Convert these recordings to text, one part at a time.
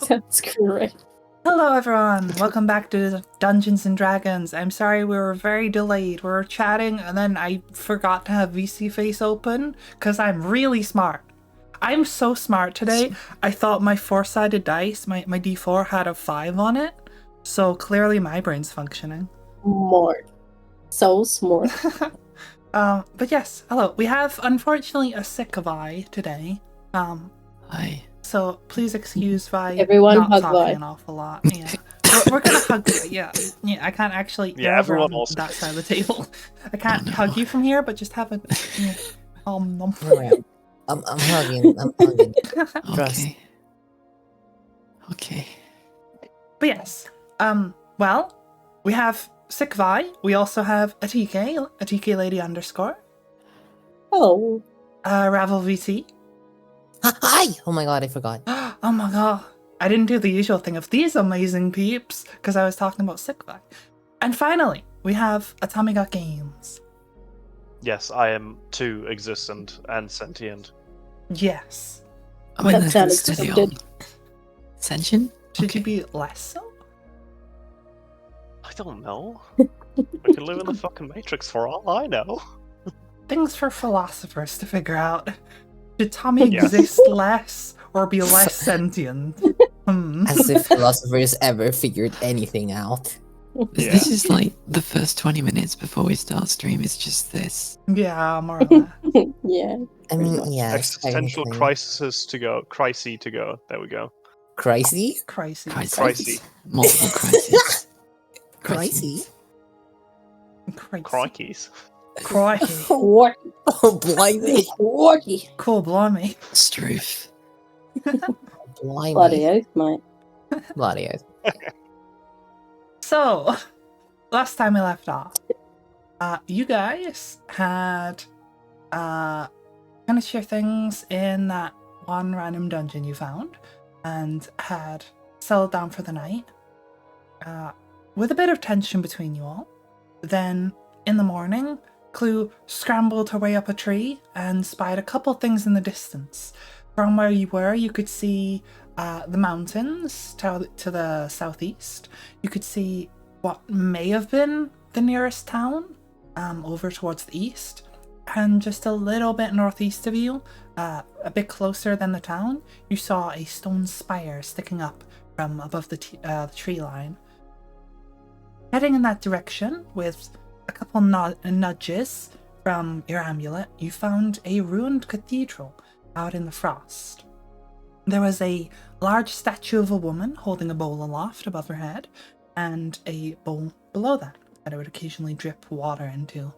Sounds great. Hello everyone, welcome back to Dungeons and Dragons. I'm sorry we were very delayed. We were chatting and then I forgot to have VC face open because I'm really smart. I'm so smart today. I thought my 4-sided dice, my D4 had a 5 on it. So clearly my brain's functioning. Smart. So smart. But yes, hello. We have unfortunately a sick Vi today. Hi. So please excuse Vi Everyone not hug talking Vi. an awful lot. Yeah. We're gonna hug you, yeah. I can't actually. Yeah, you're over everyone on also. that side of the table. I can't hug you from here, but just have a. I'm hugging. I'm hugging. Trust. Okay. But yes, well, we have Sick Vi. We also have a TK lady _. Oh. Ravel VT. Hi! Oh my god, I forgot. Oh my god. I didn't do the usual thing of these amazing peeps because I was talking about Sick Vi. And finally, we have Atomic Games. Yes, I am too existent and sentient. Yes. I mean, That that's sounds steady good. on. Sentient? Should you be less so? I don't know. We can live in the fucking Matrix for all I know. Things for philosophers to figure out. Should Tommy Yes. exist less or be less sentient? As if philosophers ever figured anything out. Yeah. This is like the first 20 minutes before we start stream. It's just this. Yeah, more or less. Yeah. I mean, much. yeah. Existential crises to go. Crises to go. There we go. Crazy? Crisis. Crikey. Multiple crises. Crazy? Crikeys. Crikey. What? Oh, blimey. What? Cool, blimey. Struth. Blimey. Bloody oath, mate. Bloody oath. So, last time we left off, you guys had finished your things in that one random dungeon you found and had settled down for the night with a bit of tension between you all. Then, in the morning, Clue scrambled her way up a tree and spied a couple things in the distance. From where you were, you could see the mountains to the southeast. You could see what may have been the nearest town over towards the east. And just a little bit northeast of you, a bit closer than the town, you saw a stone spire sticking up from above the tree line. Heading in that direction with a couple nudges from your amulet, you found a ruined cathedral out in the frost. There was a large statue of a woman holding a bowl aloft above her head, and a bowl below that it would occasionally drip water into.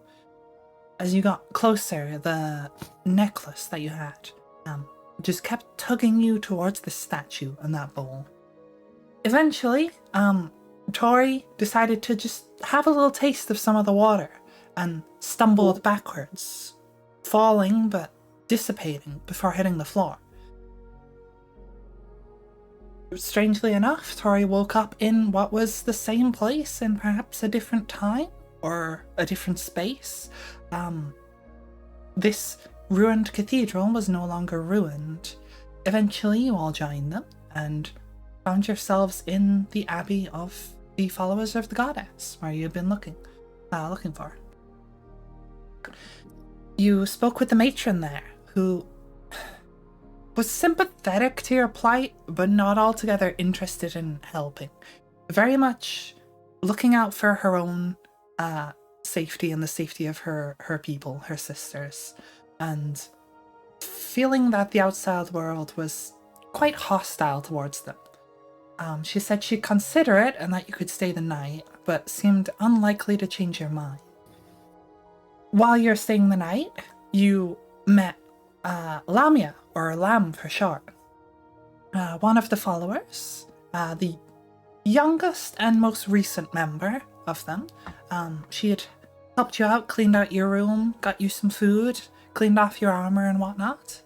As you got closer, the necklace that you had just kept tugging you towards the statue and that bowl. Eventually, Tori decided to just have a little taste of some of the water and stumbled backwards, falling but dissipating before hitting the floor. Strangely enough, Tori woke up in what was the same place in perhaps a different time or a different space. This ruined cathedral was no longer ruined. Eventually, you all joined them and found yourselves in the Abbey of the Followers of the Goddess, where you've been looking for. You spoke with the matron there, who was sympathetic to your plight, but not altogether interested in helping. Very much looking out for her own safety and the safety of her people, her sisters, and feeling that the outside world was quite hostile towards them. She said she'd consider it and that you could stay the night, but seemed unlikely to change your mind. While you're staying the night, you met Lamia, or Lam for short. One of the followers, the youngest and most recent member of them. She had helped you out, cleaned out your room, got you some food, cleaned off your armor and whatnot,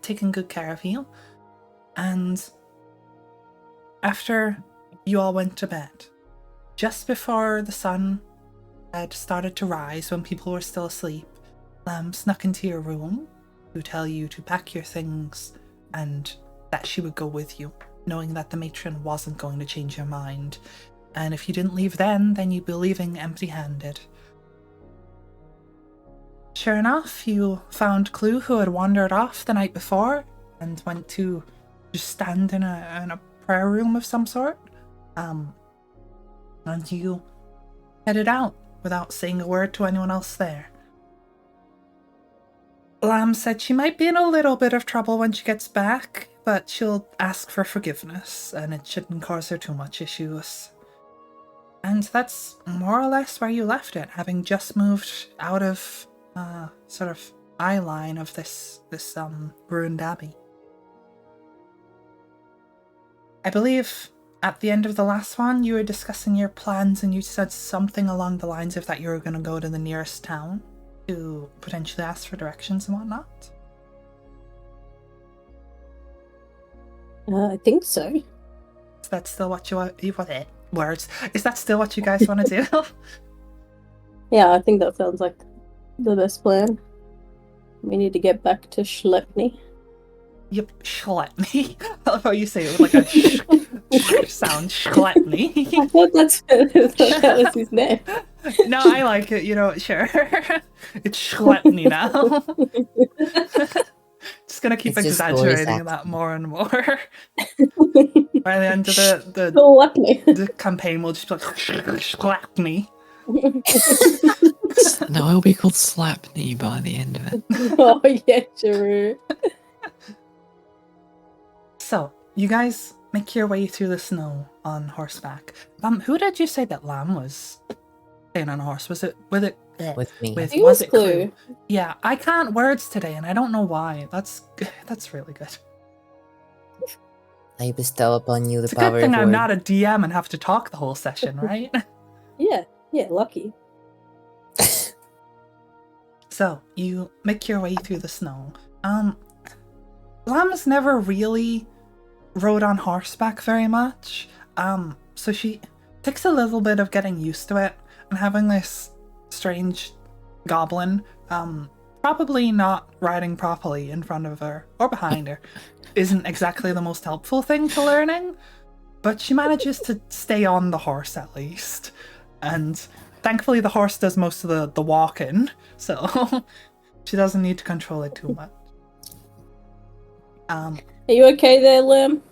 taking good care of you. And after you all went to bed, just before the sun had started to rise when people were still asleep, Lam snuck into your room to tell you to pack your things and that she would go with you knowing that the matron wasn't going to change your mind. And if you didn't leave then you'd be leaving empty-handed. Sure enough, you found Clue, who had wandered off the night before and went to just stand in a prayer room of some sort. And you headed out without saying a word to anyone else there. Lamb said she might be in a little bit of trouble when she gets back, but she'll ask for forgiveness, and it shouldn't cause her too much issues. And that's more or less where you left it, having just moved out of sort of eye line of this ruined abbey. I believe at the end of the last one, you were discussing your plans, and you said something along the lines of that you were going to go to the nearest town to potentially ask for directions and whatnot. I think so. Is that still what words? Is that still what you guys want to do? Yeah, I think that sounds like the best plan. We need to get back to Schleppney. Yep, Schleppney. I love how you say it with like a sound, Schleppney. I thought that was his name. No, I like it, sure. It's Schleppney now. Just gonna keep It's just exaggerating voice that acting. more and more. By the end of the Schleppney. campaign, we'll just be like, Schleppney. No, it'll be called Slapney by the end of it. Oh yeah, true. So, you guys make your way through the snow on horseback. Who did you say that Lamb was staying on a horse? Was it With me. with It was was it Clue? Clue. Yeah, I can't words today, and I don't know why. That's really good. I bestow upon you the It's a power good thing of I'm word. not a DM and have to talk the whole session, right? Yeah, lucky. So, you make your way through the snow. Lamb's never really rode on horseback very much. So she takes a little bit of getting used to it, and having this strange goblin, probably not riding properly in front of her or behind her, isn't exactly the most helpful thing to learning, but she manages to stay on the horse at least. And thankfully the horse does most of the walking, so she doesn't need to control it too much. Are you okay there, Lim?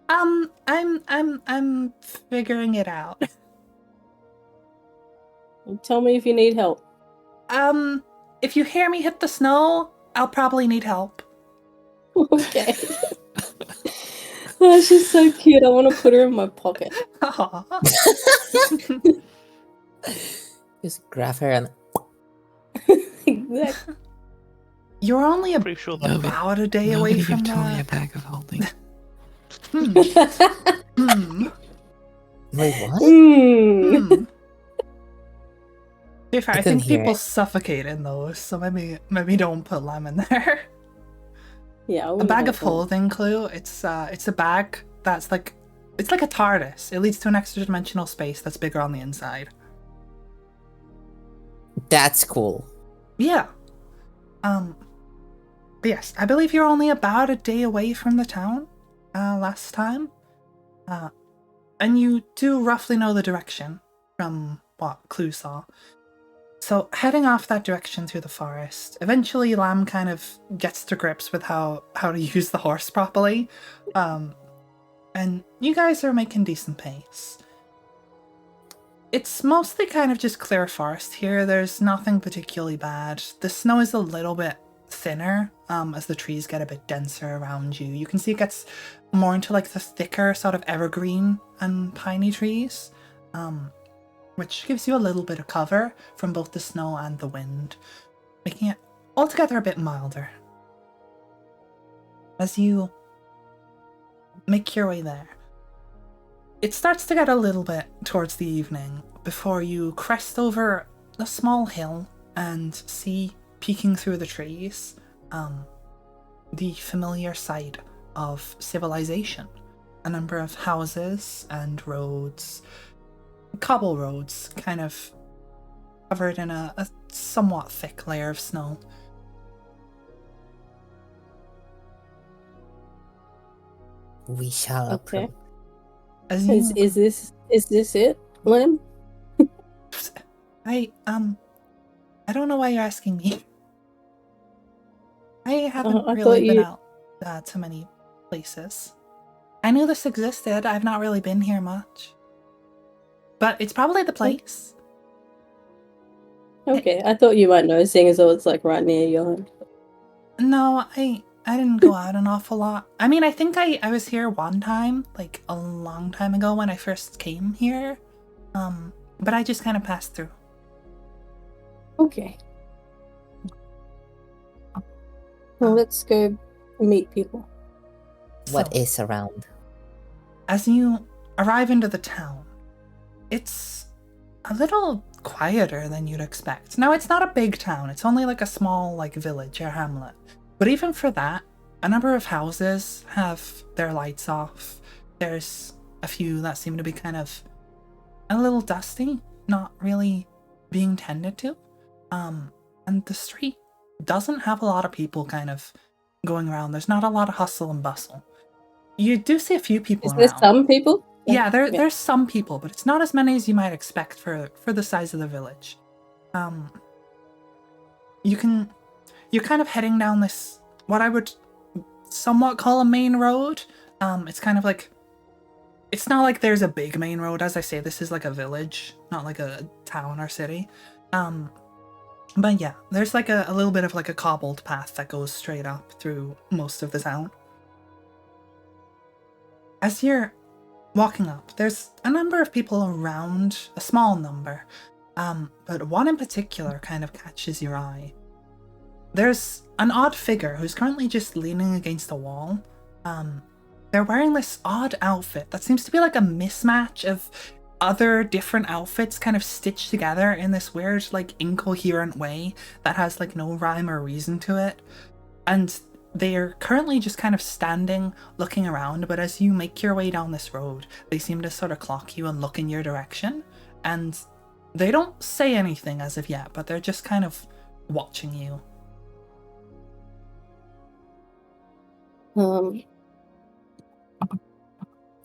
I'm figuring it out. Tell me if you need help. If you hear me hit the snow, I'll probably need help. Okay. Oh, she's so cute. I want to put her in my pocket. Aw. Just grab her and Exactly. You're only Pretty sure that. Nobody, about a day away nobody from give Tommy a that. bag of holding. wait, what? Mm. To be fair, I I couldn't think hear people it. suffocate in those, so maybe don't put Lamb in there. Yeah, I A wouldn't bag want of that. holding, Clue. It's a bag that's like, it's like a TARDIS. It leads to an extra dimensional space that's bigger on the inside. That's cool. Yeah. But yes, I believe you're only about a day away from the town, last time. And you do roughly know the direction from what Clue saw. So heading off that direction through the forest, eventually Lamb kind of gets to grips with how to use the horse properly. And you guys are making decent pace. It's mostly kind of just clear forest here. There's nothing particularly bad. The snow is a little bit thinner as the trees get a bit denser around you. You can see it gets more into like the thicker sort of evergreen and piney trees, which gives you a little bit of cover from both the snow and the wind, making it altogether a bit milder. As you make your way there, it starts to get a little bit towards the evening before you crest over a small hill and see, peeking through the trees, the familiar sight of civilization. A number of houses and roads, cobble roads, kind of covered in a somewhat thick layer of snow. We shall Okay. approach. As you, Is this it, Lim? I don't know why you're asking me. I haven't I really thought been you. out to many places. I knew this existed. I've not really been here much. But it's probably the place. Okay, I thought you might know, seeing as though it's like right near your home. No, I didn't go out an awful lot. I mean, I think I was here one time, like a long time ago when I first came here. But I just kind of passed through. Okay. Well, let's go meet people. What So, is around? as you arrive into the town, it's a little quieter than you'd expect. Now, it's not a big town. It's only like a small like village or hamlet. But even for that, a number of houses have their lights off. There's a few that seem to be kind of a little dusty, not really being tended to. And the street doesn't have a lot of people kind of going around. There's not a lot of hustle and bustle. You do see a few people Is there around. some people? Yeah, there's some people, but it's not as many as you might expect for the size of the village. You're kind of heading down this, what I would somewhat call a main road. It's kind of like, it's not like there's a big main road. As I say, this is like a village, not like a town or city. But yeah, there's like a little bit of like a cobbled path that goes straight up through most of the town. As you're walking up, there's a number of people around, a small number, but one in particular kind of catches your eye. There's an odd figure who's currently just leaning against a wall. They're wearing this odd outfit that seems to be like a mismatch of other different outfits kind of stitched together in this weird, like, incoherent way that has, like, no rhyme or reason to it. And they're currently just kind of standing, looking around, but as you make your way down this road, they seem to sort of clock you and look in your direction. And they don't say anything as of yet, but they're just kind of watching you.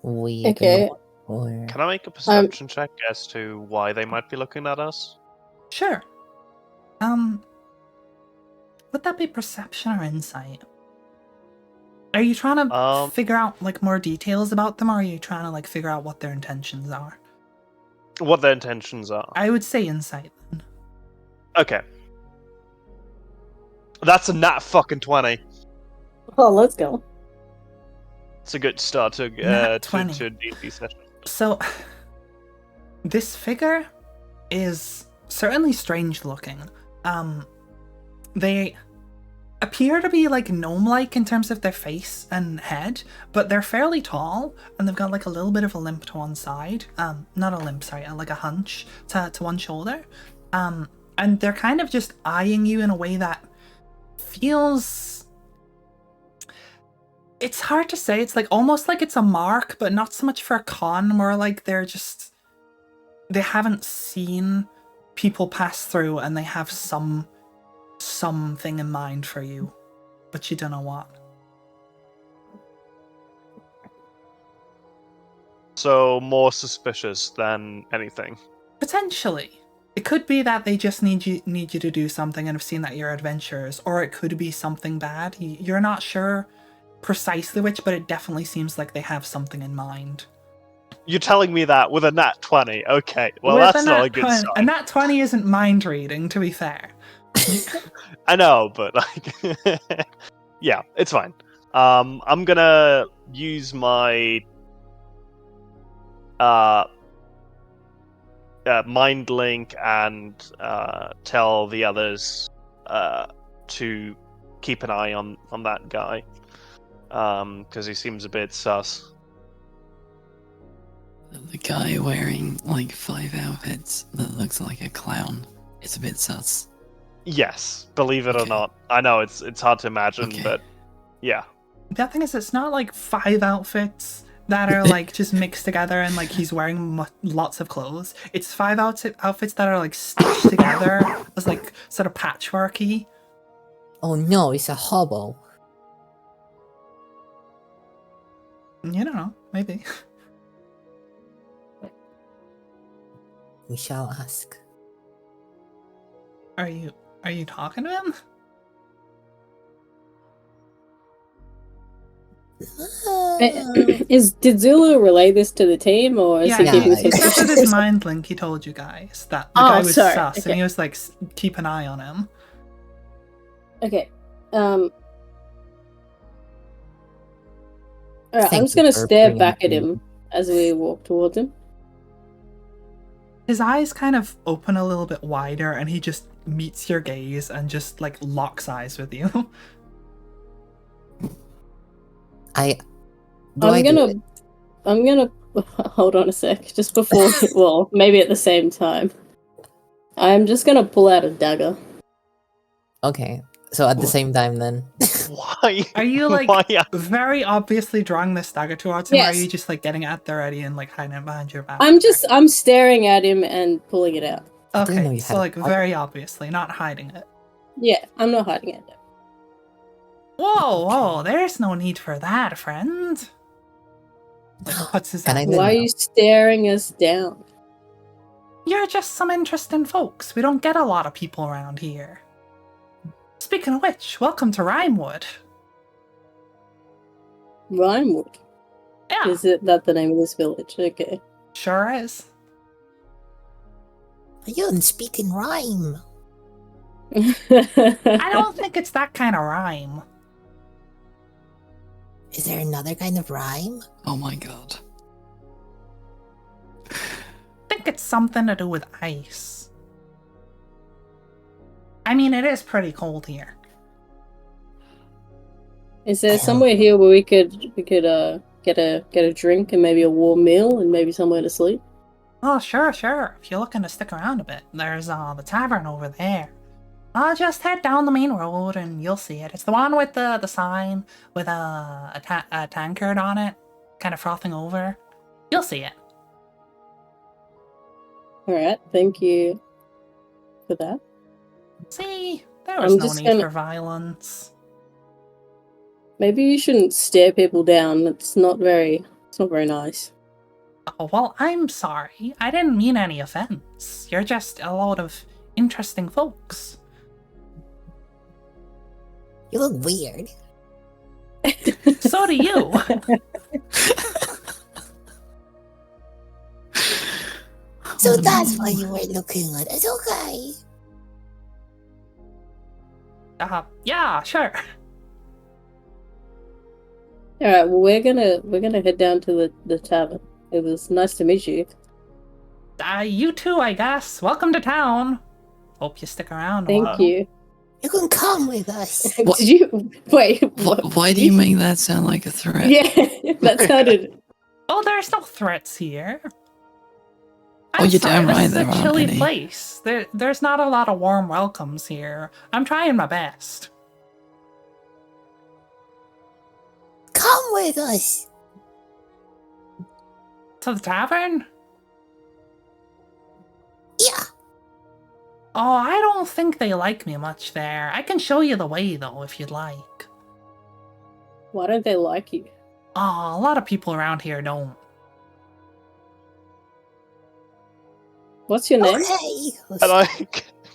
We Okay. go or Can I make a perception check as to why they might be looking at us? Sure. Would that be perception or insight? Are you trying to figure out, like, more details about them, or are you trying to, like, figure out what their intentions are? What their intentions are. I would say insight, then. Okay. That's a nat fucking 20. Oh, let's go. It's a good start to Nat 20. to D&D session. So, this figure is certainly strange looking. They appear to be like gnome-like in terms of their face and head, but they're fairly tall, and they've got like a little bit of a limp to one side. Not a limp, sorry, like a hunch to one shoulder. And they're kind of just eyeing you in a way that feels... It's hard to say. It's like almost like it's a mark, but not so much for a con, more like they're just... They haven't seen people pass through and they have something in mind for you, but you don't know what. So more suspicious than anything. Potentially. It could be that they just need you to do something and have seen that you're adventurers, or it could be something bad. You're not sure precisely which, but it definitely seems like they have something in mind. You're telling me that with a nat 20. Okay, well, that's not a good sign. A nat 20 isn't mind reading, to be fair. I know, but like, yeah, it's fine. I'm gonna use my mind link and tell the others to keep an eye on that guy, because he seems a bit sus. The guy wearing like 5 outfits that looks like a clown. It's a bit sus. Yes, believe it or Okay. not. I know it's hard to imagine, Okay. but yeah. The thing is, it's not like 5 outfits that are like just mixed together and like he's wearing lots of clothes. It's 5 outfits that are like stitched together as like sort of patchworky. oh no, it's a hobo. You don't know. Maybe. We shall ask. Are you talking to him? Did Zulu relay this to the team, or is he Yeah, keeping yeah, some just with secrets? his mind link, he told you guys that the Oh, guy was sorry, sus, and okay. he was like, keep an eye on him. Okay. Alright, I'm Thank just you gonna for stare bringing back it at to him me. as we walk towards him. His eyes kind of open a little bit wider, and he just meets your gaze and just like locks eyes with you. I I'm do gonna it? hold on a sec, just before well, maybe at the same time. I'm just gonna pull out a dagger. Okay. So at the same time then. Why? Are you like Why? very obviously drawing this dagger towards him, or are Yes. you just like getting at the ready and like hiding it behind your back? I'm staring at him and pulling it out. I didn't know Okay, you so had a like dagger. very obviously, not hiding it. Yeah, I'm not hiding it. Whoa, whoa, there's no need for that, friend. Like puts his Can I hand then Why are down. you staring us down? You're just some interesting folks. We don't get a lot of people around here. Speaking of which, welcome to Rimewood. Rimewood. Yeah, Is it that the name of this village? Okay. sure is. You don't speak in rhyme. I don't think it's that kind of rhyme. Is there another kind of rhyme? Oh my god. I think it's something to do with ice. I mean, it is pretty cold here. Is there somewhere here where we could get a drink and maybe a warm meal and maybe somewhere to sleep? Oh, sure, sure. If you're looking to stick around a bit, there's the tavern over there. Just head down the main road and you'll see it. It's the one with the sign with a tankard on it, kind of frothing over. You'll see it. Alright, thank you for that. See, there was I'm no just need gonna- for violence. Maybe you shouldn't stare people down. It's not very nice. Oh, well, I'm sorry. I didn't mean any offense. You're just a load of interesting folks. You look weird. So do you. So Oh, that's no. why you were looking at it. Okay. Yeah, sure. Alright, well we're gonna head down to the tavern. It was nice to meet you. You too, I guess. Welcome to town. Hope you stick around a Thank while. you. You can come with us. What? Did you wait? What? Why do you make that sound like a threat? Yeah, that sounded. Oh, there's no threats here. Oh, I'm you're sorry, damn this right is there a aren't chilly any. place. There's not a lot of warm welcomes here. I'm trying my best. Come with us. To the tavern? Yeah. Oh, I don't think they like me much there. I can show you the way, though, if you'd like. Why don't they like you? Oh, a lot of people around here don't. What's your name? Okay.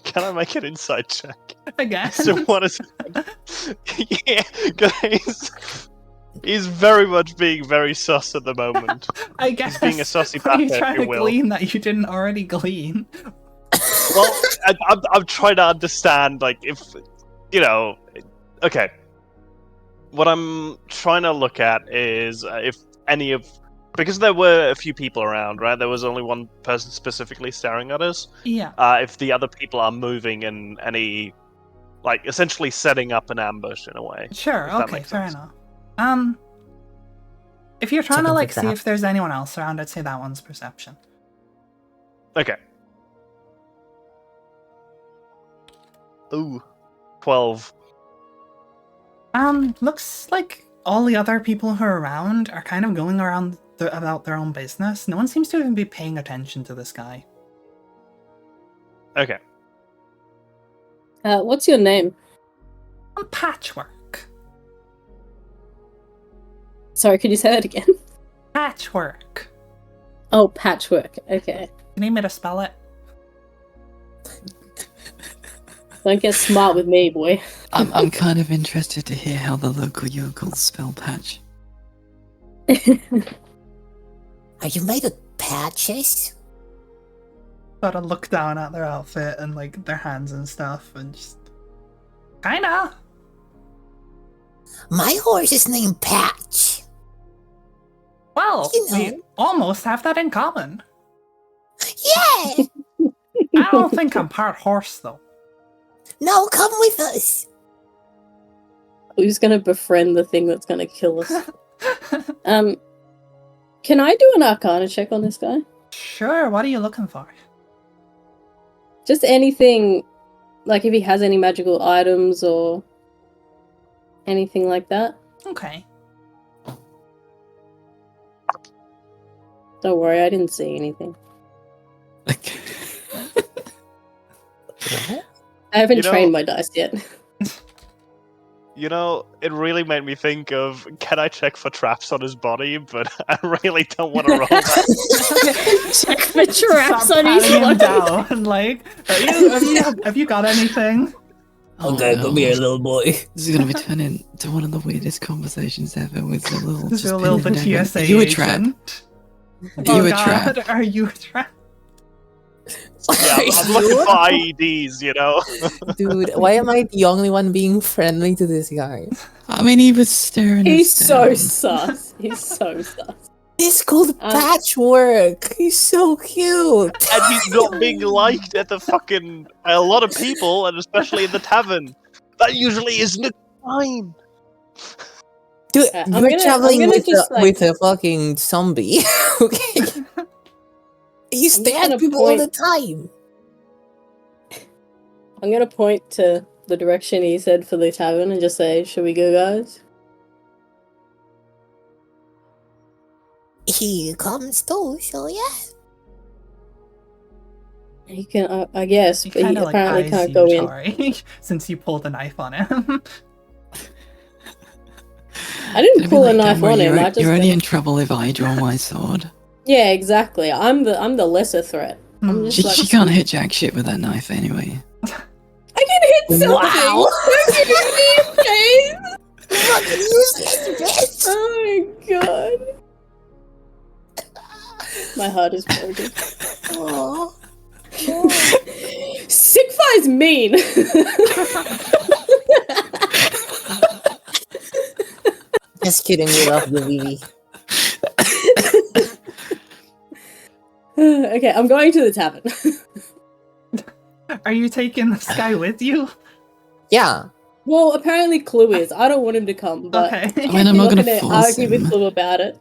Can I make an inside check? Again? So what is yeah, guys. He's very much being very sus at the moment. I guess. being a sussy Are you bastard, trying if you to will. glean that you didn't already glean? Well, I'm trying to understand, like, if, you know, okay. What I'm trying to look at is if any of, because there were a few people around, right? There was only one person specifically staring at us. Yeah. If the other people are moving in any, like, essentially setting up an ambush in a way. Sure, if that okay, makes fair sense. enough. If you're trying to, Checking for like, see trap. if there's anyone else around, I'd say that one's perception. Okay. Ooh, 12. Looks like all the other people who are around are kind of going around about their own business. No one seems to even be paying attention to this guy. Okay. What's your name? Patchwork. Sorry, could you say that again? Patchwork. Oh, patchwork. Okay. You need me to spell it? Don't get smart with me, boy. I'm kind of interested to hear how the local yokels spell patch. Are you made of patches? Sort of look down at their outfit and like their hands and stuff, and just kinda. My horse is named Patch. Well, You know. we almost have that in common. Yeah! I don't think I'm part horse though. No, come with us. Who's gonna befriend the thing that's gonna kill us? Can I do an Arcana check on this guy? Sure. What are you looking for? Just anything, like if he has any magical items or anything like that. Okay. Don't worry, I didn't see anything. Like, I haven't You know- trained my dice yet. You know, it really made me think of, can I check for traps on his body? But I really don't want to roll that. Check for traps Stop on his patting him body. down. Like, have you got anything? Okay, no. come here, little boy. This is gonna be turning into one of the weirdest conversations ever with a little. Just just a little pin bit down. TSA Are you a trap? agent. Are Oh you a God, trap? are you a trap? Yeah, I'm looking for IEDs, you know? Dude, why am I the only one being friendly to this guy? I mean, he was staring He's us so down. sus. He's so sus. He's called Patchwork. He's so cute. And he's not being liked at the fucking... a lot of people, and especially in the tavern. That usually isn't a crime. Dude, I'm you're gonna traveling with, just, like- with a fucking zombie. Okay. You just stare gonna at people all point- the time. I'm gonna point to the direction he said for the tavern and just say, "Should we go, guys?" Here comes too, so yeah. He can, I guess, He but he kind of like apparently eyes can't you, go in. Tori, since you pulled a knife on him. I didn't I'd be pull a like, knife "Don't worry, on him. You're, I just you're only went- in trouble if I draw my sword. Yeah, exactly. I'm the lesser threat. I'm just She, like, she can't hit jack shit with that knife anyway. I can hit something. Wow. Don't give me a face. Fucking useless bitch. Oh my god. My heart is broken. Aw. Sigfy's mean. Just kidding, we love you, Vivi. Okay, I'm going to the tavern. Are you taking this guy with you? Yeah. Well, apparently Clue is. I don't want him to come, but Okay. I mean, I'm not gonna gonna force argue with him. Clue about it.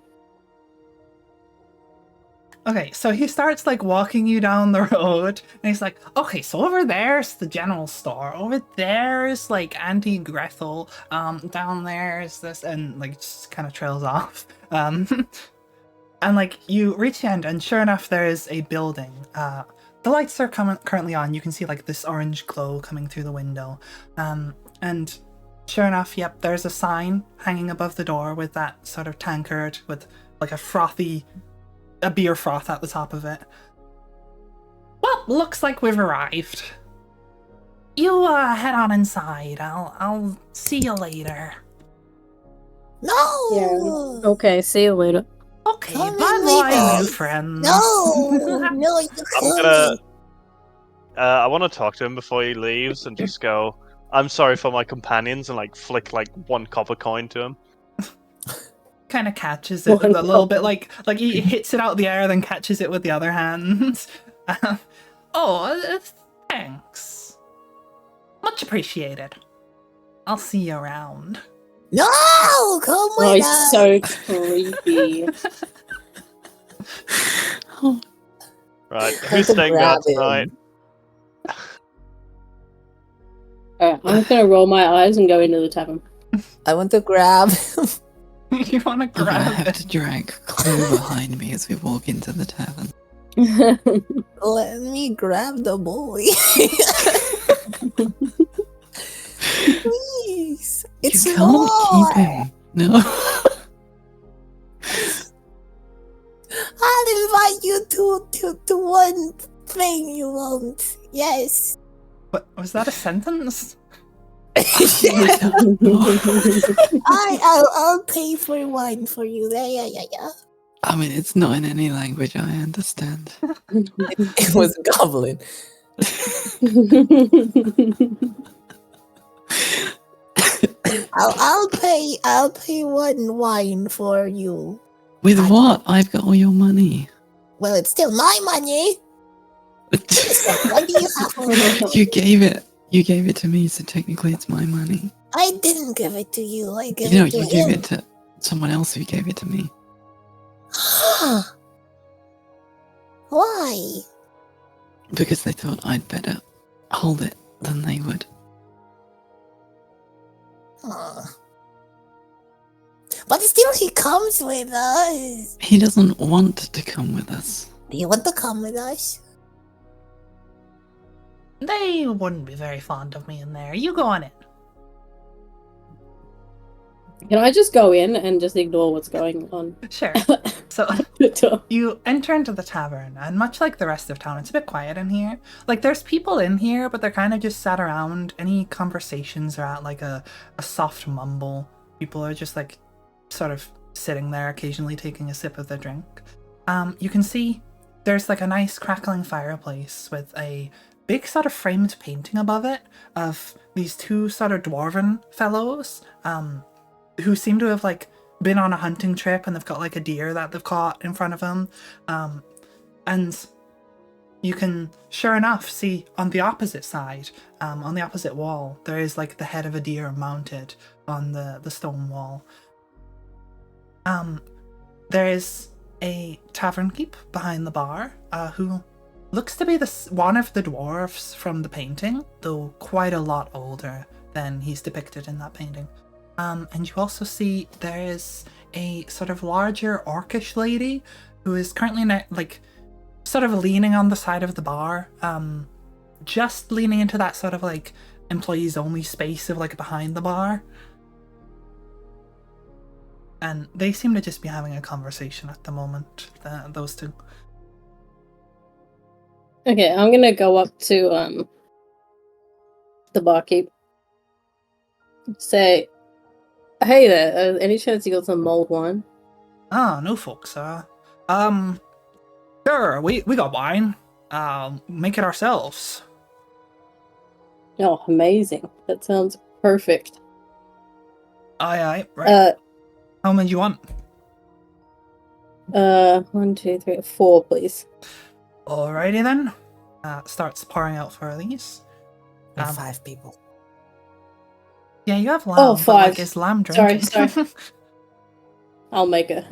Okay, so he starts like walking you down the road, and he's like, "Okay, so over there's the general store. Over there's like Auntie Gretel. Down there's this," and like just kind of trails off. And like you reach the end, and sure enough, there is a building. The lights are currently on. You can see like this orange glow coming through the window. And sure enough, yep, there's a sign hanging above the door with that sort of tankard with like a beer froth at the top of it. Well, looks like we've arrived. You head on inside. I'll see you later. No. Yeah. Okay, see you later. Okay, Come in bye with bye, new us. friends. No. No, you I'm gonna... I want to talk to him before he leaves and just go, "I'm sorry for my companions," and like flick like one copper coin to him. Kind of catches it with a little bit like he hits it out of the air, then catches it with the other hand. Thanks. Much appreciated. I'll see you around. No, come Oh, with he's us. so creepy. Oh, Right, Try who's to staying grab there tonight? him. Alright, I'm gonna roll my eyes and go into the tavern. I want to grab him. You want to I'm gonna grab have it? to drag Clue behind me as we walk into the tavern. Let me grab the boy. Please. It's You can't more. keep him. No. want you to one thing you want. Yes. What was that a sentence? I'll pay for wine for you. Yeah. I mean, it's not in any language I understand. It was a goblin. I'll pay one wine for you. With what? I've got all your money. Well, it's still my money. What do you have for me? You gave it to me, so technically it's my money. I didn't give it to you. I gave You know, it to you him. gave it to someone else who gave it to me. Why? Because they thought I'd better hold it than they would. But still, he comes with us. He doesn't want to come with us. Do you want to come with us? They wouldn't be very fond of me in there. You go on in. Can I just go in and just ignore what's going on? Sure. So you enter into the tavern, and much like the rest of town, it's a bit quiet in here. Like, there's people in here, but they're kind of just sat around. Any conversations are at like a soft mumble. People are just like sort of sitting there, occasionally taking a sip of their drink. You can see there's like a nice crackling fireplace with a big sort of framed painting above it of these two sort of dwarven fellows, who seem to have like been on a hunting trip, and they've got like a deer that they've caught in front of them. And you can, sure enough, see on the opposite side, on the opposite wall, there is like the head of a deer mounted on the stone wall. There is a tavern keep behind the bar, who looks to be one of the dwarves from the painting, though quite a lot older than he's depicted in that painting. And you also see there is a sort of larger orcish lady who is currently like sort of leaning on the side of the bar, just leaning into that sort of like employees only space of like behind the bar. And they seem to just be having a conversation at the moment, those two. Okay, I'm gonna go up to the barkeep. Say, hey there, any chance you got some mulled wine? Ah, no folks, sure, we got wine. Make it ourselves. Oh, amazing. That sounds perfect. Aye, right. How many do you want? 1, 2, 3, 4, please. Alrighty then. Starts pouring out for these. 5 people. Yeah, you have lamb. Oh, but, 5. like, is lamb drinking? Sorry. I'll make her.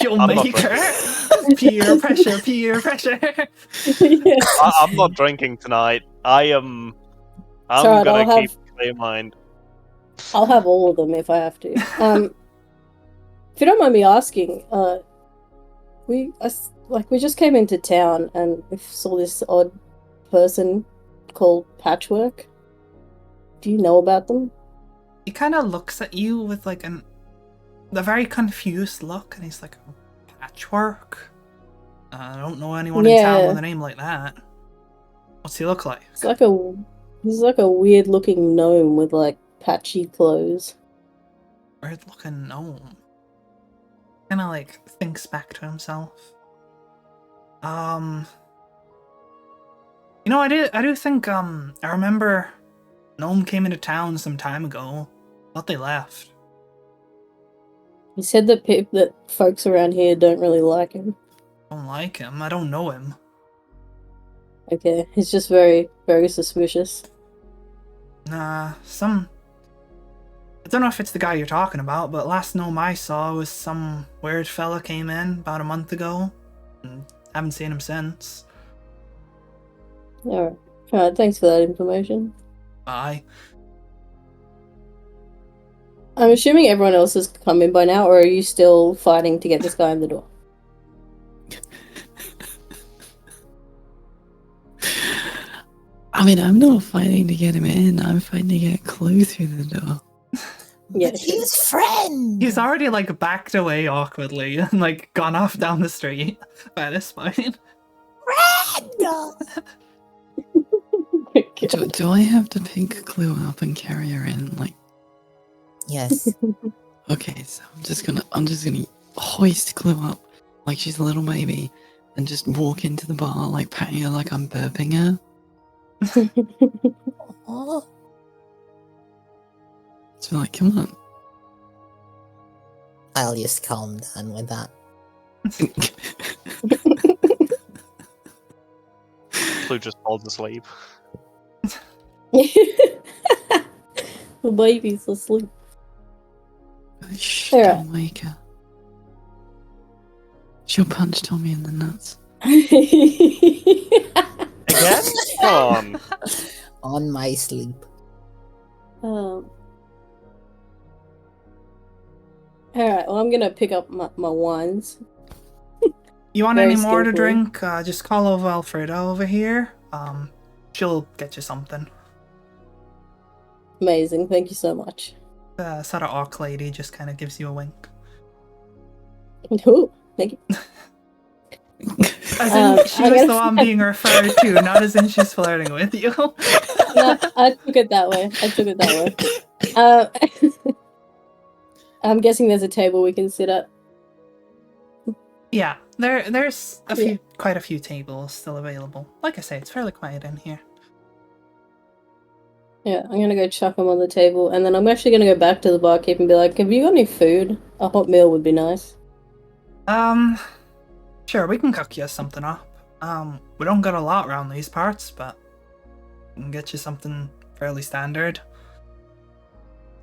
You'll I'm make not her. Peer pressure. Yeah. I'm not drinking tonight. I'm alright, gonna keep a clear mind. I'll have all of them if I have to. If you don't mind me asking, we just came into town and we saw this odd person called Patchwork. Do you know about them? He kind of looks at you with like a very confused look, and he's like, Patchwork? I don't know anyone in town with a name like that. What's he look like? He's like a weird looking gnome with like patchy clothes. Weird looking gnome. Kind of like thinks back to himself. You know, I do think I remember gnome came into town some time ago. Thought they left. He said that folks around here don't really like him. Don't like him. I don't know him. Okay, he's just very, very suspicious. Nah, I don't know if it's the guy you're talking about, but last gnome I saw was some weird fella came in about a month ago, and haven't seen him since. Alright, thanks for that information. Bye. I'm assuming everyone else has come in by now, or are you still fighting to get this guy in the door? I mean, I'm not fighting to get him in, I'm fighting to get a clue through the door. Yeah, But sure. his friend. He's already like backed away awkwardly and like gone off down the street by this point. Friend. Do I have to pick Clue up and carry her in? Like, Yes. okay, so I'm just gonna hoist Clue up like she's a little baby, and just walk into the bar like patting her like I'm burping her. Oh, So like, come on. I'll just calm down with that. Clue just falls asleep. The baby's asleep. Shh, Alright. don't wake her. She'll punch Tommy in the nuts. Again? Come on. On my sleep. Alright, well, I'm gonna pick up my wines. You want Very any more to skillfully. drink? Just call over Alfreda over here. She'll get you something. Amazing, thank you so much. The sort of orc lady just kind of gives you a wink. Ooh, thank you. As in, she I was guess- the one being referred to, not as in she's flirting with you. No, I took it that way. I'm guessing there's a table we can sit at. Yeah, there's Yeah. quite a few tables still available. Like I say, it's fairly quiet in here. Yeah, I'm gonna go chuck them on the table, and then I'm actually gonna go back to the barkeep and be like, "Have you got any food? A hot meal would be nice." Sure, we can cook you something up. We don't got a lot around these parts, but we can get you something fairly standard.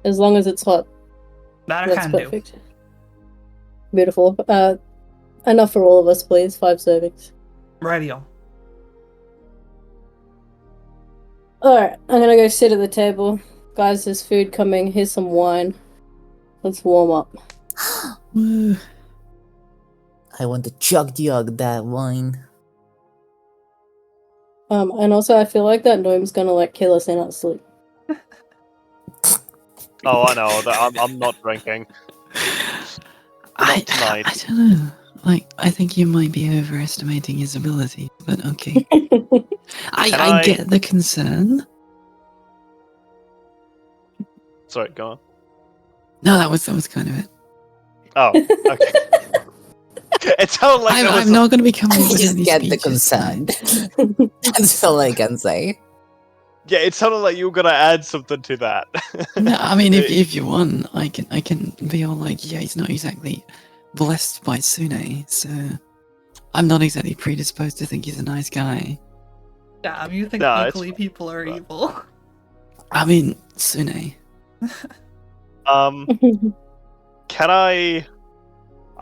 As long as it's hot, That I that's can do. perfect. Beautiful. Enough for all of us, please. 5 servings. Radio. Alright, I'm gonna go sit at the table. Guys, there's food coming. Here's some wine. Let's warm up. Woo. I want to chug that wine. And also, I feel like that gnome's gonna like kill us in our sleep. Oh, I know. I'm not drinking. I tonight. don't know. Like, I think you might be overestimating his ability, but okay. I get the concern. Sorry, go on. No, that was kind of it. Oh, okay. It sounded like there was I'm not going to be coming I up with just any get the speeches concern. tonight. That's all I can say. Yeah, it sounded like you were gonna add something to that. No, I mean, if you want, I can be all like, yeah, he's not exactly blessed by Sune, so I'm not exactly predisposed to think he's a nice guy. Damn, you think No, it's ugly people are evil? I mean, Sune. Can I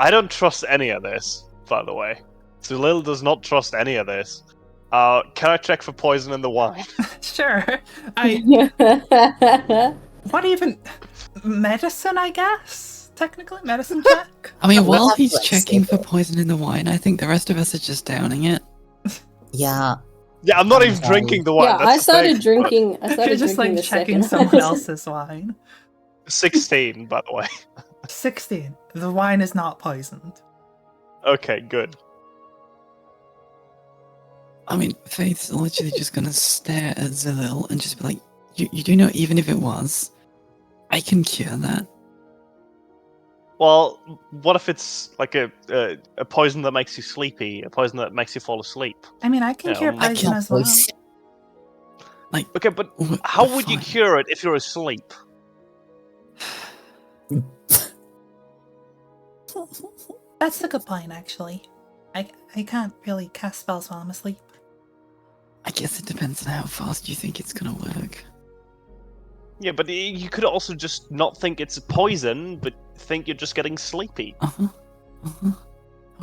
don't trust any of this, by the way. Zulil does not trust any of this. Can I check for poison in the wine? Sure. What even? Medicine, I guess? Technically, medicine check? I mean, I'm while not he's like checking for stable. poison in the wine, I think the rest of us are just downing it. Yeah. Yeah, I'm not I'm even sorry. drinking the wine. Yeah, that's I the started thing. drinking. I started You're just drinking like the checking second. someone else's wine. 16, by the way. 16. The wine is not poisoned. Okay, good. I mean, Faith's literally just gonna stare at Zalil and just be like, you do know, even if it was, I can cure that. Well, what if it's like a poison that makes you sleepy, a poison that makes you fall asleep? I mean, I can Yeah, cure I poison cannot as well. voice. Okay, but how would you cure it if you're asleep? That's a good point, actually. I can't really cast spells while I'm asleep. I guess it depends on how fast you think it's gonna work. Yeah, but you could also just not think it's poison, but think you're just getting sleepy.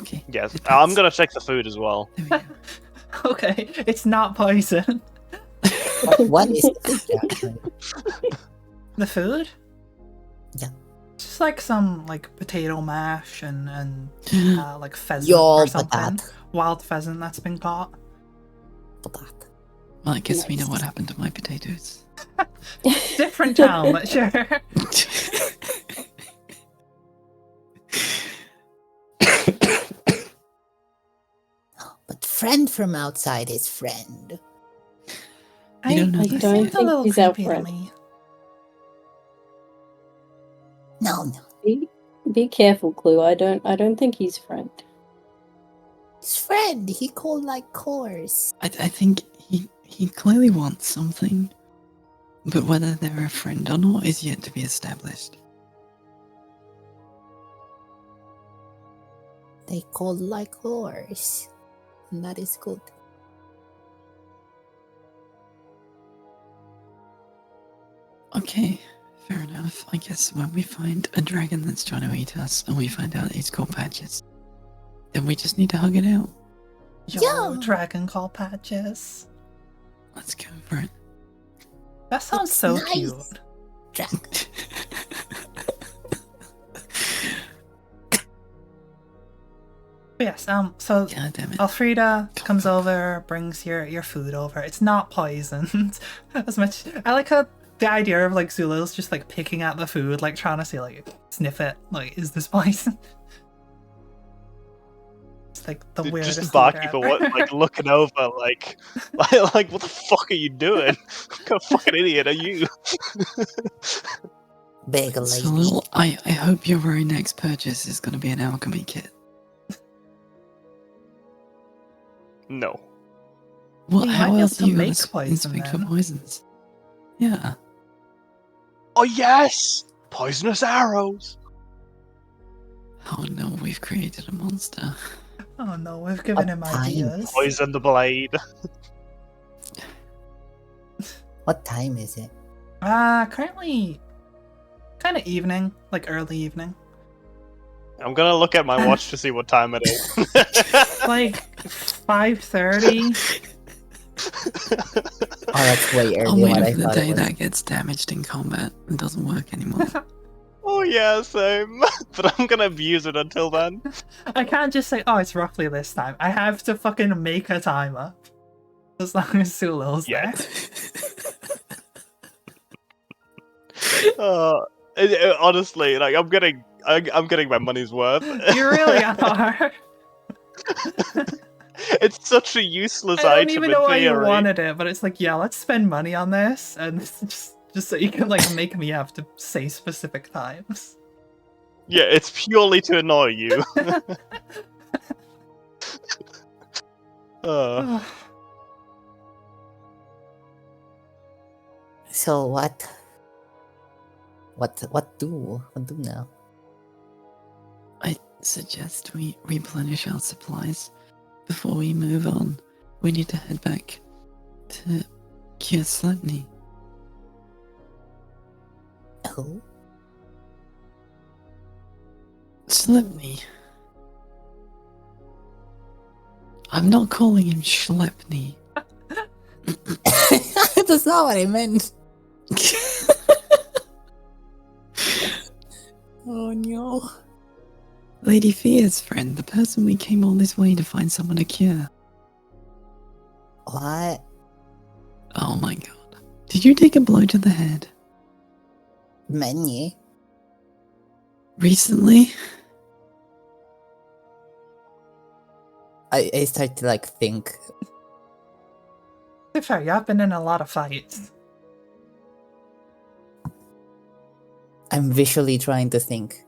Okay. Yes, depends. I'm gonna check the food as well. There we go. Okay, it's not poison. What is this actually? The food? Yeah. Just like some like potato mash and like pheasant Yo, or something. patat. Wild pheasant that's been caught. Patat. Well, I guess we know Nice. what happened to my potatoes. Different town, but sure. But friend from outside is friend. You don't know He that seemed yet. a little He's our creepy to friend. me. No. Be careful, Clue. I don't think he's friend. His friend. He called like course. I think he clearly wants something, but whether they're a friend or not is yet to be established. They called like horse. And that is good. Okay, fair enough. I guess when we find a dragon that's trying to eat us and we find out it's called Patches, then we just need to hug it out. Yo, Yeah. dragon call Patches. Let's go for it. That sounds It's so nice. cute. Dragon. But yes, so God damn it. Elfrida comes over, brings your food over. It's not poisoned. As much I like how the idea of like Zula's just like picking at the food, like trying to see like sniff it, like is this poison? It's like the weirdest Just thing barkeeper, ever. what, like looking over, like what the fuck are you doing? What kind of fucking idiot are you? Big lady. So, I hope your very next purchase is going to be an alchemy kit. No. Well, You might how be else able are to you going make to poison inspect for then. poisons? Yeah. Oh yes, poisonous arrows. Oh no, we've created a monster. Oh no, we've given him What time? ideas. Poison the blade. What time is it? Currently kind of evening, like early evening. I'm gonna look at my watch to see what time it is. Like 5:30. Oh, that's way I'm earlier than waiting I for the thought day it was. that gets damaged in combat and doesn't work anymore. Oh yeah, same. But I'm gonna abuse it until then. I can't just say, oh, it's roughly this time. I have to fucking make a timer. As long as Sulil's Yeah. there. Honestly, like I'm getting my money's worth. You really are. It's such a useless I don't item even in know why you theory. wanted it, but it's like, yeah, let's spend money on this, and it's just so you can like make me have to say specific times. Yeah, it's purely to annoy you. uh, So what? What do now? I suggest we replenish our supplies before we move on. We need to head back to cure Slipney. Oh, Slipney. I'm not calling him Schlepney. that's not what I meant. Oh no. Lady Fear's friend, the person we came all this way to find someone to cure. What? Oh my god. Did you take a blow to the head? Menu? Recently? I start to like think. To be fair, you have been in a lot of fights. I'm visually trying to think.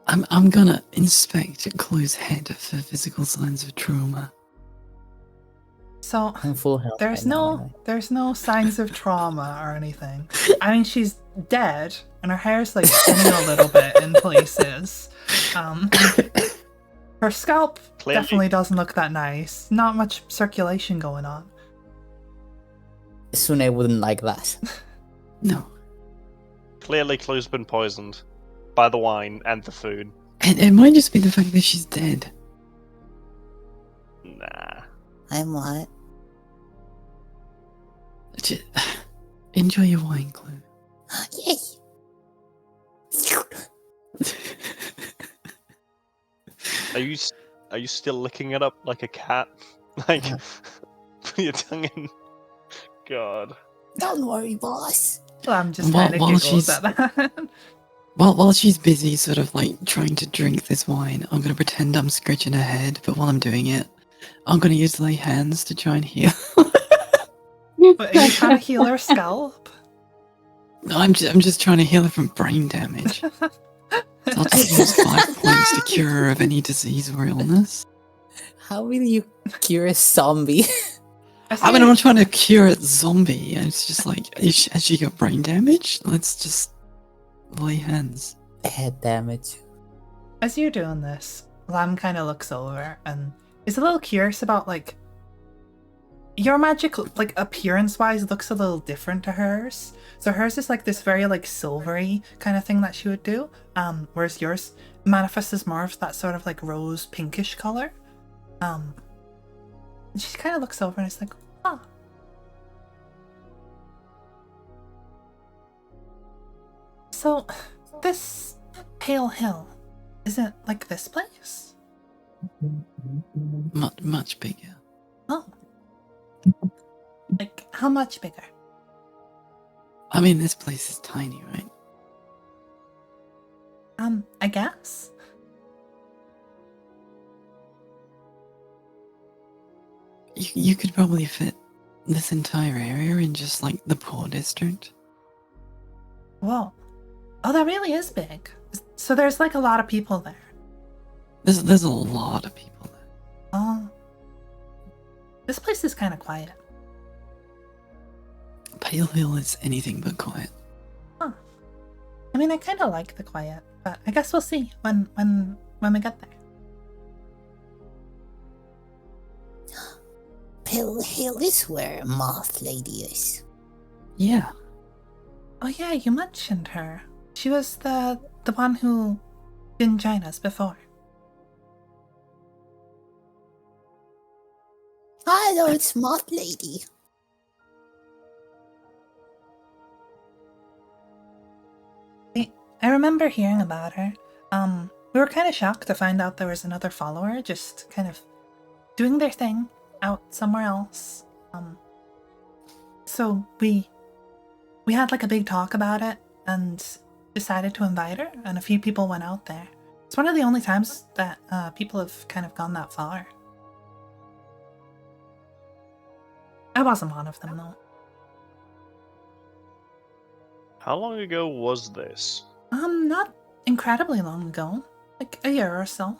I'm gonna inspect Clue's head for physical signs of trauma. So I'm full health. there's right now, no aren't there's no signs of trauma or anything. I mean, she's dead, and her hair's like thinning a little bit in places. Her scalp Clearly. definitely doesn't look that nice. Not much circulation going on. I? Sune wouldn't like that. No. Clearly, Clue's been poisoned by the wine and the food. And it might just be the fact that she's dead. Nah. I'm what? Just, enjoy your wine, Clue. Yay! Are you still licking it up like a cat? Like, put your tongue in. God. Don't worry, boss. Well, I'm just While- kind of while giggles she's- at that. While she's busy sort of like trying to drink this wine, I'm gonna pretend I'm scratching her head, but while I'm doing it, I'm gonna use lay hands to try and heal. But are you trying to heal her scalp? No, I'm just trying to heal her from brain damage. So I'll just use 5 points to cure her of any disease or illness. How will you cure a zombie? I mean, I'm not trying to cure a zombie. It's just like, has she got brain damage? Let's just lay hands. Head damage. As you're doing this, Lamb kind of looks over and is a little curious about, like, your magic, like, appearance-wise looks a little different to hers. So hers is, like, this very, like, silvery kind of thing that she would do, whereas yours manifests as more of that sort of, like, rose pinkish color. And she kind of looks over and is like, oh. So, this Pale Hill, is it like this place? Much bigger. Oh. Like, how much bigger? I mean, this place is tiny, right? I guess. You could probably fit this entire area in just like the poor district. Whoa. Oh, that really is big. So there's like a lot of people there. There's a lot of people there. Oh. This place is kind of quiet. Pale Hill is anything but quiet. Huh. I mean, I kind of like the quiet, but I guess we'll see when we get there. Pale Hill is where Moth Lady is. Yeah. Oh yeah, you mentioned her. She was the one who didn't join us before. Hello, it's Moth Lady. I remember hearing about her. We were kind of shocked to find out there was another follower just kind of doing their thing out somewhere else. So we had like a big talk about it and decided to invite her, and a few people went out there. It's one of the only times that people have kind of gone that far. I wasn't one of them though. How long ago was this? Not incredibly long ago. Like a year or so.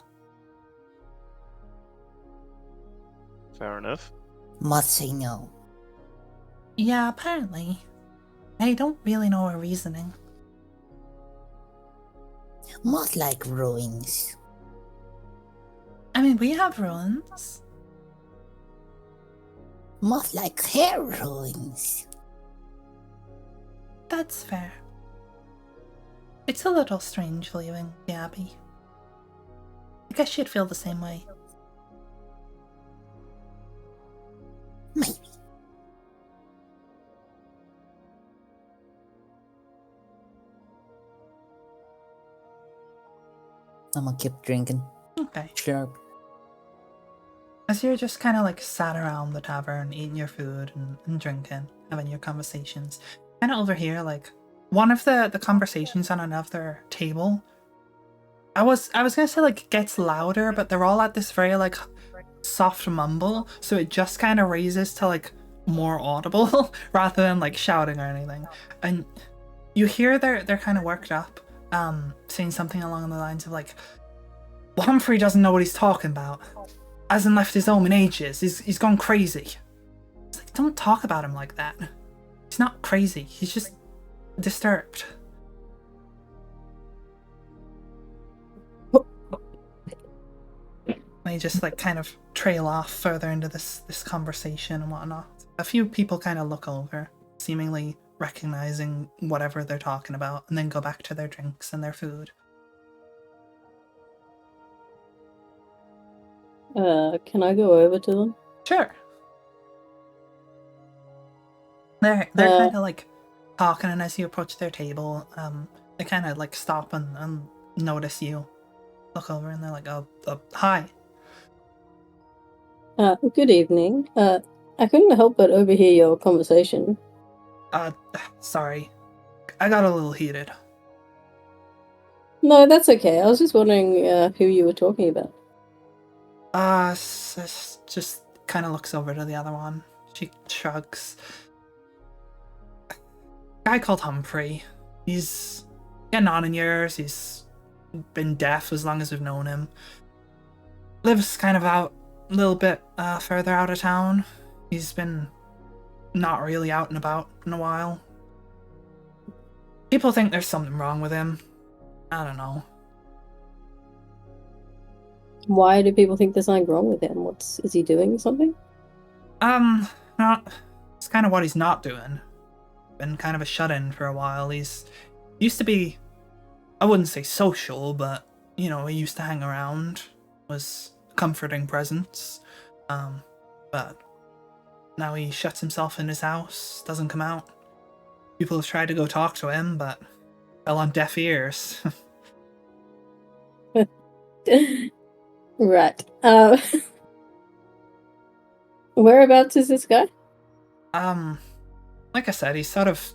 Fair enough. Must say no. Yeah, apparently. I don't really know her reasoning. Moth like ruins. I mean, we have ruins. Moth like hair ruins. That's fair. It's a little strange leaving the Abbey. I guess she'd feel the same way. Maybe. I'm gonna keep drinking. Okay. Sharp. As you're just kind of like sat around the tavern, eating your food and drinking, having your conversations, kind of overhear like one of the conversations on another table. I was gonna say like gets louder, but they're all at this very like soft mumble, so it just kind of raises to like more audible rather than like shouting or anything. And you hear they're kind of worked up, saying something along the lines of like, well, Humphrey doesn't know what he's talking about. Hasn't left his home in ages. He's gone crazy. It's like, don't talk about him like that. He's not crazy. He's just disturbed. They just like kind of trail off further into this conversation and whatnot. A few people kind of look over, seemingly recognizing whatever they're talking about, and then go back to their drinks and their food. Can I go over to them? Sure. They're kind of like talking, and as you approach their table, they kind of like stop and notice you. Look over, and they're like, "Oh, hi." Good evening. I couldn't help but overhear your conversation. Sorry. I got a little heated. No, that's okay. I was just wondering who you were talking about. Just kind of looks over to the other one. She shrugs. Guy called Humphrey. He's getting on in years. He's been deaf as long as we've known him. Lives kind of out a little bit further out of town. He's been not really out and about in a while. People think there's something wrong with him. I don't know. Why do people think there's something wrong with him? Is he doing something? Not. It's kind of what he's not doing. Been kind of a shut-in for a while. He's used to be, I wouldn't say social, but he used to hang around. Was a comforting presence. But now he shuts himself in his house, doesn't come out. People have tried to go talk to him, but fell on deaf ears. Right. Whereabouts is this guy? Like I said, he's sort of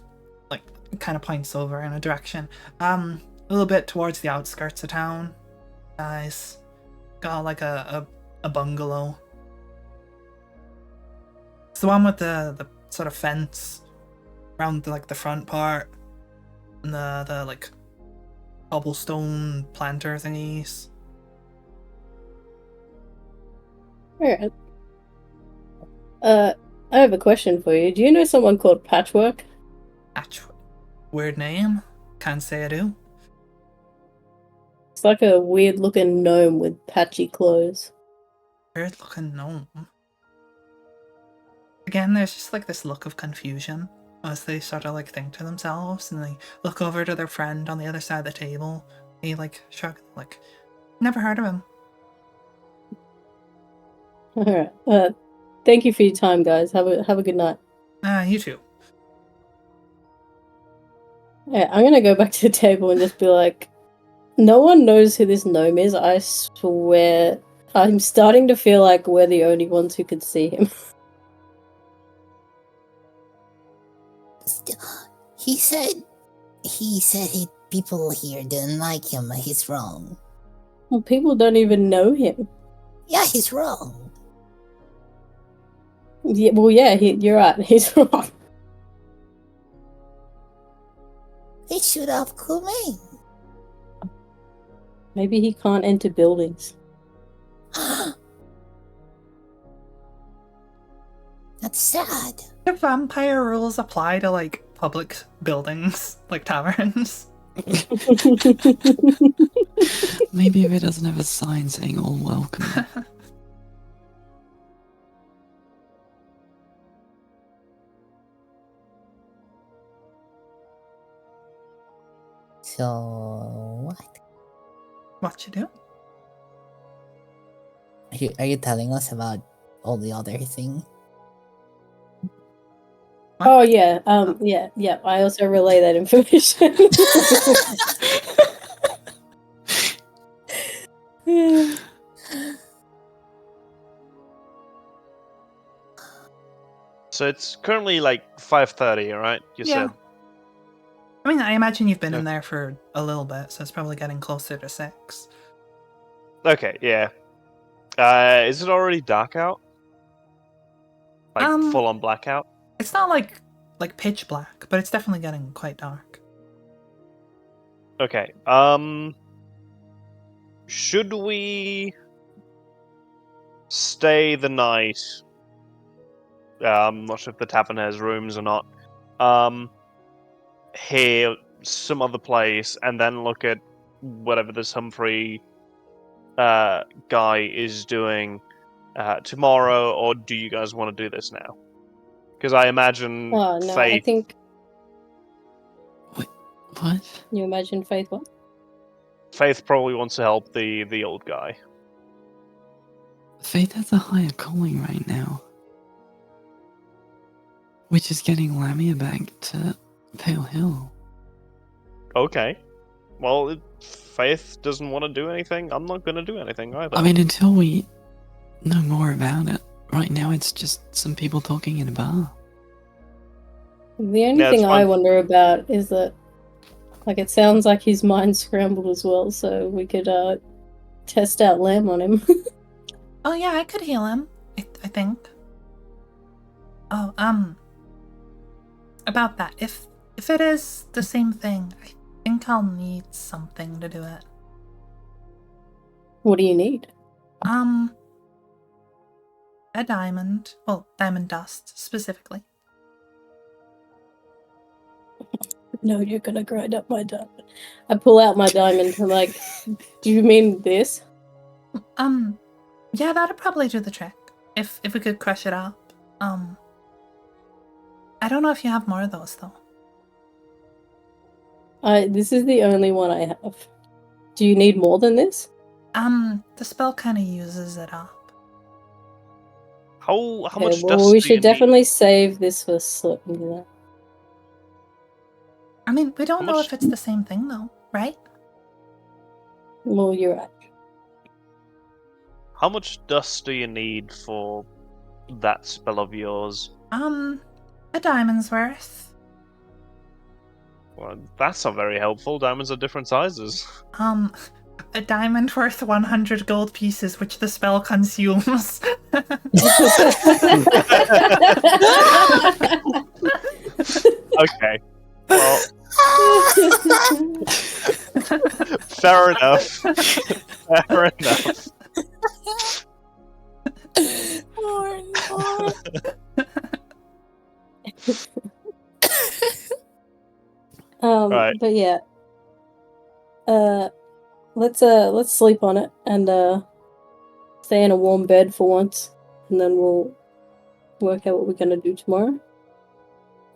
kind of points over in a direction. A little bit towards the outskirts of town. He's got like a bungalow. It's the one with the sort of fence around the front part and the cobblestone planter thingies. Alright. I have a question for you. Do you know someone called Patchwork? Patchwork. Weird name. Can't say I do. It's like a weird looking gnome with patchy clothes. Weird looking gnome. Again, there's just this look of confusion as they sort of think to themselves, and they look over to their friend on the other side of the table. He shrug, never heard of him. Alright. Thank you for your time, guys. Have a good night. You too. Yeah, I'm gonna go back to the table and just be like, no one knows who this gnome is. I swear. I'm starting to feel like we're the only ones who could see him. He said people here didn't like him. He's wrong. Well, people don't even know him. Yeah, he's wrong. Yeah, well, yeah, you're right. He's wrong. He should have come in. Maybe he can't enter buildings. That's sad. Do vampire rules apply to public buildings, like taverns? Maybe if it doesn't have a sign saying all welcome. So what? What you do? Are you telling us about all the other thing? What? Oh yeah, yeah. I also relay that information. So it's currently 5:30, right? You Yeah. said. I mean, I imagine you've been in Okay. there for a little bit, so it's probably getting closer to 6. Okay, yeah. Is it already dark out? Full on blackout? It's not like pitch black, but it's definitely getting quite dark. Okay. Should we stay the night? I'm not sure if the tavern has rooms or not. Here, some other place, and then look at whatever this Humphrey guy is doing tomorrow, or do you guys want to do this now? Because I imagine Oh no, Faith. I think What? you imagine Faith what? Faith probably wants to help the old guy. Faith has a higher calling right now, which is getting Lamia back to Pale Hill. Okay. Well, if Faith doesn't want to do anything, I'm not going to do anything either. I mean, until we know more about it, right now it's just some people talking in a bar. The only Yeah, it's thing I fine. wonder about is that, like, it sounds like his mind's scrambled as well, so we could test out Lamb on him. Oh yeah, I could heal him. I think. Oh, about that. If it is the same thing, I think I'll need something to do it. What do you need? A diamond. Well, diamond dust specifically. No, you're gonna grind up my diamond. I pull out my diamond. I'm like, do you mean this? Yeah, that'd probably do the trick. If we could crush it up. I don't know if you have more of those though. This is the only one I have. Do you need more than this? The spell kind of uses it up. How Okay, much well, dust we do you should definitely save this for slip. I mean, we don't How know much- if it's the same thing though, right? Well, you're right. How much dust do you need for that spell of yours? A diamond's worth. Well, that's not very helpful. Diamonds are different sizes. A diamond worth 100 gold pieces, which the spell consumes. Okay. Well, fair enough. Fair enough. Oh, Right. But yeah. Let's sleep on it and stay in a warm bed for once, and then we'll work out what we're gonna do tomorrow.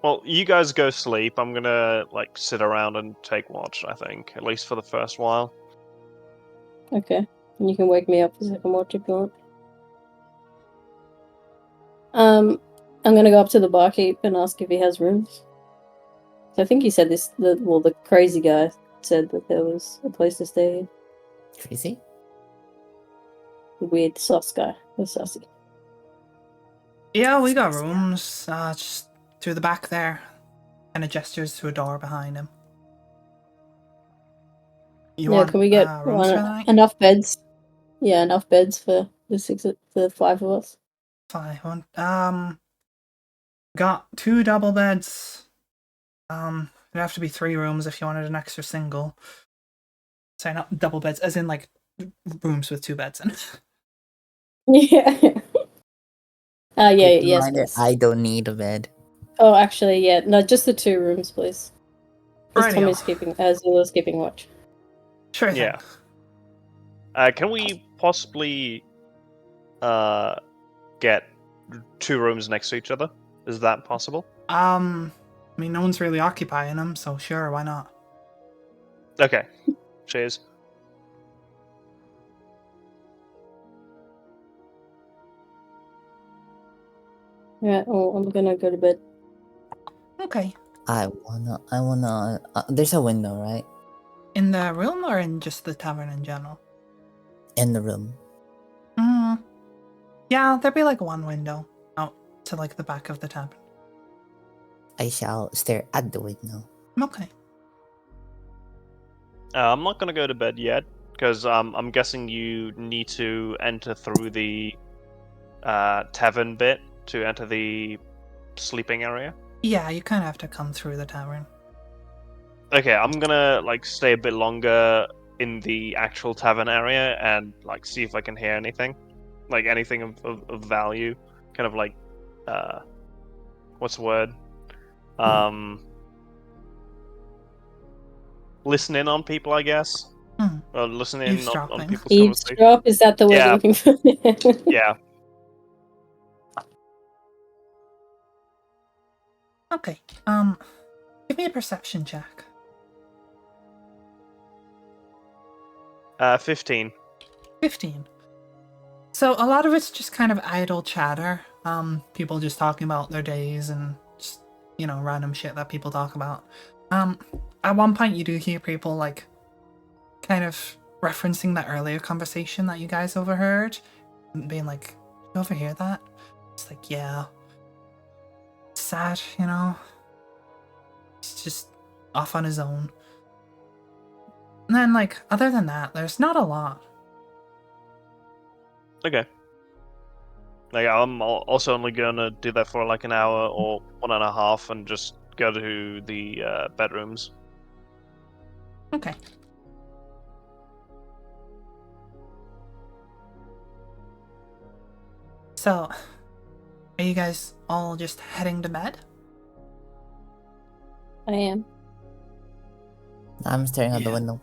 Well, you guys go sleep. I'm gonna sit around and take watch. I think, at least for the first while. Okay. And you can wake me up for second watch if you want. I'm gonna go up to the barkeep and ask if he has rooms. So I think he said this. The crazy guy said that there was a place to stay. Crazy? The weird sus guy. The sussy. Yeah, we got rooms. Just through the back there. And it gestures to a door behind him. You want Can we get rooms for the night? enough beds? Yeah, enough beds for the 5 of us. 5. Got 2 double beds. It'd have to be 3 rooms if you wanted an extra single. Sorry, not double beds, as in rooms with 2 beds in. Yeah. Yeah, yes, Reminder, please. I don't need a bed. Oh, actually, yeah. No, just the 2 rooms, please. Because Rightio. Tommy's keeping watch. Sure thing. Yeah. Can we possibly get 2 rooms next to each other? Is that possible? I mean, no one's really occupying them, so sure, why not? Okay. Cheers. Yeah, well, I'm gonna go to bed. Okay. I wanna. There's a window, right? In the room or in just the tavern in general? In the room. Yeah, there'd be one window out to the back of the tavern. I shall stare at the window. Okay. I'm not gonna go to bed yet because I'm guessing you need to enter through the tavern bit to enter the sleeping area. Yeah, you kind of have to come through the tavern. Okay, I'm gonna stay a bit longer in the actual tavern area and see if I can hear anything, anything of value, kind of what's the word? Listen in on people, I guess. Or listen in on people's conversation. Eavesdrop, is that the word you're looking for? Yeah. Okay. Give me a perception check. 15. 15. So a lot of it's just kind of idle chatter. People just talking about their days and just, random shit that people talk about. At one point you do hear people kind of referencing that earlier conversation that you guys overheard and being like, "You overhear that?" It's yeah. It's sad, just off on his own. And then, like, other than that, there's not a lot. Okay. Like, I'm also only gonna do that for like an hour or 1.5 and just go to the bedrooms. Okay. So, are you guys all just heading to bed? I am. I'm staring out the Yeah. window.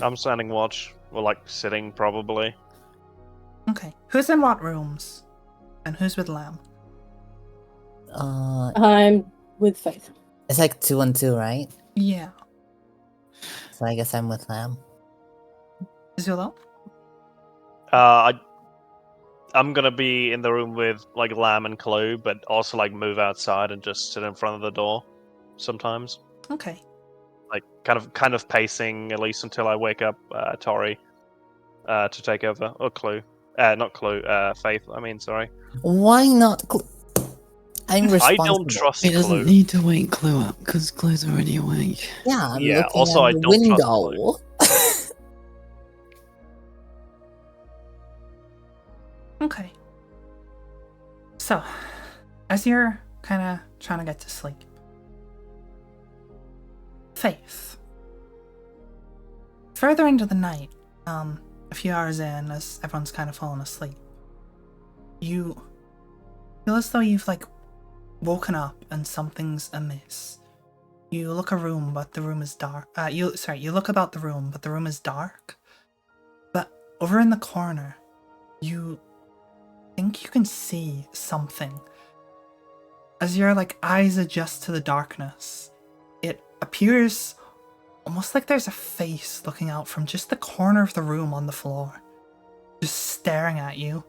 I'm standing watch, or like sitting probably. Okay. Who's in what rooms? And who's with Lamb? I'm with Faith. It's like 2 and 2, right? Yeah. So I guess I'm with Lamb. Zulo? I'm gonna be in the room with like Lamb and Chloe, but also like move outside and just sit in front of the door sometimes. Okay. Like kind of pacing at least until I wake up Tori to take over, or Chloe. Not Chloe, Faith. I mean, sorry. Why not? I'm I responsible. don't trust He doesn't Chloe. need to wake Clue up because Clue's already awake. Yeah, I'm Yeah, looking also at I the don't trust window. Okay. So, as you're kind of trying to get to sleep, Faith, further into the night, a few hours in, as everyone's kind of fallen asleep, you feel as though you've like woken up and something's amiss. You look a room, but the room is dark. You look about the room, but the room is dark. But over in the corner, you think you can see something. As your like eyes adjust to the darkness, it appears almost like there's a face looking out from just the corner of the room on the floor, just staring at you.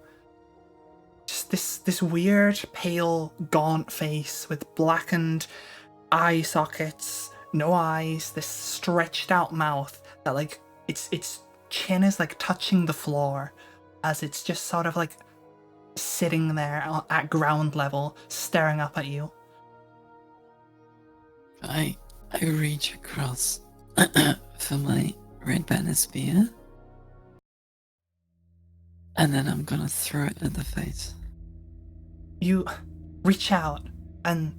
Just this weird, pale, gaunt face with blackened eye sockets, no eyes, this stretched out mouth that like its chin is like touching the floor as it's just sort of like sitting there at ground level, staring up at you. I reach across for my red banner spear, and then I'm gonna throw it at the face. You reach out and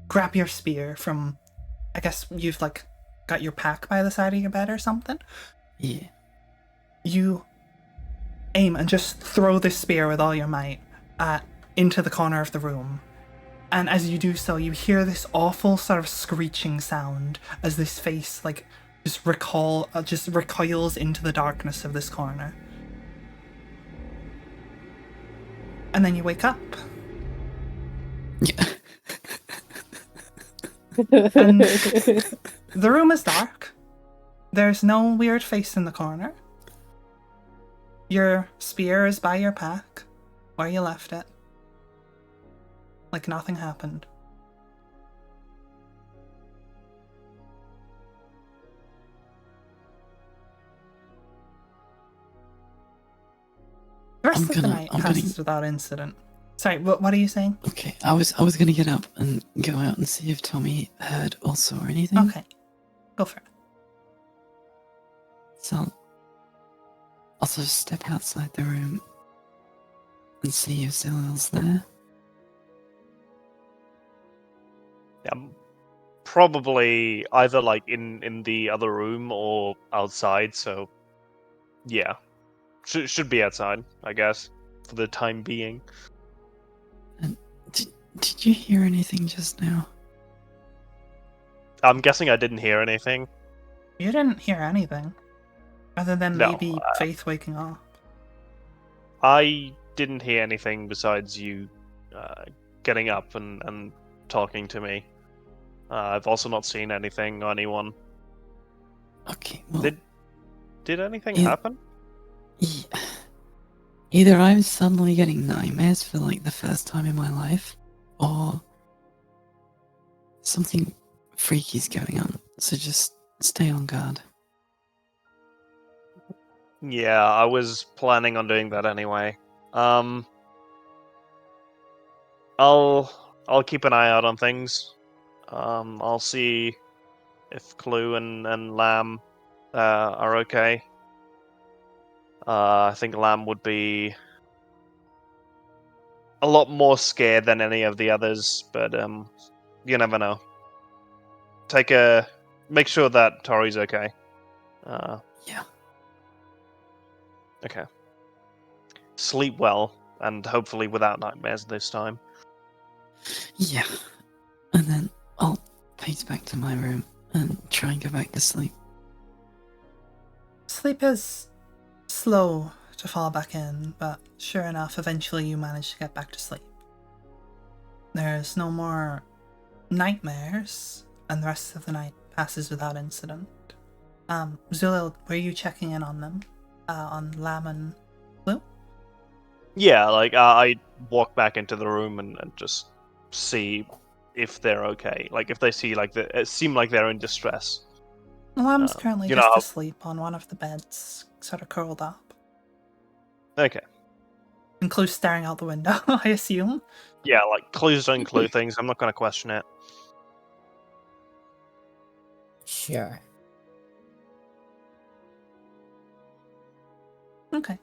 grab your spear from, I guess you've like got your pack by the side of your bed or something. Yeah. You aim and just throw this spear with all your might into the corner of the room. And as you do so, you hear this awful sort of screeching sound as this face like just recoils into the darkness of this corner. And then you wake up. Yeah. And the room is dark. There's no weird face in the corner. Your spear is by your pack, where you left it. Like nothing happened. The rest of the night passes without incident. Sorry, what are you saying? Okay, I was gonna get up and go out and see if Tommy heard or saw anything. Okay, go for it. So I'll also step outside the room and see if Zillil's there. Yeah, probably either like in the other room or outside. So yeah, should be outside, I guess, for the time being. And did you hear anything just now? I'm guessing I didn't hear anything. You didn't hear anything, other than No, maybe Faith waking up. I didn't hear anything besides you getting up and talking to me. I've also not seen anything or anyone. Okay, well, Did anything Yeah. happen? Either I'm suddenly getting nightmares for like the first time in my life, or something freaky's going on. So just stay on guard. Yeah, I was planning on doing that anyway. I'll keep an eye out on things. I'll see if Clue and Lamb are okay. I think Lamb would be a lot more scared than any of the others, but you never know. Make sure that Tori's okay. Yeah. Okay. Sleep well, and hopefully without nightmares this time. Yeah. And then I'll pace back to my room and try and go back to sleep. Sleep is slow to fall back in, but sure enough, eventually you manage to get back to sleep. There's no more nightmares, and the rest of the night passes without incident. Zulil, were you checking in on them? On Lam and Blue? Yeah, like I walk back into the room and just see if they're okay. Like if they see it seem like they're in distress. Lam's currently you just know- asleep on one of the beds, sort of curled up. Okay. And Clue's staring out the window, I assume. Yeah, like Clue's doing Clue things. I'm not going to question it. Sure. Okay.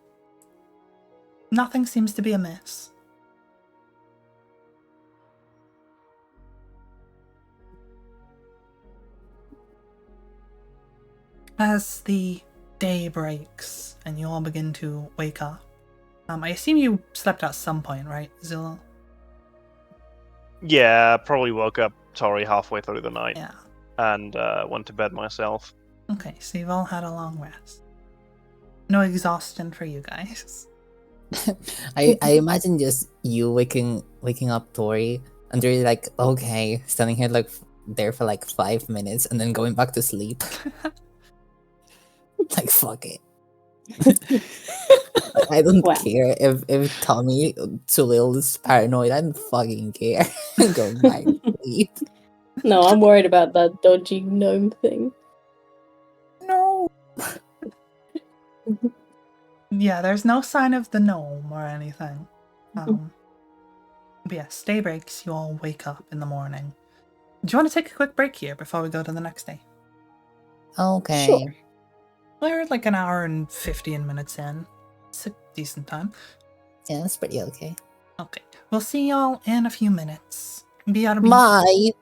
Nothing seems to be amiss. As the day breaks and you all begin to wake up, I assume you slept at some point, right, Zilla? Yeah, probably woke up Tori halfway through the night Yeah. and went to bed myself. Okay, so you've all had a long rest. No exhaustion for you guys. I imagine just you waking up Tori and they're like, okay, standing here like there for like 5 minutes and then going back to sleep. Like fuck it. I don't Wow. care if Tommy Tulil is paranoid. I don't fucking care. Go back to sleep. No, I'm worried about that dodgy gnome thing. No. Yeah, there's no sign of the gnome or anything. But yes, day breaks, you all wake up in the morning. Do you want to take a quick break here before we go to the next day? Okay. Sure. We're like an hour and 15 minutes in. It's a decent time. Yeah, that's pretty okay. Okay, we'll see y'all in a few minutes. Be Bye.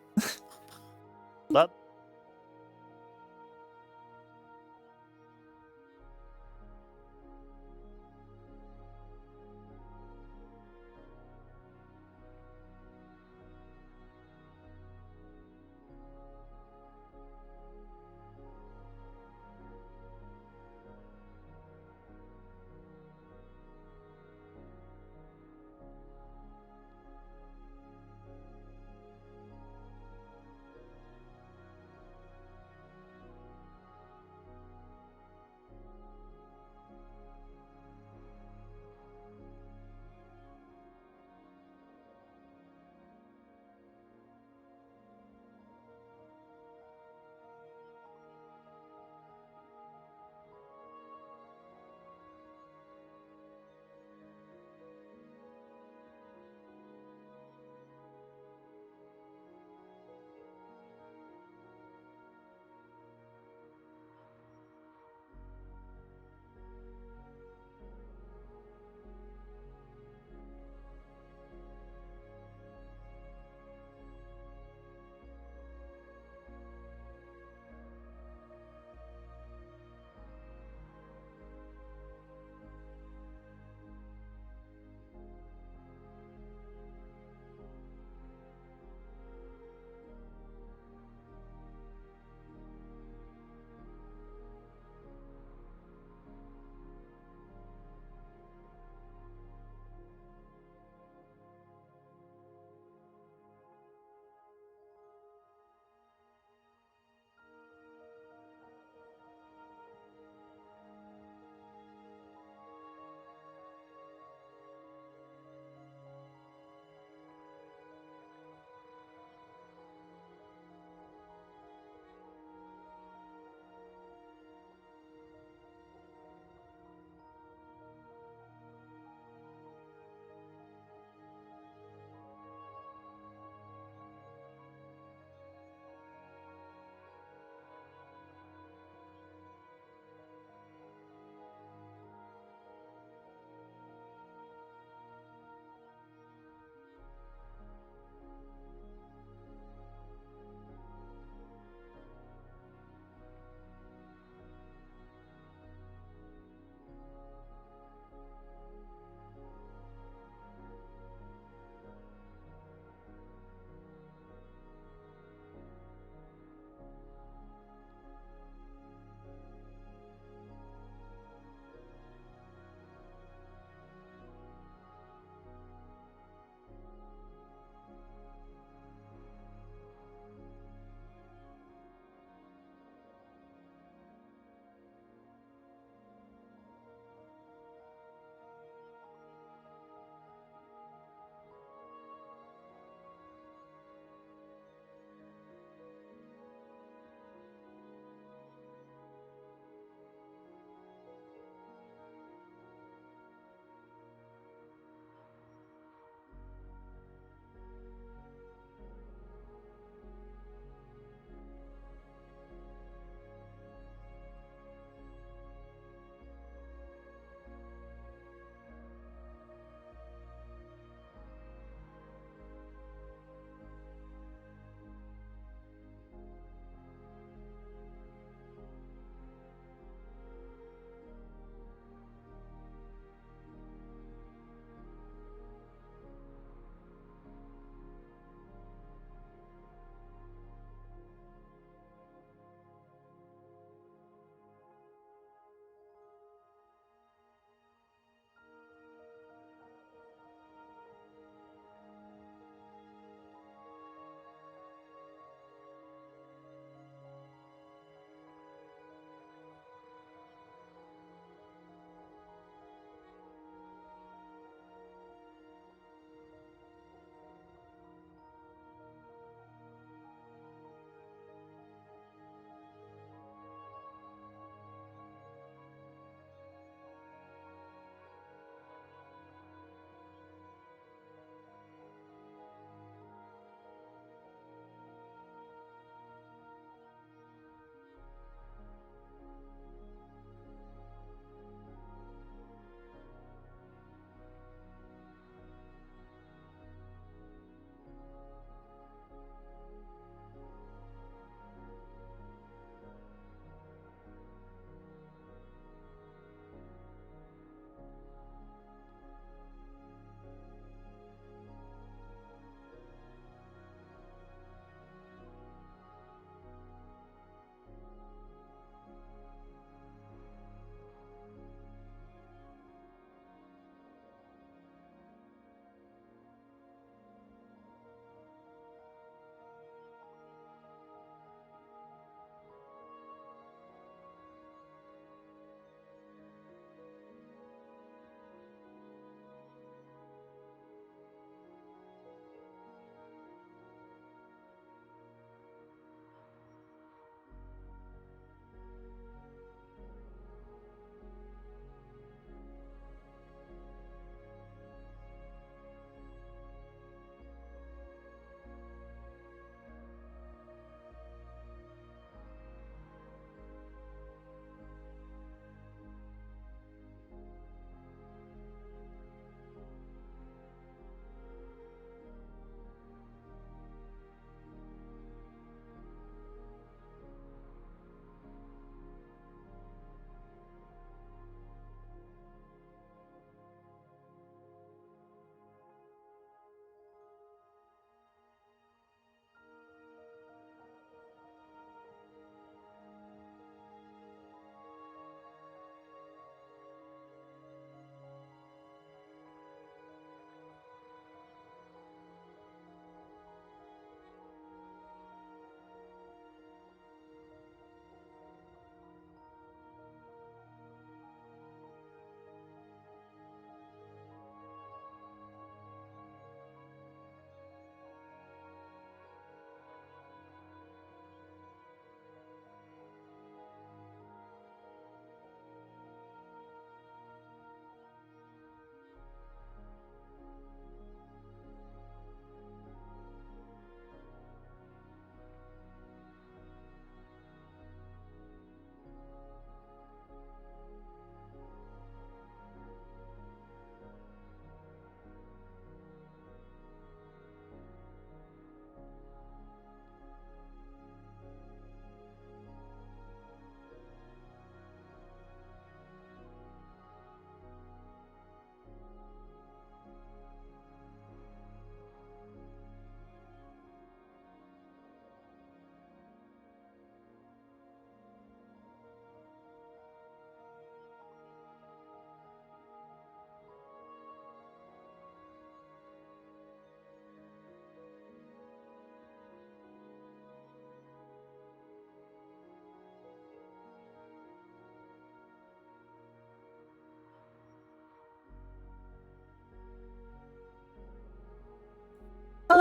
But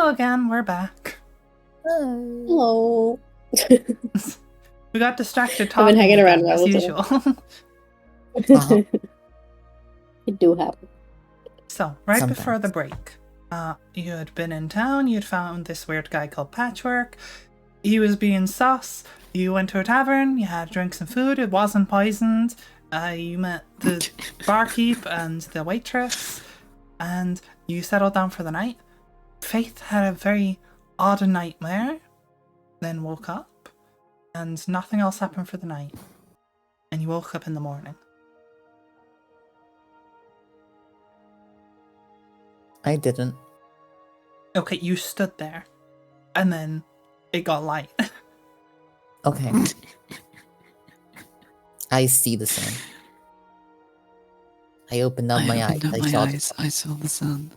Hello again, we're back. Hello. We got distracted I've been talking hanging around again, while as I was usual. It do happen. So, right Sometimes. before the break, you had been in town, you'd found this weird guy called Patchwork. He was being sus. You went to a tavern, you had drinks and food, it wasn't poisoned. You met the barkeep and the waitress, and you settled down for the night. Faith had a very odd nightmare, then woke up, and nothing else happened for the night. And you woke up in the morning. I didn't. Okay, you stood there, and then it got light. Okay. I see the sun. I opened up my eyes. opened up I my saw eyes. I saw the sun.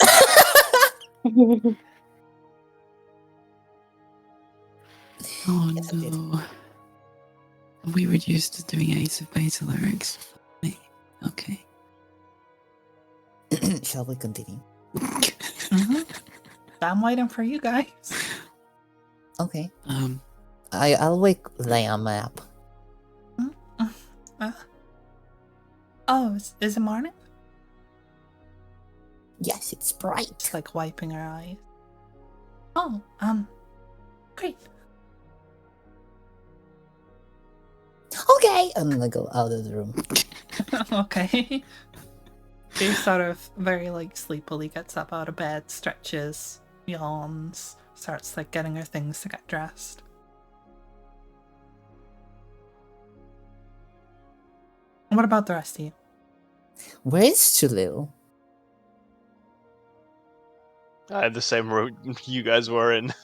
Oh Yes, I did. no. We were used to doing Ace of Beta lyrics. Okay. Shall we continue? Mm-hmm. I'm waiting for you guys. Okay. Um, I'll wake Liam up. Oh, is it morning? Yes, it's bright. It's like wiping her eyes. Oh, great. Okay, I'm gonna go out of the room. Okay. She sort of very like sleepily gets up out of bed, stretches, yawns, starts like getting her things to get dressed. What about the rest of you? Where is Chulil? I had the same route you guys were in,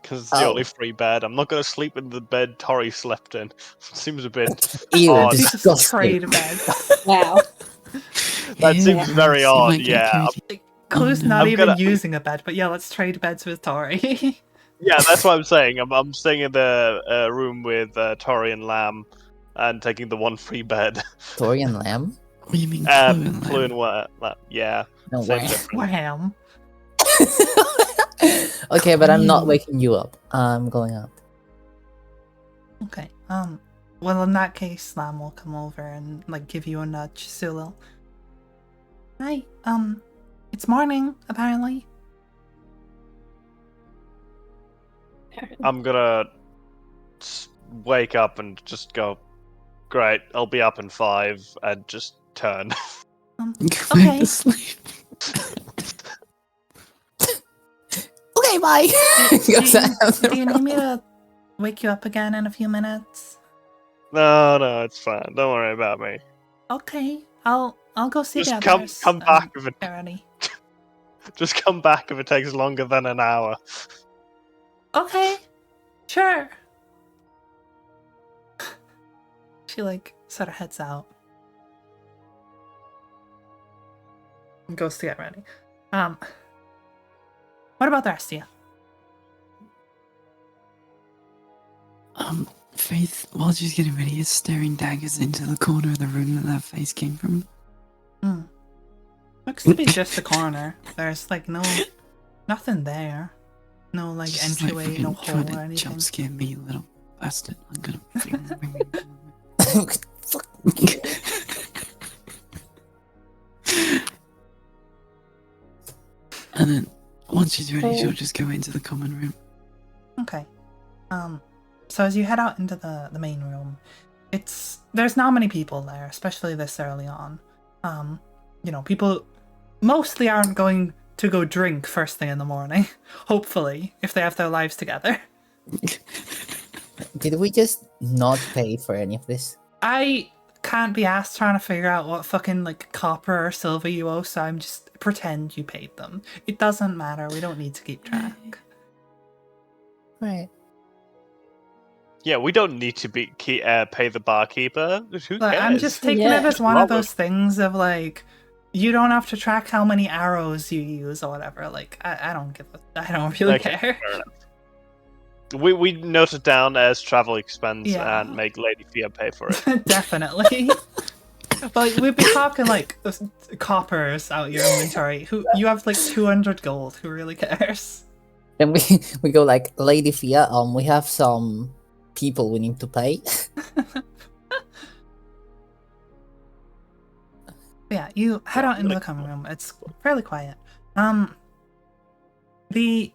because it's the Oh. only free bed. I'm not going to sleep in the bed Tori slept in. Seems a bit Ew, odd. She just disgusting. trade beds. Wow. That yeah, seems very you odd, might get yeah. cozy. Like, Clue's no. not I'm even gonna- using a bed, but yeah, let's trade beds with Tori. Yeah, that's what I'm saying. I'm staying in the room with Tori and Lamb and taking the one free bed. Tori and Lamb? What do you mean, Clue Clue and Lamb. Yeah. No Same way. difference. Wham. Okay, but I'm not Queen. waking you up. I'm going up. Okay. Well, in that case, Slam will come over and like give you a nudge, Sulil. Hi. It's morning, apparently. I'm gonna wake up and just go, great, I'll be up in 5, and just turn. Go Okay. back to sleep. Okay, bye! Do you need me to wake you up again in a few minutes? No, it's fine. Don't worry about me. Okay. I'll go see Just the others. come back if it Get ready. just come back if it takes longer than an hour. Okay. Sure. She like sort of heads out. And goes to get ready. What about the rest of you? Faith, while she's getting ready, is staring daggers into the corner of the room that face came from. Looks to be just a corner. There's like nothing there. No like She's entryway, like no fucking hole trying or to anything. jump scare me, you little bastard. I'm gonna. Fuck. And then once she's ready, Oh. she'll just go into the common room. Okay. So as you head out into the main room, there's not many people there, especially this early on. People mostly aren't going to go drink first thing in the morning, hopefully, if they have their lives together. Did we just not pay for any of this? I can't be asked trying to figure out what fucking like copper or silver you owe, so I'm just pretend you paid them. It doesn't matter, we don't need to keep track. Right. Yeah, we don't need to pay the barkeeper. Who Like, cares? I'm just taking Yeah. it as one of Robert. those things of like, you don't have to track how many arrows you use or whatever. Like, I don't really Okay, care. fair enough. We note it down as travel expense Yeah. and make Lady Fia pay for it. Definitely. But we'd be talking like coppers out your inventory. Who you have like 200 gold. Who really cares? Then we go like, Lady Fia, we have some people we need to pay. Yeah, you head out into the common room. It's fairly quiet. The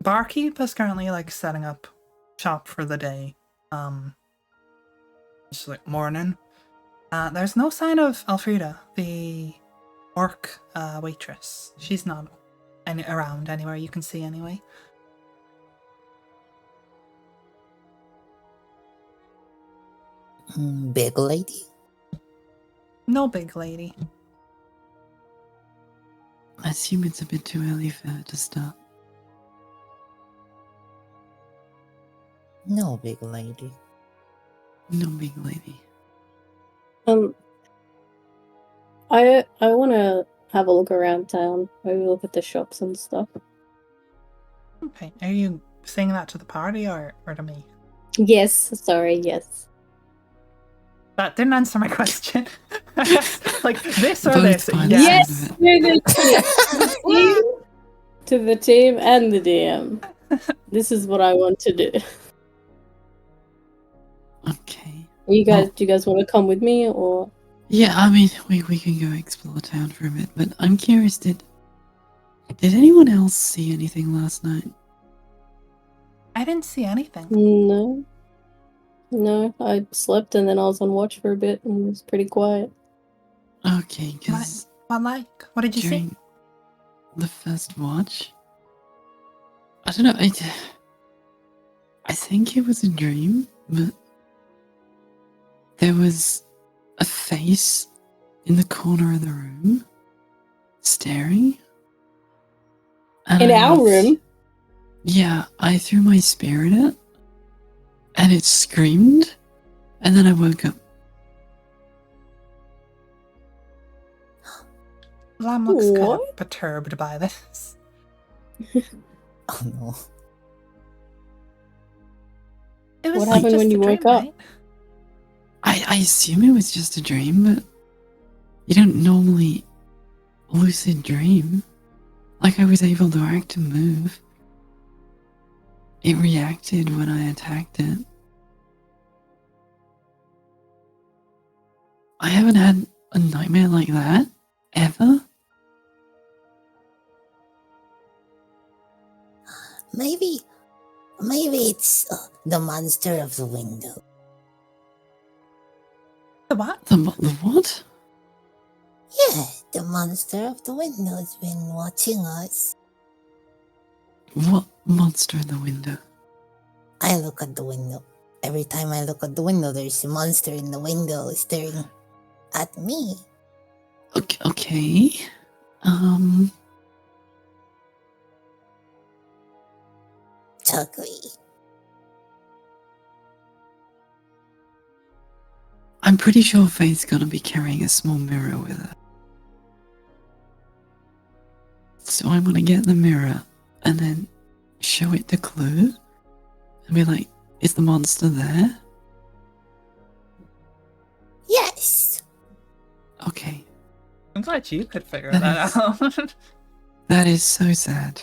barkeep is currently like setting up shop for the day. It's like morning. There's no sign of Elfrida, the orc waitress. She's not around anywhere you can see anyway. Big lady? No big lady. I assume it's a bit too early for her to start. No big lady. No big lady. I want to have a look around town. Maybe look at the shops and stuff. Okay, are you saying that to the party or to me? Yes, sorry, yes. That didn't answer my question. Like this or Both this? parts Yes. of it. To the team and the DM. This is what I want to do. Okay. Do you guys want to come with me or? Yeah, I mean, we can go explore town for a bit, but I'm curious, did anyone else see anything last night? I didn't see anything. No, I slept and then I was on watch for a bit and it was pretty quiet. Okay, because What did you see? during the first watch, I don't know, I think it was a dream, but there was a face in the corner of the room staring. And In our room? Yeah, I threw my spear at it, and it screamed, and then I woke up. Lamb looks kind What? of perturbed by this. Oh no. It was What happened just when you a dream, woke up? right? I assume it was just a dream, but you don't normally lucid dream. Like, I was able to act and move. It reacted when I attacked it. I haven't had a nightmare like that, ever. Maybe it's the monster of the window. The what? The what? Yeah, the monster of the window has been watching us. What monster in the window? I look at the window. Every time I look at the window, there's a monster in the window staring at me. Okay. It's ugly. I'm pretty sure Faith's gonna be carrying a small mirror with her. So I'm gonna get the mirror and then show it the clue and be like, is the monster there? Yes. Okay. I'm glad you could figure That that is- out. That is so sad.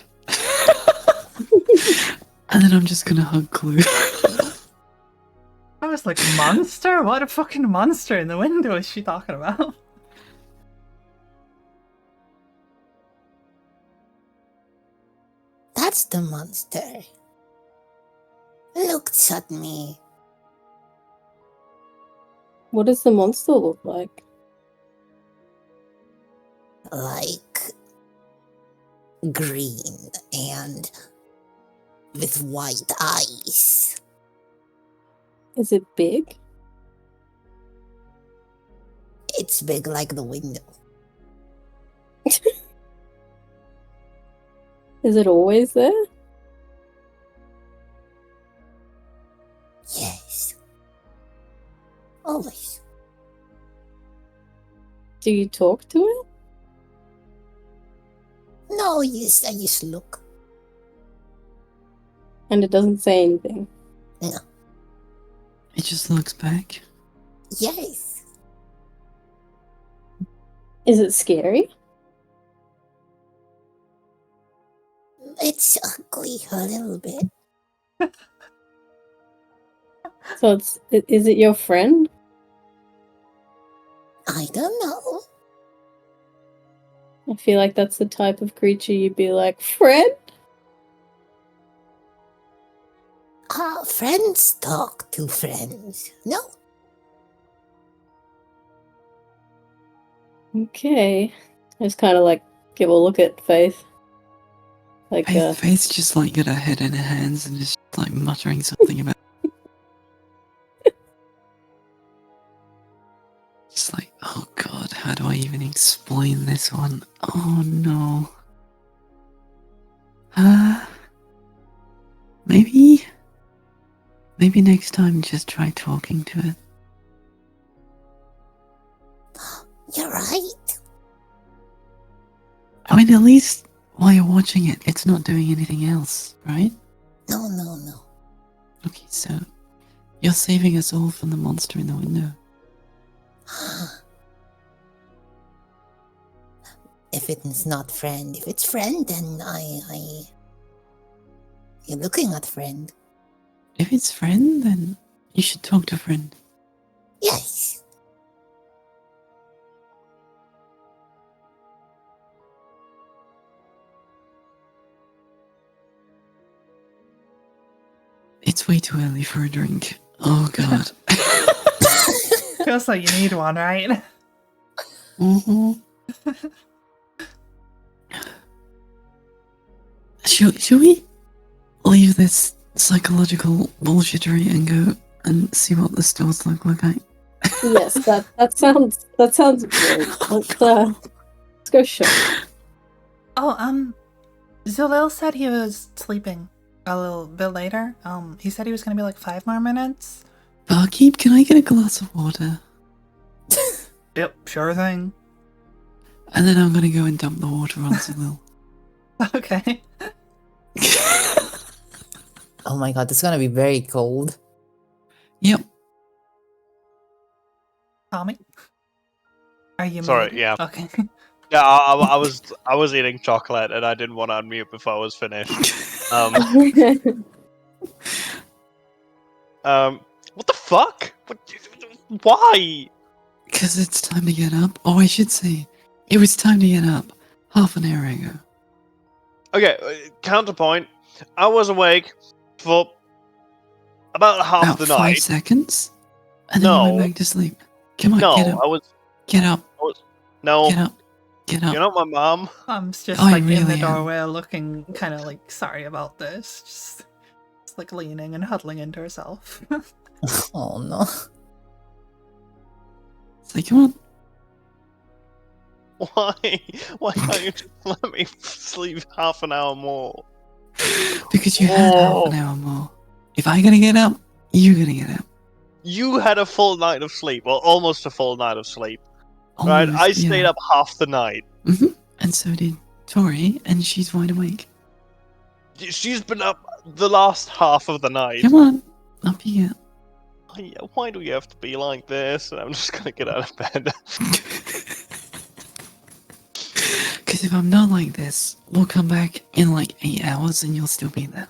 And then I'm just gonna hug Clue. I was like, monster? What a fucking monster in the window is she talking about? That's the monster. Looks at me. What does the monster look like? Like green and with white eyes. Is it big? It's big like the window. Is it always there? Yes. Always. Do you talk to it? No, I just look. And it doesn't say anything. No. It just looks back. Yes. Is it scary? It's ugly a little bit. So is it your friend? I don't know. I feel like that's the type of creature you'd be like, friend? Friends talk to friends. No? Okay. I just kind of like give a look at Faith. Like, Faith's just like got her head in her hands and just like muttering something about. Just like, oh god, how do I even explain this one? Oh no. Maybe next time just try talking to it. You're right. I mean, at least while you're watching it, it's not doing anything else, right? No. Okay, so you're saving us all from the monster in the window. If it's not friend, if it's friend, then You're looking at friend. If it's friend, then you should talk to friend. Yes. It's way too early for a drink. Oh god. Feels like you need one, right? Mm-hmm. Should we leave this psychological bullshittery and go and see what the stores look like? yes, that sounds great. Let's go shop. Oh, Zalil said he was sleeping a little bit later. He said he was gonna be like 5 more minutes. Barkeep, can I get a glass of water? Yep, sure thing. And then I'm gonna go and dump the water on Zalil. Okay. Oh my god, this is gonna be very cold. Yep. Tommy? Are you Sorry, muted? yeah. Okay. Yeah, I was eating chocolate and I didn't want to unmute before I was finished. What the fuck? Why? Because it's time to get up. Oh, I should say, it was time to get up half an hour ago. Okay, counterpoint. I was awake for about half About the 5 night. seconds, and then you No. went back to sleep. Come on, No, get up. I was. No, Get up. Get up. you're not my mom. I'm just I like in the really am. doorway looking kind of like sorry about this. Just like leaning and huddling into herself. Oh no. It's like, come on. Why? Why can't you just let me sleep half an hour more? Because you had half an hour more. If I gotta get up, you gotta get up. You had a full night of sleep, or almost a full night of sleep, right? Almost, I stayed yeah. up half the night. And so did Tori, and she's wide awake. She's been up the last half of the night. Come on, up you get. Why do you have to be like this? And I'm just gonna get out of bed. Because if I'm not like this, we'll come back in like 8 hours and you'll still be there.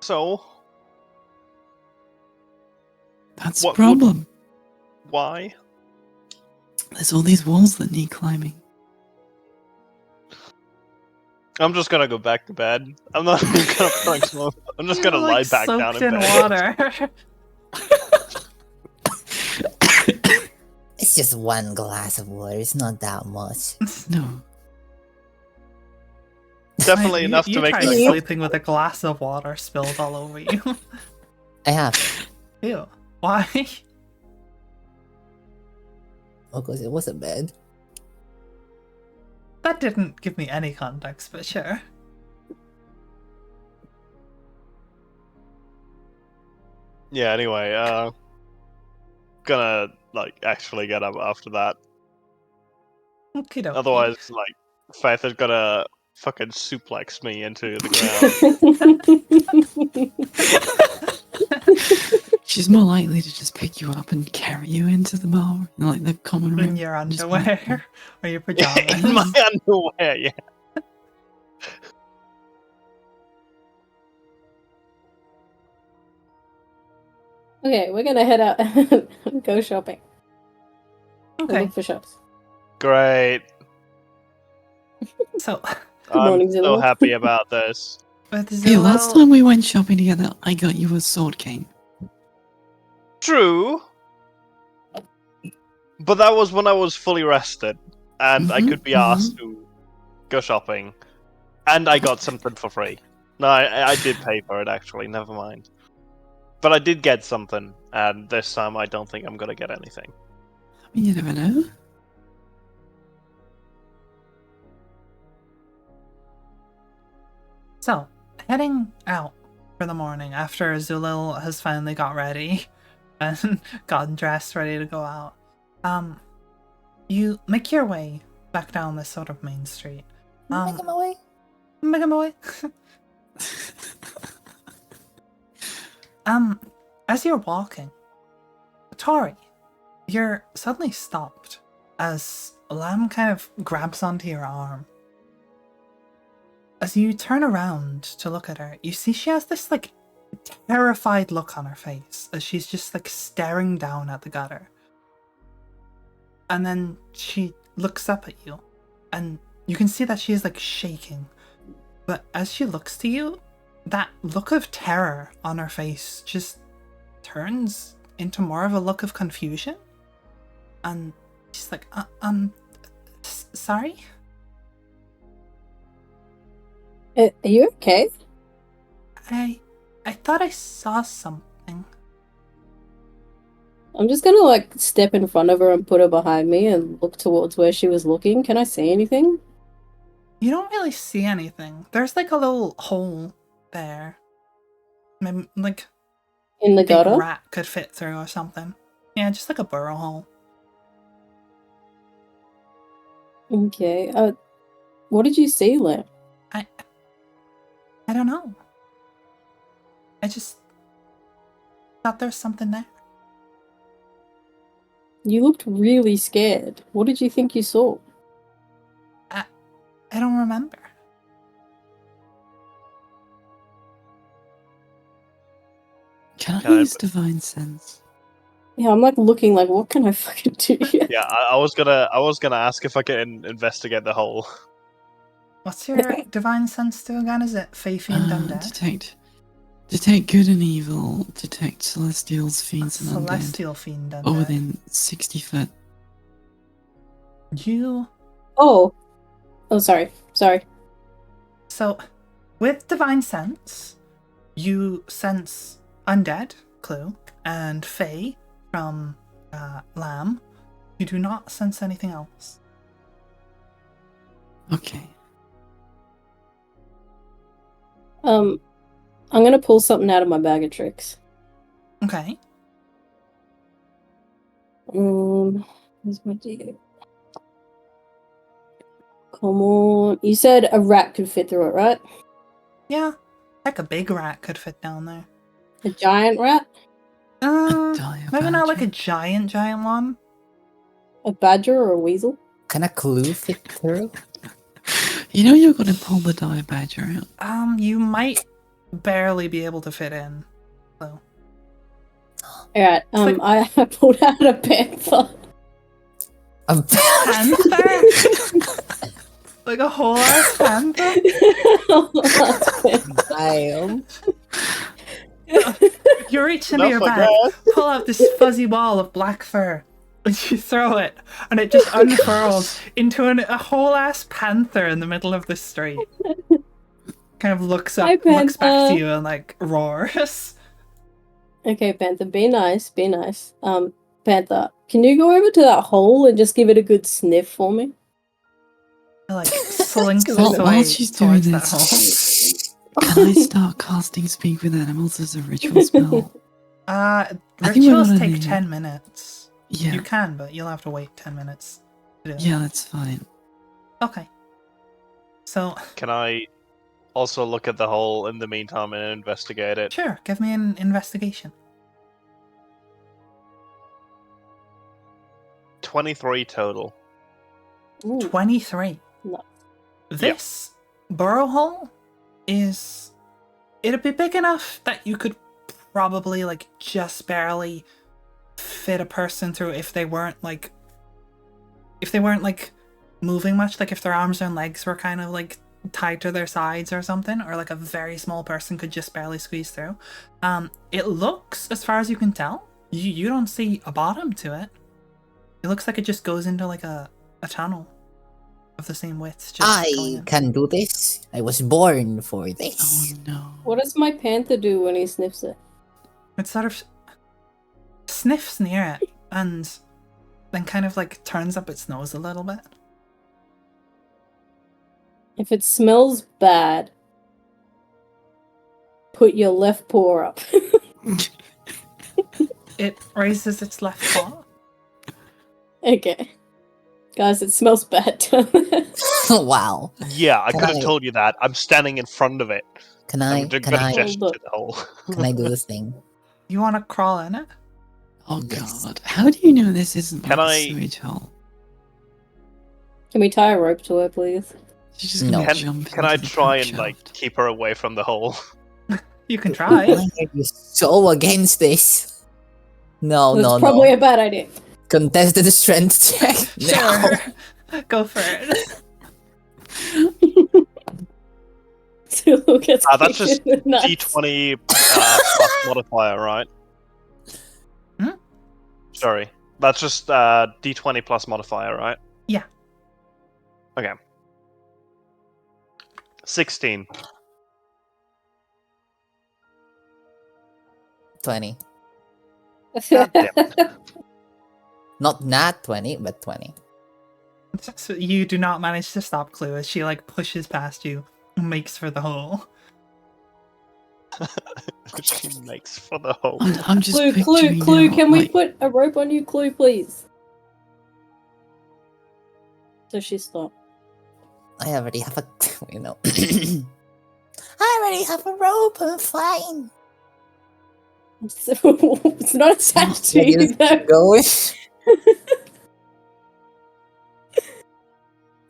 So, That's What the problem. why? There's all these walls that need climbing. I'm just gonna go back to bed. I'm not even gonna prank smoke. I'm just gonna You're, lie like, back down soaked in in bed. water. It's just one glass of water, it's not that much. No. Definitely You- enough you to make tried me. sleeping with a glass of water spilled all over you. I have. Ew. Why? Oh, because it was a bed. That didn't give me any context, but sure. Yeah. Anyway, gonna like actually get up after that. Okie dokie. Otherwise, like Faith is gonna fucking suplex me into the ground. She's more likely to just pick you up and carry you into the bar, like the common room. In your and just underwear or your pajamas. In my underwear, yeah. Okay, we're gonna head out and go shopping. Or Okay. look for shops. Great. So Good morning, I'm so Zilla. happy about this. with Hey, last Zillow, time we went shopping together, I got you a sword cane. True. But that was when I was fully rested, and I could be asked to go shopping, and I got something for free. No, I did pay for it, actually, never mind. But I did get something, and this time I don't think I'm gonna get anything. I mean, you never know. so heading out for the morning after Zulil has finally got ready and gotten dressed, ready to go out. You make your way back down this sort of main street. Make him away. Make him away. As you're walking, Tori, you're suddenly stopped as Lamb kind of grabs onto your arm. As you turn around to look at her, you see she has this like terrified look on her face as she's just like staring down at the gutter. And then she looks up at you, and you can see that she is like shaking. But as she looks to you, that look of terror on her face just turns into more of a look of confusion. And she's like, sorry? Are you okay? I thought I saw something. I'm just gonna like step in front of her and put her behind me and look towards where she was looking. Can I see anything? You don't really see anything. There's like a little hole there. Maybe like In the a big gutter? rat could fit through or something. Yeah, just like a burrow hole. Okay. What did you see, Lamb? I don't know. I just thought there was something there. You looked really scared. What did you think you saw? I don't remember. Can Can I I use divine sense? Yeah, I'm like looking like, what can I fucking do here? Yeah, I was gonna ask if I can investigate the hole. What's your divine sense do again? Is it Fey, Fiend, Undead? Detect good and evil. Detect celestials, fiends, and undead. Celestial Fiend, Undead. Or within 60 foot. You... Oh, sorry. So, with divine sense, you sense undead, clue, and Fey from Lamb. You do not sense anything else. Okay. I'm gonna pull something out of my bag of tricks. Okay. Where's my deal? Come on. You said a rat could fit through it, right? Yeah. Like a big rat could fit down there. A giant rat? Maybe not like a giant one. A badger or a weasel? Can a clue fit through? You know you're gonna pull the dire badger out. You might barely be able to fit in. So. Alright, I pulled out a panther. A Panther? Like a whole ass panther? Damn. You reach into your bag, pull out this fuzzy ball of black fur, and you throw it, and it just unfurls into a whole ass panther in the middle of the street. Kind of looks up, Hi, looks back Panther. to you, and like roars. Okay, Panther, be nice. Panther, can you go over to that hole and just give it a good sniff for me? Like slinks its While way she's doing towards that this, hole. can I start casting Speak with Animals as a ritual spell? Rituals we're take gonna 10 minutes. Yeah. You can, but you'll have to wait 10 minutes to do it. Yeah, that's fine. Okay. So, Can I also look at the hole in the meantime and investigate it? sure, give me an investigation. 23 total. Ooh, 23. nice. This burrow hole it'd be big enough that you could probably like just barely fit a person through if they weren't like moving much, like if their arms and legs were kind of like tied to their sides or something, or like a very small person could just barely squeeze through. It looks, as far as you can tell, you don't see a bottom to it. It looks like it just goes into like a tunnel of the same width. Just I can do this. I was born for Oh this. no. What does my panther do when he sniffs it? It sort of sniffs near it and then kind of like turns up its nose a little bit. If it smells bad, put your left paw up. It raises its left paw. Okay. Guys, it smells bad down there. Wow. Yeah, I Can could have I- told you that. I'm standing in front of it. Can I'm I gonna gesture Hold to the hole. can I do this thing? You want to crawl in it? Oh Yes. god. How do you know this isn't Can like a I- sewage hole? Can we tie a rope to her, please? She's just No. gonna Can, jump can I into the try cook and like shaft. keep her away from the hole? You can try. Why are you so against this? No, That's no, probably no. a bad idea. Contested strength check. No. Sure. Go for it. Zulu gets That's kicked just in the nuts. D20 plus modifier, right? Hmm? Sorry. That's just D20 plus modifier, right? Yeah. Okay. 16. 20. God damn it. Not nat 20, but 20. So you do not manage to stop Clue as she like pushes past you and makes for the hole. She makes for the hole. I'm just Clue, picturing Clue, now, can we like, put a rope on you, Clue, please? So she stopped. I already have a, you know. I already have a rope. I'm fine. So, it's not attached to Let me you, just though. go.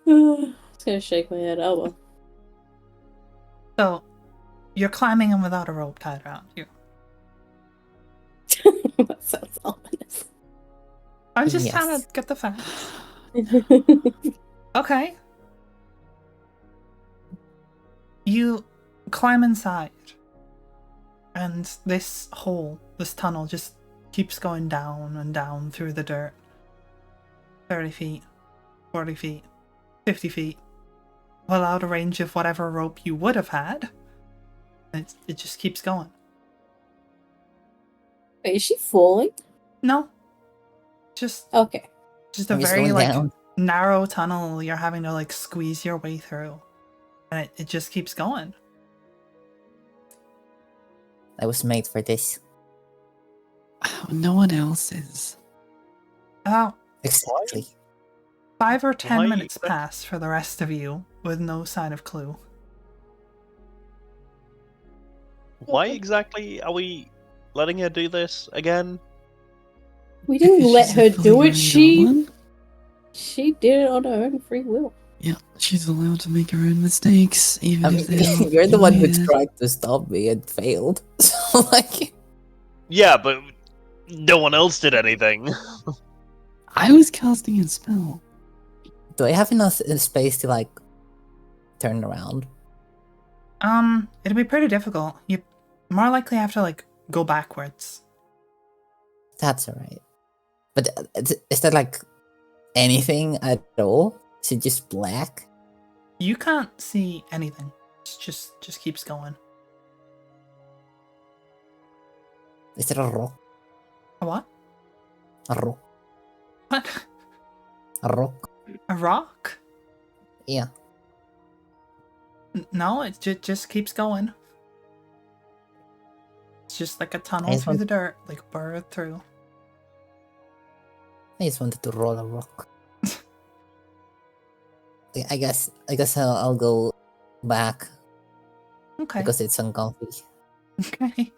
Just gonna shake my head. Oh well. So you're climbing in without a rope tied around you. That sounds ominous. I'm just Yes. trying to get the facts. Okay. You climb inside, and this hole, this tunnel, just keeps going down and down through the dirt. 30 feet, 40 feet, 50 feet. Well, out of range of whatever rope you would have had. It just keeps going. Wait, is she falling? No. Just Okay. a I'm just very going like down. narrow tunnel you're having to like squeeze your way through. And it just keeps going. I was made for this. no one else is. Exactly. 5 or 10 Why minutes exact- pass for the rest of you with no sign of Clue. Why exactly are we letting her do this again? We didn't Because let she's a her fully do grown it. She goblin. did it on her own free will. Yeah, she's allowed to make her own mistakes, even I if mean, they don't you're the one who enjoy it. tried to stop me and failed. So, like, Yeah, but no one else did anything. I was casting a spell. do I have enough space to, like, turn around? It'll be pretty difficult. You more likely have to like go backwards. That's alright. But is that, like, anything at all? Is it just black? You can't see anything. It just keeps going. Is there a rock? A what? A rock? What? A rock? A rock? Yeah. No, it just keeps going. It's just like a tunnel just through want- the dirt, like burrowed through. I just wanted to roll a rock. I guess I'll go back Okay. because it's uncomfy. Okay.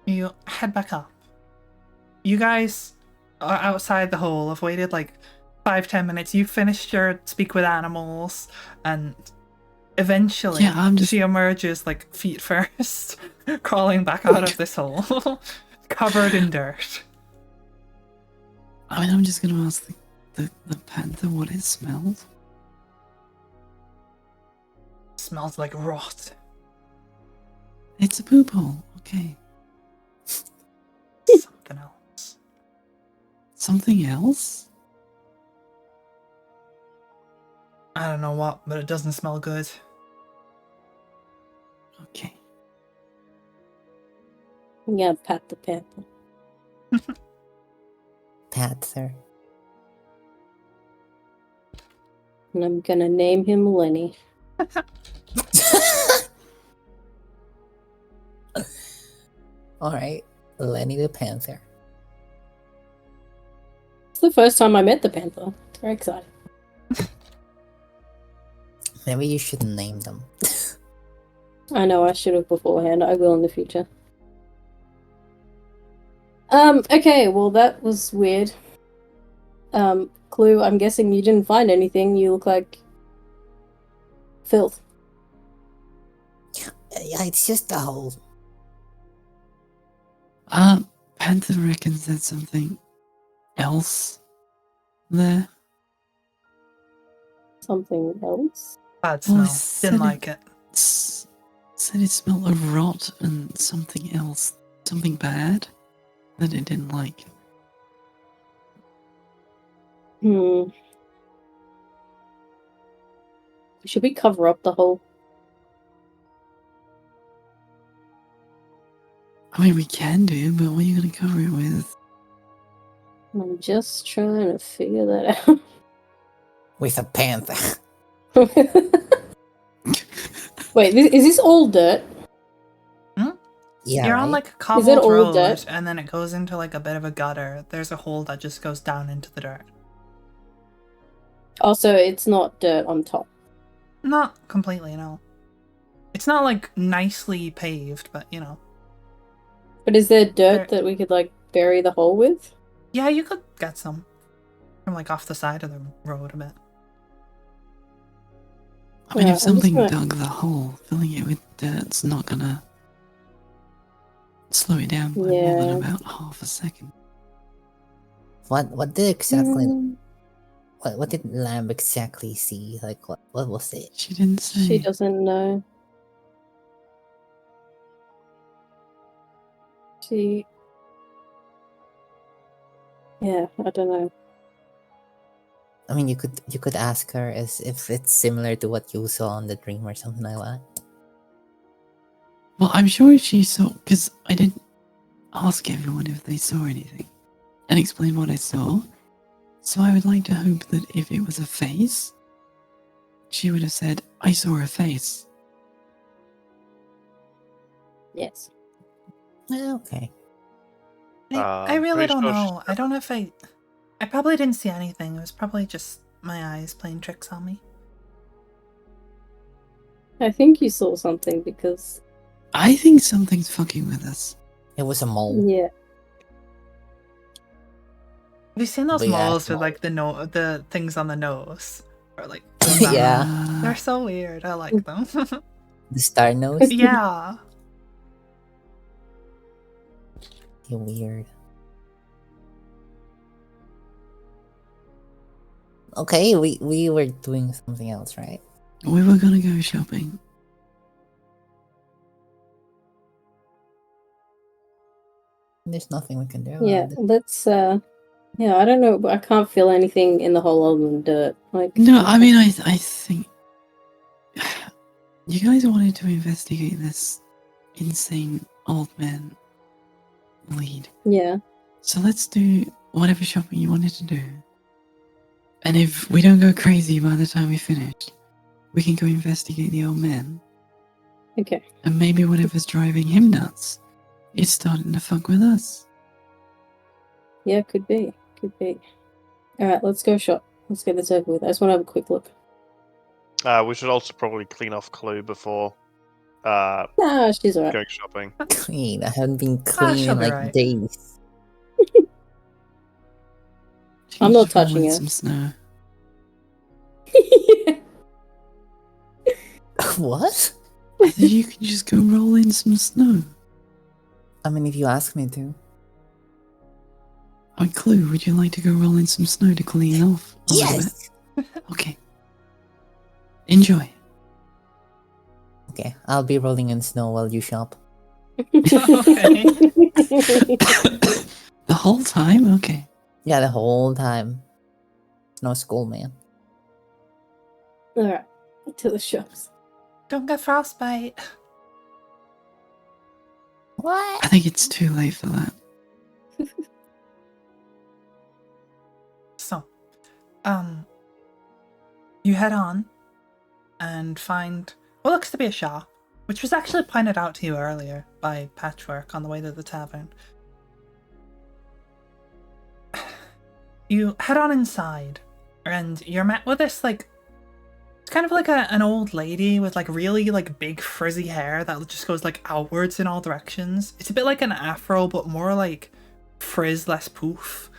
You head back up. You guys are outside the hole. Have waited like 5-10 minutes. You finished your speak with animals, and Eventually, Yeah, I'm just- she emerges like feet first, crawling back out of this hole, covered in dirt. I mean, I'm just gonna ask the panther what it smells. Smells like rot. It's a poop hole. Okay. Something else. Something else? I don't know what, but it doesn't smell good. Okay. Yeah, pat the panther. Panther. And I'm gonna name him Lenny. Alright, Lenny the Panther. It's the first time I met the panther. It's very exciting. Maybe you should name them. I know I should have beforehand. I will in the future. Okay, well that was weird. Clue, I'm guessing you didn't find anything. You look like filth. Yeah, it's just a hole. Panther reckons there's something else there. Something else? Bad Well, I smell. said Didn't it- like it. Said it smelled of rot and something else, something bad that it didn't like. Should we cover up the hole? I mean, we can do, but what are you gonna cover it with? I'm just trying to figure that out. With a panther. Wait, is this all dirt? Yeah, You're on right? like a Is it cobbled all road, dirt? and then it goes into like a bit of a gutter. There's a hole that just goes down into the dirt. Also, it's not dirt on top. Not completely, no. It's not like nicely paved, but you know. But is there dirt There- that we could like bury the hole with? Yeah, you could get some from like off the side of the road a bit. I mean, Yeah, if I'm just something gonna- dug the hole, filling it with dirt's not gonna slow it down by more Yeah. than about half a second. What did exactly Mm, what did Lamb exactly see? Like what was it? She didn't say. she doesn't know. She. Yeah, I don't know. I mean you could ask her as if it's similar to what you saw on the dream or something like that. Well, I'm sure she saw, because I didn't ask everyone if they saw anything and explain what I saw. So I would like to hope that if it was a face, she would have said, I saw a face. Yes. Okay. I really pretty don't sure know. I don't know if I probably didn't see anything. It was probably just my eyes playing tricks on me. I think you saw something because. I think something's fucking with us. It was a mole. Yeah. Have you seen those But yeah, moles with mole. like the things on the nose? Or like Yeah. they're so weird. I like them. The star nose? Yeah. You're weird. Okay, we were doing something else, right? We were gonna go shopping. There's nothing we can do. Yeah, about it. let's. Yeah, I don't know, but I can't feel anything in the hole other than dirt. Like. No, I mean, I think you guys wanted to investigate this insane old man lead. Yeah. So let's do whatever shopping you wanted to do. And if we don't go crazy by the time we finish, we can go investigate the old man. Okay. And maybe whatever's driving him nuts is starting to fuck with us. Yeah, could be. Could be. Alright, let's go shop. Let's get this over with. I just want to have a quick look. We should also probably clean off Clue before Nah, she's alright. going shopping. Clean. I haven't been Ah, clean she'll in be like right. days. She I'm can not shovel touching in her. some snow. What? I said you can just go roll in some snow. I mean, if you ask me to. Oh, Clue, would you like to go roll in some snow to clean off a little bit? Yes! Okay. Enjoy. Okay, I'll be rolling in snow while you shop. Okay. The whole time? Okay. Yeah, the whole time. No school, man. Alright, to the shops. Don't get frostbite. What? I think it's too late for that. So, you head on and find what looks to be a shop, which was actually pointed out to you earlier by Patchwork on the way to the tavern. You head on inside, and you're met with this, like, it's kind of like an old lady with, like, really, like, big frizzy hair that just goes, like, outwards in all directions. It's a bit like an afro, but more like frizz, less poof.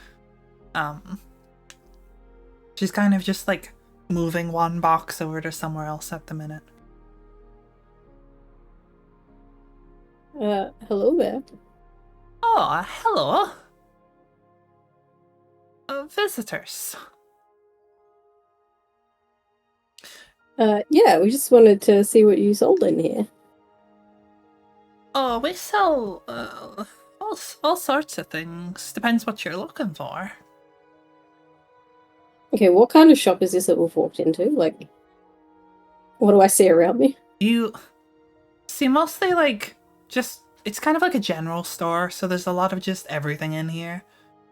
She's kind of just, like, moving one box over to somewhere else at the minute. Hello there. Oh, hello. Visitors. Yeah, we just wanted to see what you sold in here. Oh, we sell all sorts of things. Depends what you're looking for. Okay, what kind of shop is this that we've walked into? Like, what do I see around me? You see mostly like just it's kind of like a general store, so there's a lot of just everything in here.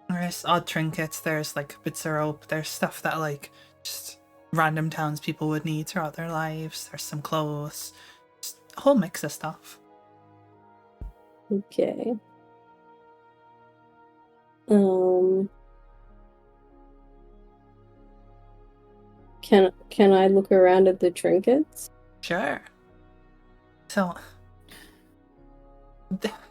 There's odd trinkets, there's like bits of rope, there's stuff that like just random townspeople would need throughout their lives. There's some clothes, just a whole mix of stuff. Okay. Can I look around at the trinkets? Sure. So,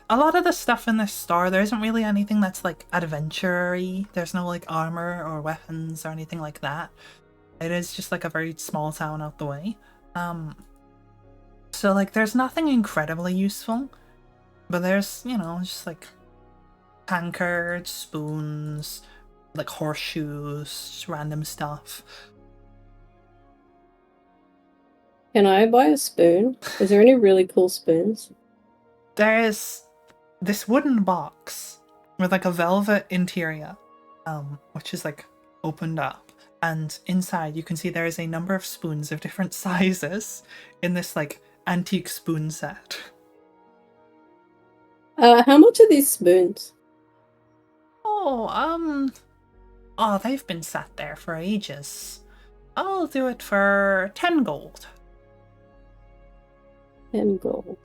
a lot of the stuff in this store, there isn't really anything that's like adventure-y. There's no like armor or weapons or anything like that. It is just like a very small town out the way. So like there's nothing incredibly useful, but there's, you know, just like tankards, spoons, like horseshoes, just random stuff. Can I buy a spoon? Is there any really cool spoons? There's this wooden box with like a velvet interior, which is like opened up, and inside you can see there is a number of spoons of different sizes in this like antique spoon set. How much are these spoons? Oh, they've been sat there for ages. I'll do it for 10 gold. 10 gold.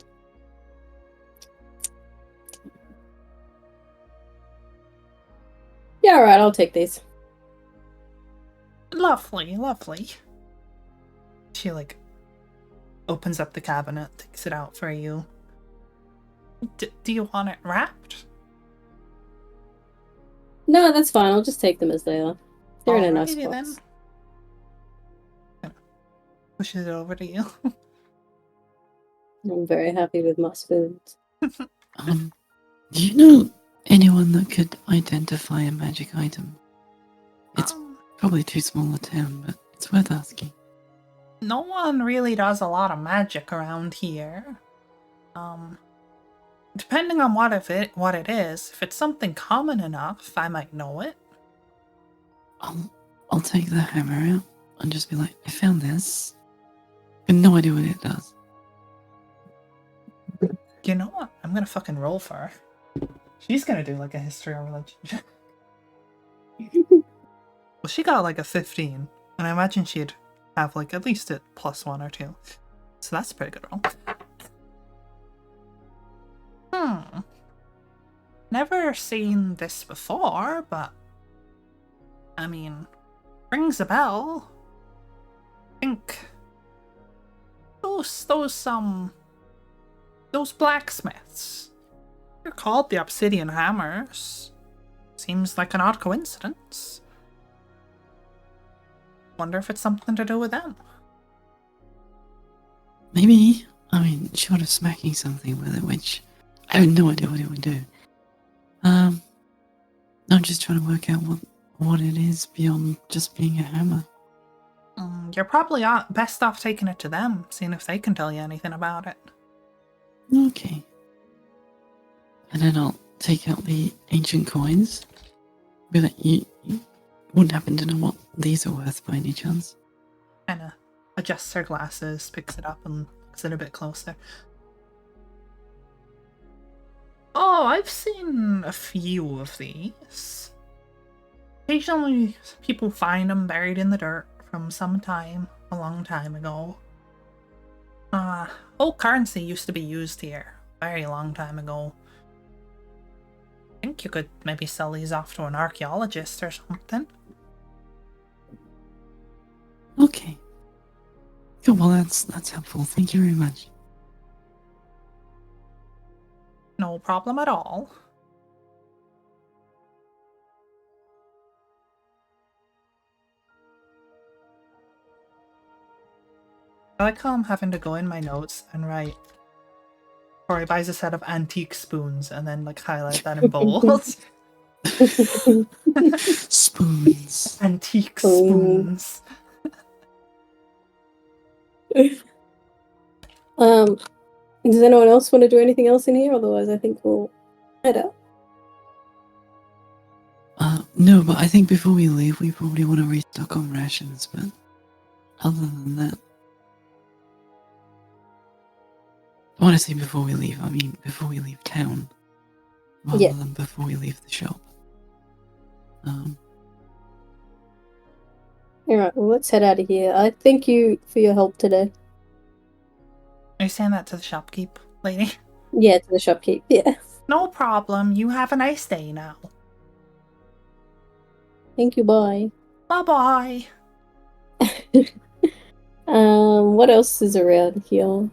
Yeah, alright, I'll take these. Lovely, lovely. She like opens up the cabinet, takes it out for you. Do you want it wrapped? No, that's fine. I'll just take them as they are. They're in a nice Alrighty box. then. Pushes it over to you. I'm very happy with my spoons. Do you know anyone that could identify a magic item? It's probably too small a town, but it's worth asking. No one really does a lot of magic around here. Depending on what it is, if it's something common enough, I might know it. I'll take the hammer out and just be like, I found this. But no idea what it does. You know what? I'm gonna fucking roll for her. She's gonna do like a history or religion check. Well, she got like a 15, and I imagine she'd have like at least a +1 or 2. So that's a pretty good roll. Never seen this before, but I mean, rings a bell. I think those blacksmiths, they're called the Obsidian Hammers. Seems like an odd coincidence. Wonder if it's something to do with them. Maybe. I mean, short of smacking something with it, which I have no idea what it would do. I'm just trying to work out what it is beyond just being a hammer. You're probably best off taking it to them, seeing if they can tell you anything about it. Okay. And then I'll take out the ancient coins. Be like, you wouldn't happen to know what these are worth by any chance? Kinda adjusts her glasses, picks it up, and looks it a bit closer. Oh, I've seen a few of these. Occasionally, people find them buried in the dirt from some time, a long time ago. Old currency used to be used here, very long time ago. I think you could maybe sell these off to an archaeologist or something. Okay. Cool, well that's helpful. Thank you very much. No problem at all. I like how I'm having to go in my notes and write Corey buys a set of antique spoons and then like highlight that in bold. Spoons. Antique spoons. Does anyone else want to do anything else in here? Otherwise, I think we'll head out. No, but I think before we leave, we probably want to restock on rations, but other than that... I want to say before we leave, I mean before we leave town, rather than before we leave the shop. Alright, well, let's head out of here. I thank you for your help today. Are you saying that to the shopkeep, lady? Yeah, to the shopkeep, yeah. No problem. You have a nice day now. Thank you, bye. Bye-bye. What else is around here?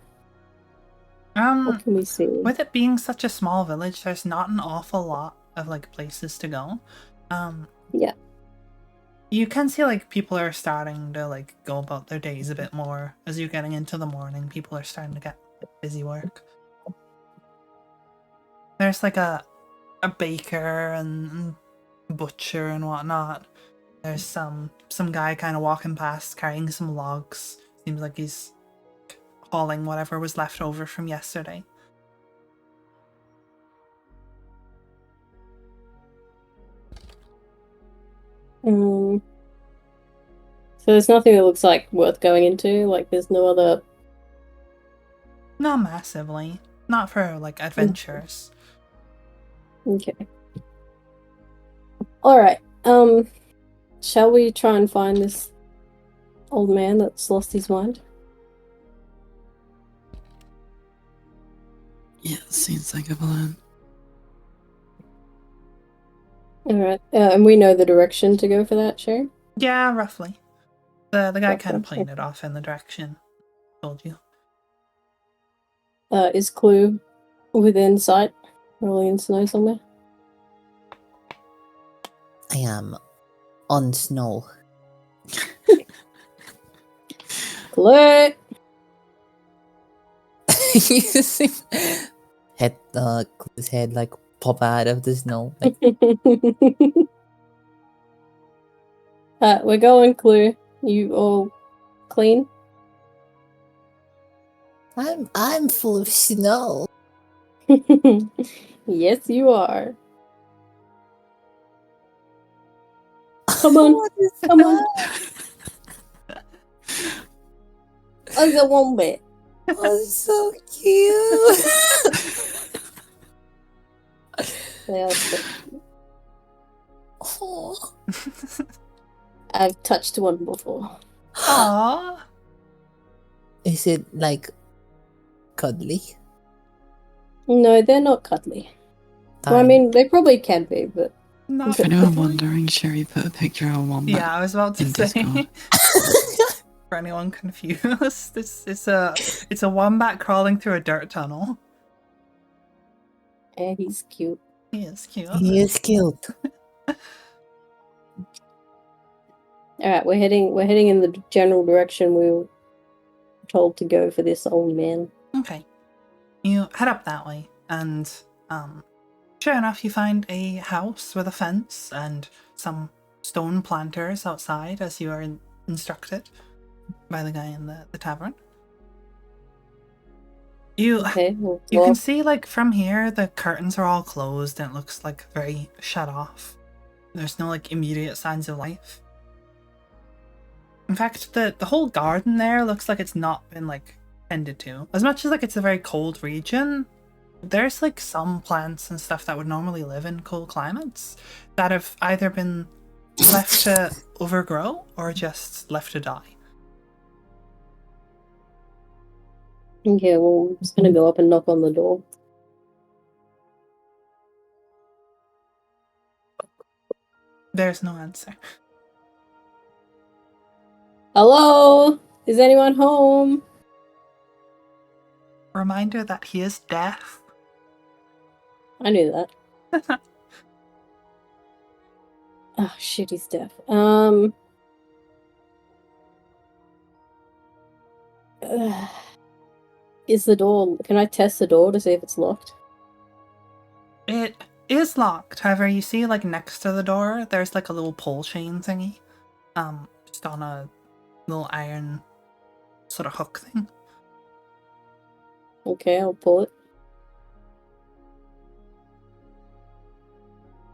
What can we see? With it being such a small village, there's not an awful lot of like places to go. Yeah. You can see like people are starting to like go about their days a bit more as you're getting into the morning. People are starting to get busy work. There's like a baker and butcher and whatnot. There's some guy kind of walking past carrying some logs. Seems like he's hauling whatever was left over from yesterday. So there's nothing that looks like worth going into? Like there's no other... Not massively. Not for like adventures. Okay. Alright, shall we try and find this old man that's lost his mind? Yeah, seems like a plan. Alright, and we know the direction to go for that, Sherry? Yeah, roughly. The guy kind of Roughly. pointed off in the direction. Told you. Is Clue within sight? Rolling in snow somewhere? I am on snow. Clue! You see Clue's head like pop out of the snow. Like, We're going, Clue. You all clean? I'm full of snow. Yes, you are. Come on, What is come on. that? I'll go one bit. Oh, so cute. They are so cute. Oh. I've touched one before. Aww. Is it like cuddly? No, they're not cuddly. Well, I Darn. mean, they probably can be, but... Not For anyone wondering, Sherry put a picture of one. Yeah, I was about to in say. Discord. For anyone confused, it's a wombat crawling through a dirt tunnel. Yeah, he's cute. He is cute. He is cute. Alright, we're heading in the general direction we were told to go for this old man. Okay. You head up that way, and sure enough, you find a house with a fence and some stone planters outside, as you are instructed by the guy in the tavern. You Okay, well, you can see, like, from here, the curtains are all closed and it looks, like, very shut off. There's no, like, immediate signs of life. In fact, the whole garden there looks like it's not been, like, tended to. As much as, like, it's a very cold region, there's, like, some plants and stuff that would normally live in cold climates that have either been left to overgrow or just left to die. Okay, well, I'm just gonna go up and knock on the door. There's no answer. Hello? Is anyone home? Reminder that he is deaf. I knew that. Oh shit, he's deaf. Is the door... Can I test the door to see if it's locked? It is locked. However, you see, like, next to the door, there's, like, a little pole chain thingy. Just on a little iron sort of hook thing. Okay, I'll pull it.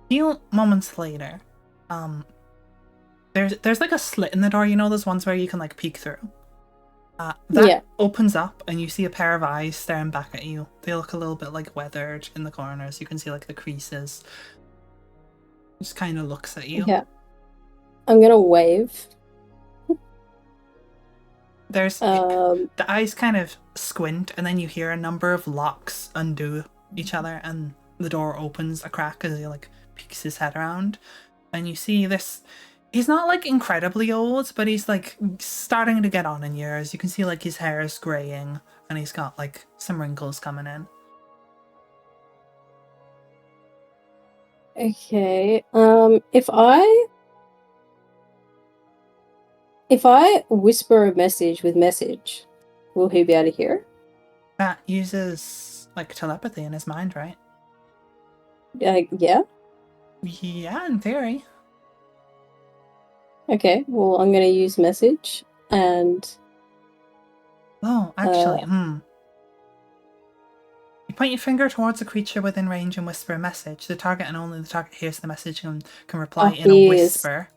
A few moments later, there's like a slit in the door, you know, those ones where you can, like, peek through. That opens up and you see a pair of eyes staring back at you. They look a little bit, like, weathered in the corners. You can see, like, the creases. Just kind of looks at you. Yeah. I'm gonna wave. There's the eyes kind of squint, and then you hear a number of locks undo each other, and the door opens a crack as he, like, peeks his head around, and you see this. He's not, like, incredibly old, but he's, like, starting to get on in years. You can see, like, his hair is graying, and he's got, like, some wrinkles coming in. Okay. If I whisper a message with message, will he be able to hear it? That uses, like, telepathy in his mind, right? Yeah? Yeah, in theory. Okay, well, I'm gonna use message, and... Oh, actually, You point your finger towards a creature within range and whisper a message. The target and only the target hears the message and can reply in a whisper.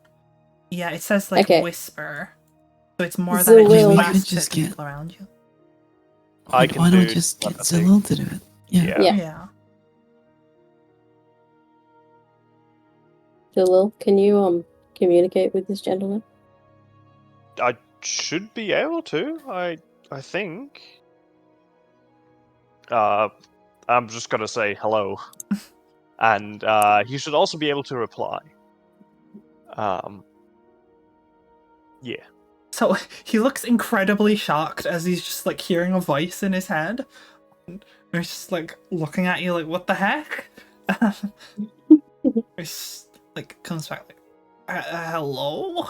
Yeah, it says, like, whisper. So it's more than it just to people around you. Why don't we just get Zilil to do it? Yeah. Zilil, can you communicate with this gentleman? I should be able to. I think. I'm just gonna say hello, and he should also be able to reply. Yeah. So he looks incredibly shocked as he's just, like, hearing a voice in his head. And he's just, like, looking at you like, what the heck? He's, like, comes back like, hello?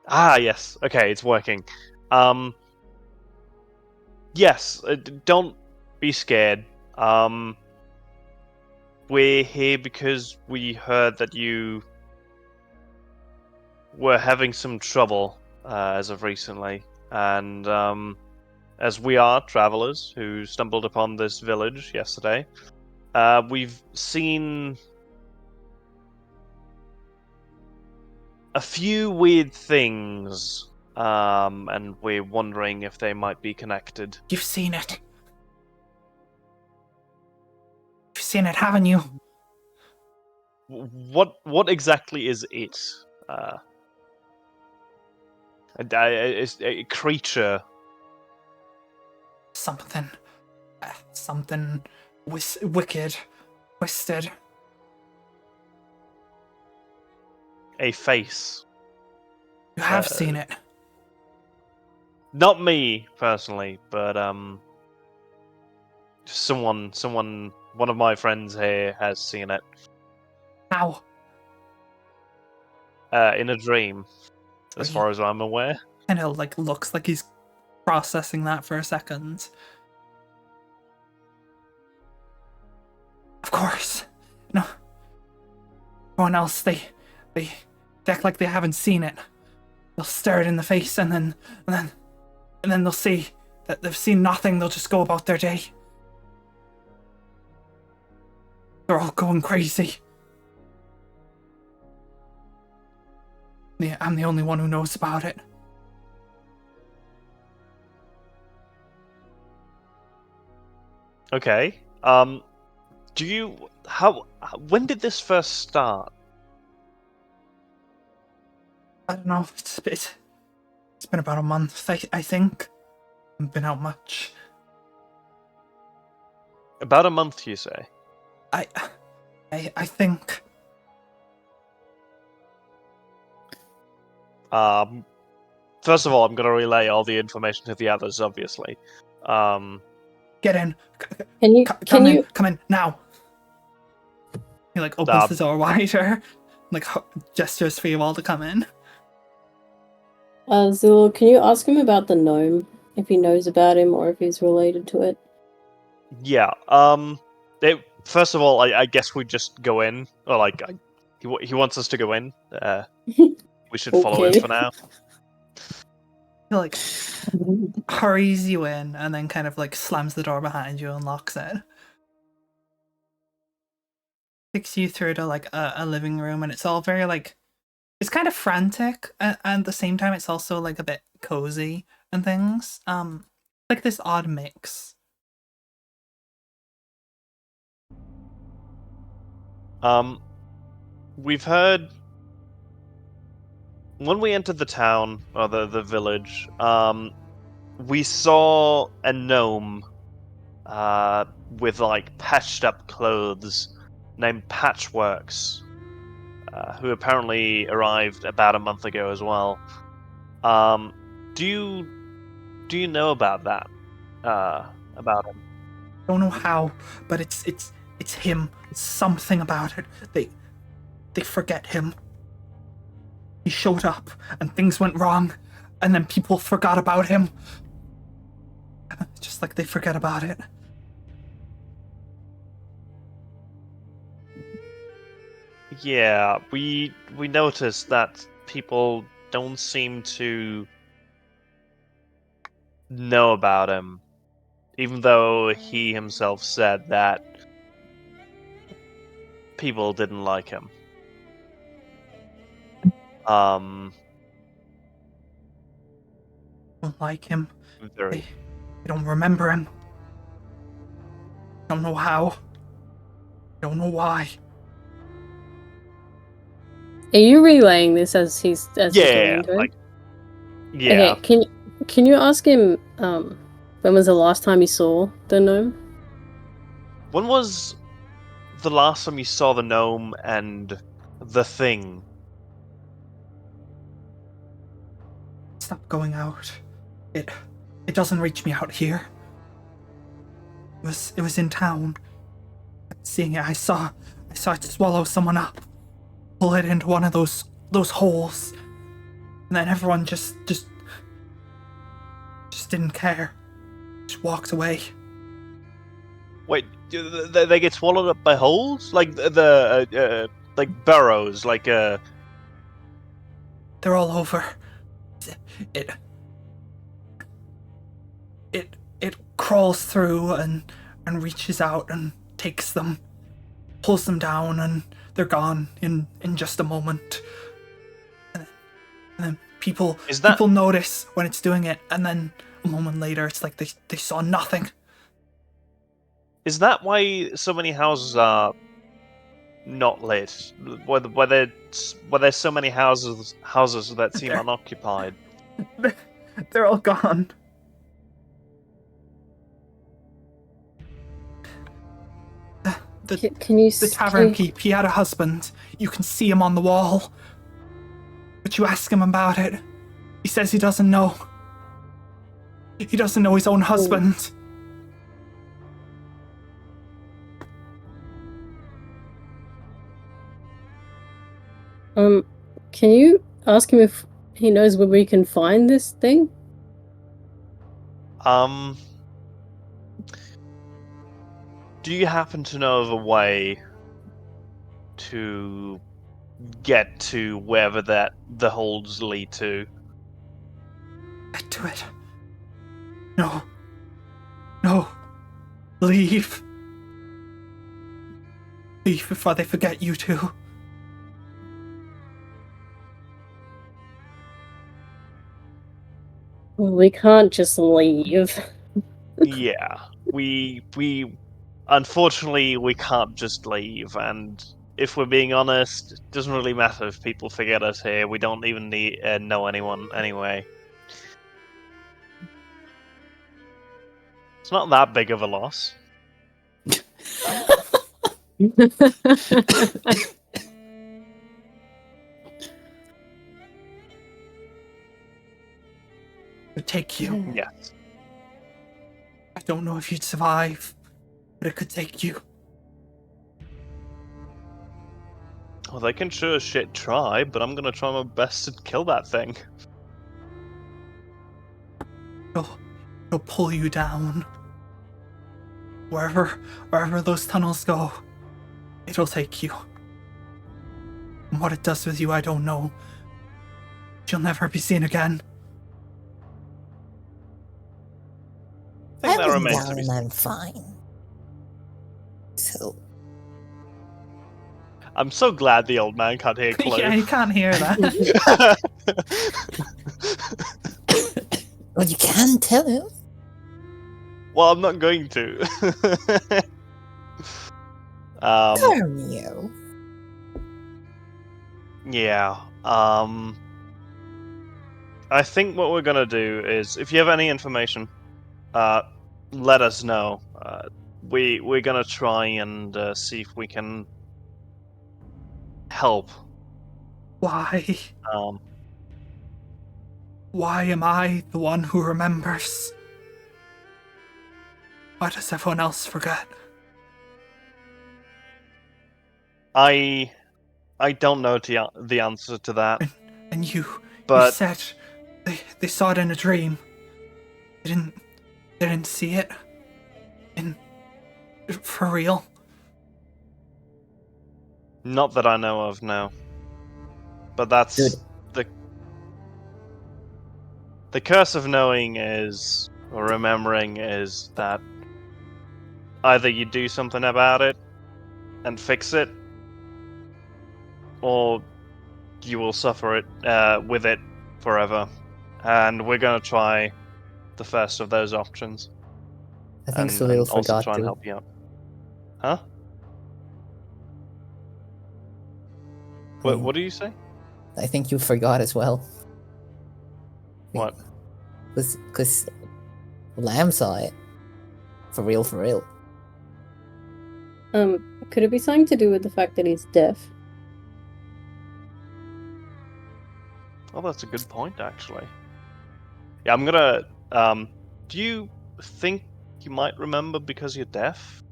Ah, yes. Okay, it's working. Yes, don't be scared. We're here because we heard that you were having some trouble as of recently, and as we are travelers who stumbled upon this village yesterday, we've seen a few weird things, and we're wondering if they might be connected. You've seen it. You've seen it, haven't you? What exactly is it? A creature. Something wicked, twisted. A face. You have seen it. Not me personally, but someone, one of my friends here has seen it. How? In a dream, as far as I'm aware. kind of like looks like he's processing that for a second. Of course. No. Everyone else, they act like they haven't seen it. They'll stare it in the face and then they'll see that they've seen nothing. They'll just go about their day. They're all going crazy. Yeah, I'm the only one who knows about it. Okay. When did this first start? I don't know. It's been about a month, I think. Haven't been out much. About a month, you say? I think. First of all, I'm going to relay all the information to the others, obviously. Get in. Can you Come in now. He like opens the door wider, like gestures for you all to come in. Zul, can you ask him about the gnome? If he knows about him or if he's related to it? Yeah. First of all, I guess we just go in, or like he wants us to go in. We should follow him for now. He like hurries you in and then kind of like slams the door behind you and locks it. Takes you through to like a living room, and it's all very like, it's kind of frantic and at the same time it's also like a bit cozy and things. Like this odd mix. We've heard when we entered the town or the village, we saw a gnome with like patched up clothes named Patchworks, who apparently arrived about a month ago as well. Do you know about that? About him? Don't know how, but it's him. It's something about it. They forget him. He showed up and things went wrong, and then people forgot about him. Just like they forget about it. Yeah, we noticed that people don't seem to know about him, even though he himself said that people didn't like him. Don't like him. Very. They don't remember him. Don't know how. Don't know why. Are you relaying this as he's going into it? Yeah. Okay, can you ask him when was the last time you saw the gnome? When was the last time you saw the gnome and the thing? Stop going out. It doesn't reach me out here. It was in town. Seeing it, I saw it swallow someone up, pull it into one of those holes, and then everyone just didn't care. Just walked away. Wait, they get swallowed up by holes, like the like burrows, like They're all over. It crawls through and reaches out and takes them, pulls them down, and they're gone in just a moment. And then people notice when it's doing it, and then a moment later it's like they saw nothing. Is that why so many houses are not lit? Were there so many houses that seem unoccupied? They're all gone. The tavern keep, he had a husband. You can see him on the wall. But you ask him about it. He says he doesn't know. He doesn't know his own husband. Can you ask him if He knows where we can find this thing? Do you happen to know of a way to get to wherever the holds lead to? Get to it. No. No. Leave. Leave before they forget you too. Well, we can't just leave. Yeah, we unfortunately we can't just leave, and if we're being honest, it doesn't really matter if people forget us here. We don't even know anyone anyway. It's not that big of a loss. It'll take you. Yes. I don't know if you'd survive, but it could take you. Well, they can sure as shit try, but I'm gonna try my best to kill that thing. It'll pull you down. Wherever those tunnels go, it'll take you. And what it does with you, I don't know. You'll never be seen again. I think that was remains to down be and seen. I'm fine. So I'm so glad the old man can't hear Chloe. Yeah, you can't hear that. well, you can tell him. Well, I'm not going to. Carmio. Yeah. I think what we're gonna do is, if you have any information, let us know. We're gonna try and see if we can help. Why? Um, Why am I the one who remembers? Why does everyone else forget? I don't know the answer to that. And you But said they saw it in a dream. They didn't see it. For real. not that I know of, no. But that's Good. the curse of knowing is, or remembering is, that either you do something about it and fix it, or you will suffer it with it forever. And we're gonna try the first of those options. I think and Salil also forgot try and to. help you out. Huh? What do you say? I think you forgot as well. What? Because Lamb saw it. For real, for real. Could it be something to do with the fact that he's deaf? Oh, that's a good point, actually. Yeah, I'm gonna. Do you think you might remember because you're deaf?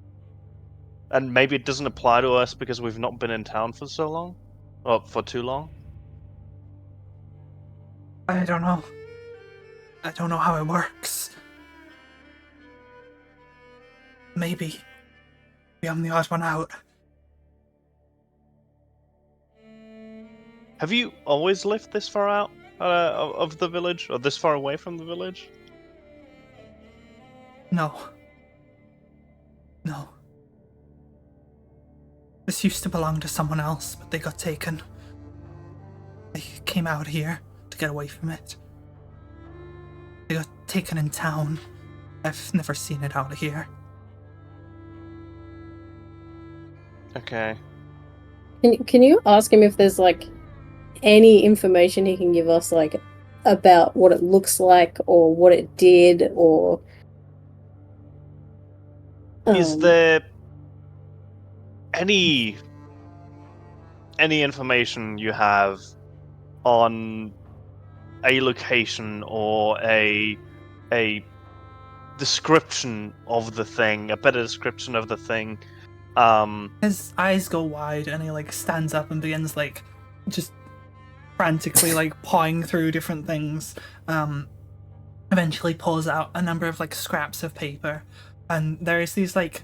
And maybe it doesn't apply to us because we've not been in town for so long? Or for too long? I don't know. I don't know how it works. Maybe I'm the odd one out. Have you always lived this far out of the village? Or this far away from the village? No. This used to belong to someone else, but they got taken. They came out here to get away from it. They got taken in town. I've never seen it out of here. Okay. Can you ask him if there's like any information he can give us, like about what it looks like or what it did, or Is there any information you have on a location or a description of the thing, a better description of the thing? His eyes go wide and he like stands up and begins like just frantically like pawing through different things, eventually pulls out a number of like scraps of paper, and there's these like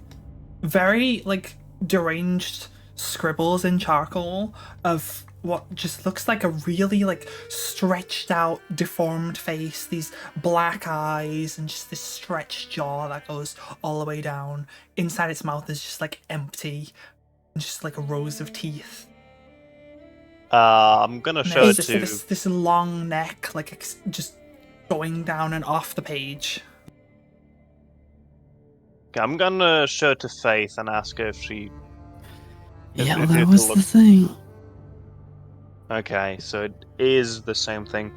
very like deranged scribbles in charcoal of what just looks like a really like stretched out deformed face, these black eyes and just this stretched jaw that goes all the way down. Inside its mouth is just like empty and just like rows of teeth. I'm gonna And show there's it just to. this long neck like just going down and off the page. Okay, I'm gonna show it to Faith and ask her if she. Yeah, if that it'll was look- the thing. Okay, so it is the same thing.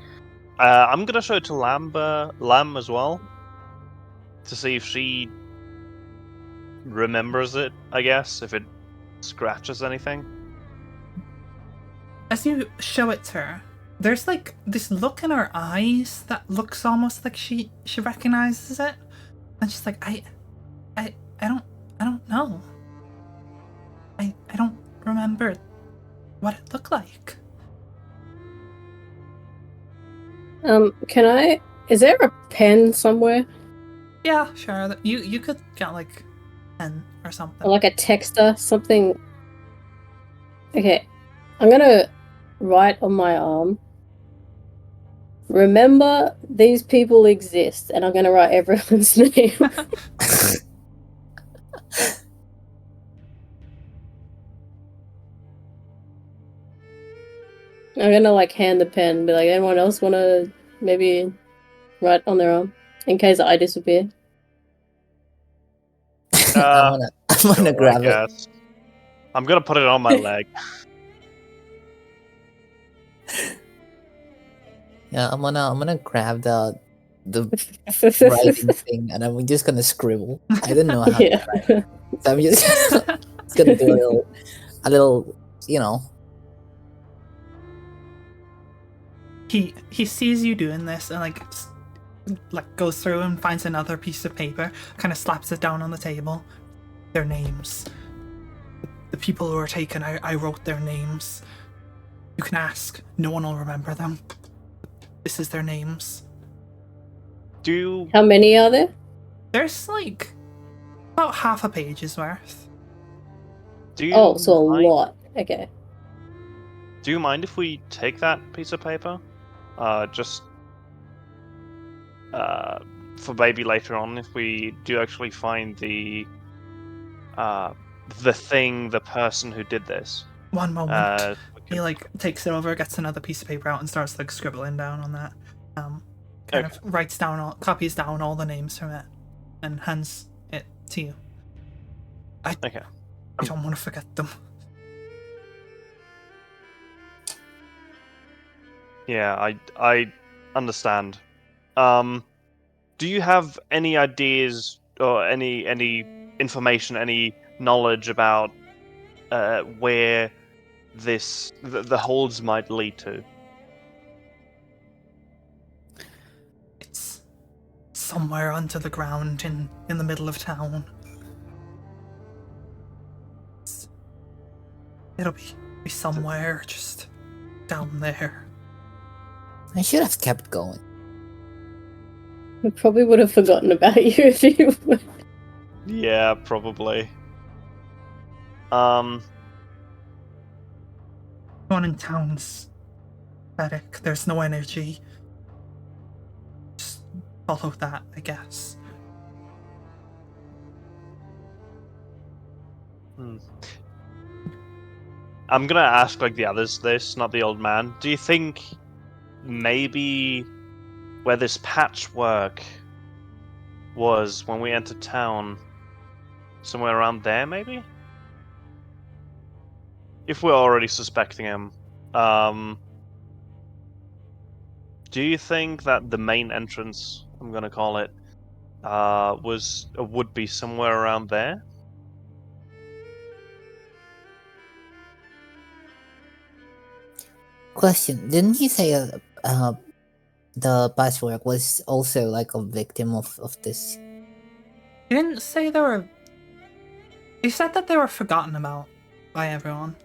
I'm gonna show it to Lamb as well, to see if she remembers it. I guess if it scratches anything. As you show it to her, there's like this look in her eyes that looks almost like she recognizes it, and she's like, I don't know. I don't remember what it looked like. Is there a pen somewhere? Yeah, sure. You could get like a pen or something. Or like a texter? Something. Okay. I'm gonna write on my arm. Remember, these people exist, and I'm gonna write everyone's name. I'm gonna like hand the pen and be like, anyone else wanna maybe write on their arm? In case I disappear. I'm gonna Sure, grab I it. guess. I'm gonna put it on my leg. Yeah, I'm gonna grab the writing thing, and I'm just gonna scribble. I don't know how to Yeah. write, so I'm just gonna do a little, you know. He sees you doing this and like goes through and finds another piece of paper, kind of slaps it down on the table. Their names. The people who were taken, I wrote their names. You can ask, no one will remember them. This is their names. Do you, How many are there? There's like about half a page's worth. do you Oh, so a mind- lot. Okay. Do you mind if we take that piece of paper? Just for maybe later on, if we do actually find the thing, the person who did this. One moment. We He can- like takes it over, gets another piece of paper out, and starts like scribbling down on that. Kind of writes down, copies down all the names from it, and hands it to you. Okay. I don't want to forget them. Yeah, I understand. Do you have any ideas or any information, any knowledge about where the holds might lead to? It's somewhere under the ground in the middle of town. It'll be somewhere just down there. I should have kept going. We probably would have forgotten about you if you would. Yeah, probably. One in town's pathetic. There's no energy. Just follow that, I guess. I'm gonna ask like the others this, not the old man. Do you think maybe where this patchwork was when we entered town, somewhere around there, maybe? If we're already suspecting him, do you think that the main entrance, I'm gonna call it, would be somewhere around there? Question: didn't he say the patchwork was also like a victim of this? He didn't say they were. He said that they were forgotten about by everyone.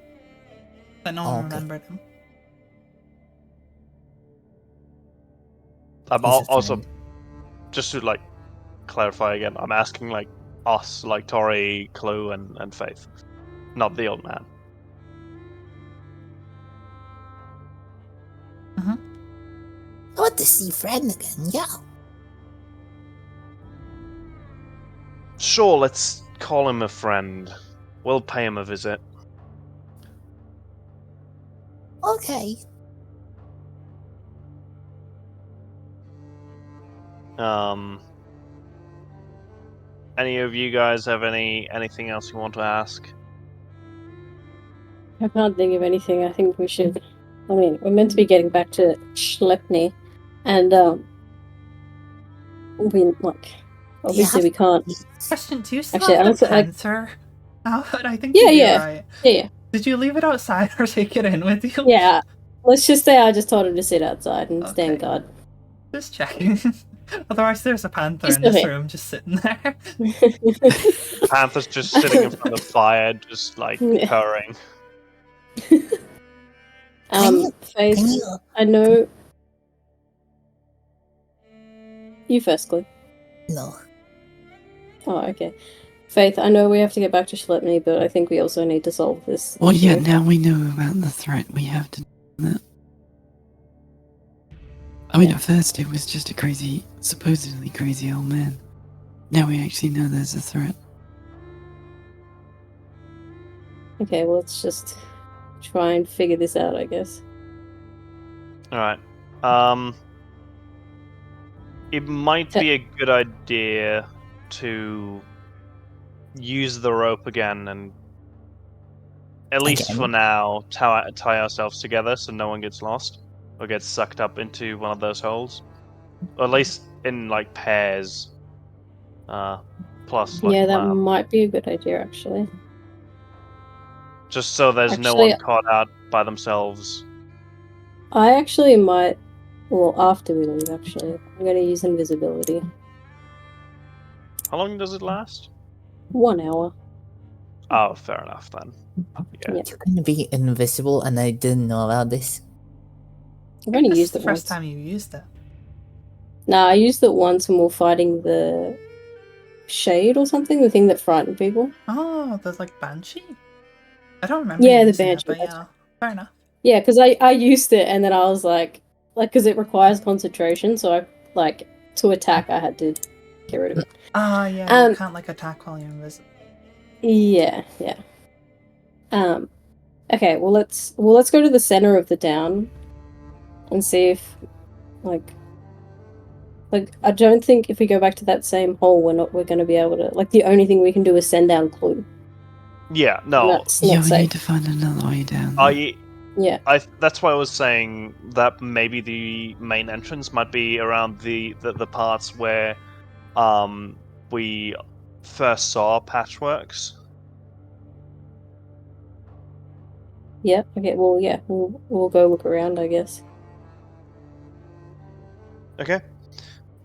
That no one Okay. remembered him. I'm He's a also friend. just to like clarify again. I'm asking like us, like Tori, Clue, and Faith, not the old man. I want to see friend again, yeah. Sure, let's call him a friend. We'll pay him a visit. Okay. Any of you guys have anything else you want to ask? I can't think of anything. I think we should. I mean, we're meant to be getting back to Schleppney, and we like. Obviously, we can't. Question: do you still Actually, have the honestly, panther? I think Yeah, you do, yeah. right? Yeah. Did you leave it outside or take it in with you? Yeah. Let's just say I just told him to sit outside and stand Okay. guard. Just checking. Otherwise, there's a panther He's in still this here. room just sitting there. Panther's just sitting in front of the fire, just like Yeah. purring. Faith, Can you? I know. You first, Clue. No. Oh, okay. Faith, I know we have to get back to Schleppney, but I think we also need to solve this. Well, yeah, issue. now we know about the threat. We have to do that. I mean, Yeah. at first it was just a supposedly crazy old man. Now we actually know there's a threat. Okay, well, let's just try and figure this out, I guess. Alright. It might be a good idea to use the rope again and, at least Again? for now, tie ourselves together so no one gets lost or gets sucked up into one of those holes. Or at least in like pairs. Plus like Yeah, that one. might be a good idea, actually. Just so there's no Actually- one caught out by themselves. I actually might. Well, after we leave, actually. I'm going to use invisibility. How long does it last? 1 hour. Oh, fair enough then. Yeah. You can be invisible, and I didn't know about this. I've only This is used the it first once. time you used it. Nah, I used it once when we were fighting the shade or something, the thing that frightened people. Oh, there's like banshee. I don't remember Yeah, the using banshee. it, but yeah, fair enough. Yeah, because I used it and then I was like, because it requires concentration, so I, like, to attack, I had to get rid of it. Ah, yeah, you can't like attack while you're invisible. Yeah. Okay, well let's go to the center of the town and see if, like I don't think if we go back to that same hole, we're going to be able to, like, the only thing we can do is send down Clue. Yeah, And no. that's Yeah, not we safe. need to find another way down there. Yeah. That's why I was saying that maybe the main entrance might be around the parts where we first saw Patchworks. Yeah. Okay. Well, yeah. We'll go look around, I guess. Okay.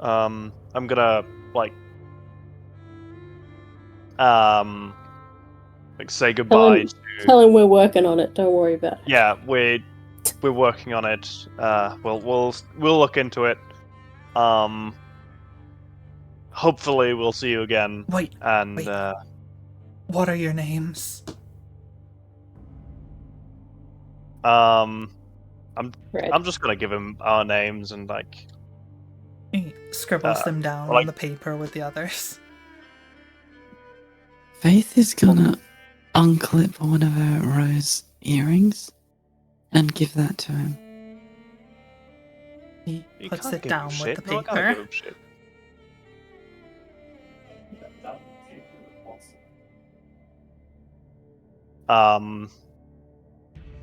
I'm gonna like say goodbye to. Tell him we're working on it. Don't worry about it. Yeah, we're working on it. We'll look into it. Hopefully we'll see you again. Wait, And what are your names? I'm Right. just gonna give him our names and like. He scribbles them down like- on the paper with the others. Faith is gonna unclip one of her rose earrings and give that to him. He He puts can't it give down him with shit. the No, I can't paper. give him shit.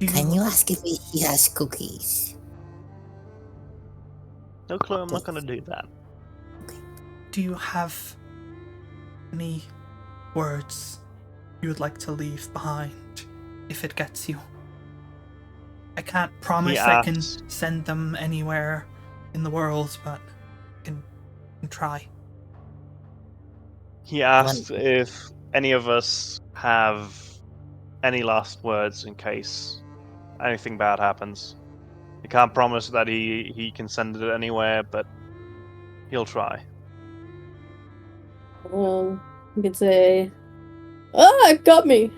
Can you ask if he has cookies? No clue. I'm not gonna do that. Do you have any words you would like to leave behind if it gets you? I can't promise I can asks- send them anywhere in the world, but I can try. He asked if any of us have any last words in case anything bad happens. He can't promise that he can send it anywhere, but He'll try. You could say, "Ah, it got me."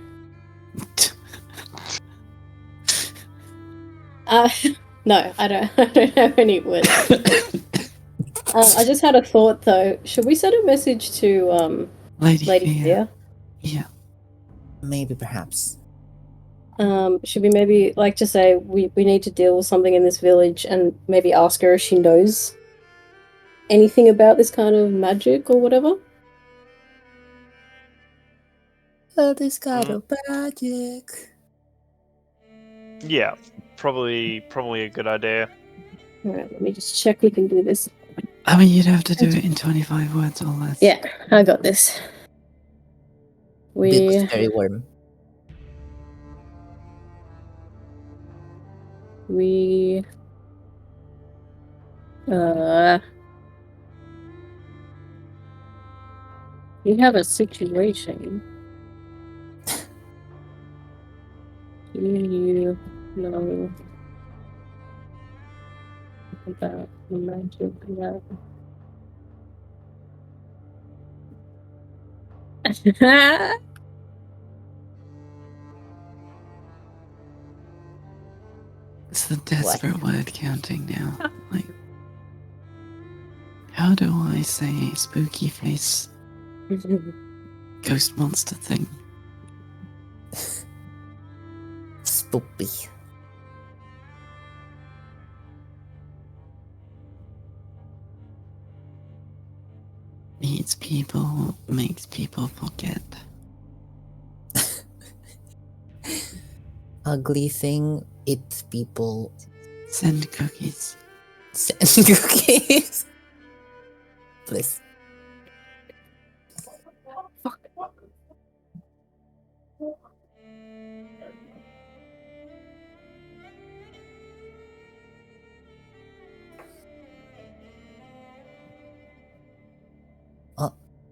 No, I don't. I don't have any words. I just had a thought though. Should we send a message to Lady Lady Fear? Yeah. Maybe, perhaps. Should we maybe like to say we need to deal with something in this village and maybe ask her if she knows anything about this kind of magic or whatever? Oh, this kind of magic. Yeah, probably a good idea. Alright, let me just check we can do this. I mean, you'd have to do it in 25 words or less. Yeah, I got this. Bit was very warm. We have a situation. Do you know about the magic that It's the desperate word counting now. Like, how do I say a spooky face ghost monster thing? Spoopy. Eats people, makes people forget. Ugly thing, it's people. Send cookies. Send cookies. Please.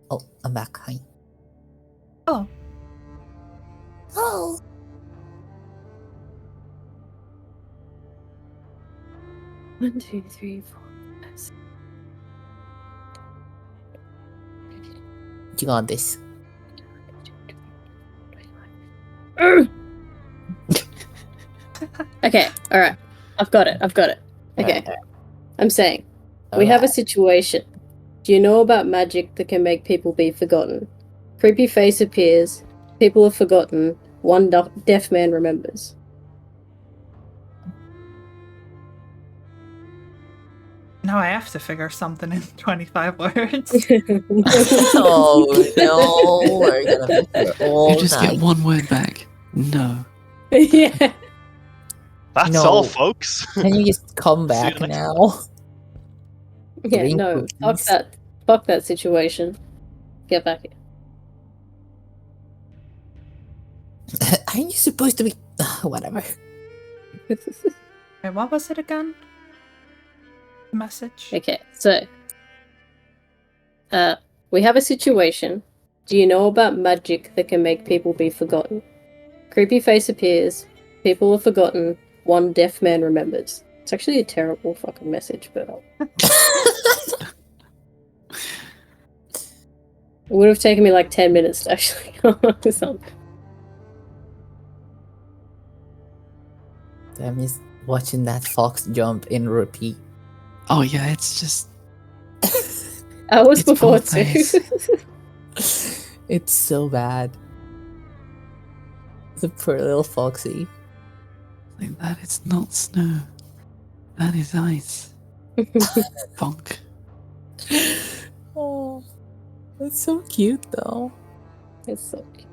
Oh, I'm back. Hi. Oh, Oh. One, two, three, four. You got this. Okay, alright. I've got it. Okay. Alright. I'm saying we have a situation. Do you know about magic that can make people be forgotten? Creepy face appears, people are forgotten, one deaf man remembers. now I have to figure something in 25 words. Oh no, we're gonna be here all You just night. get one word back. No. Yeah. That's No. all, folks. Can you just come See you back next now? Yeah, Green no. cookies. Fuck that situation. Get back here. Aren't you supposed to be? Whatever. Wait, what was it again? The message? Okay, so we have a situation. Do you know about magic that can make people be forgotten? Creepy face appears, people are forgotten, one deaf man remembers. It's actually a terrible fucking message, but it would have taken me like 10 minutes to actually come up with something. That means watching that fox jump in repeat. Oh yeah, it's just I was It's before both too. ways. It's so bad. The poor little foxy. like that. It's not snow. That is ice. Bonk. Oh, that's so cute though. It's so cute.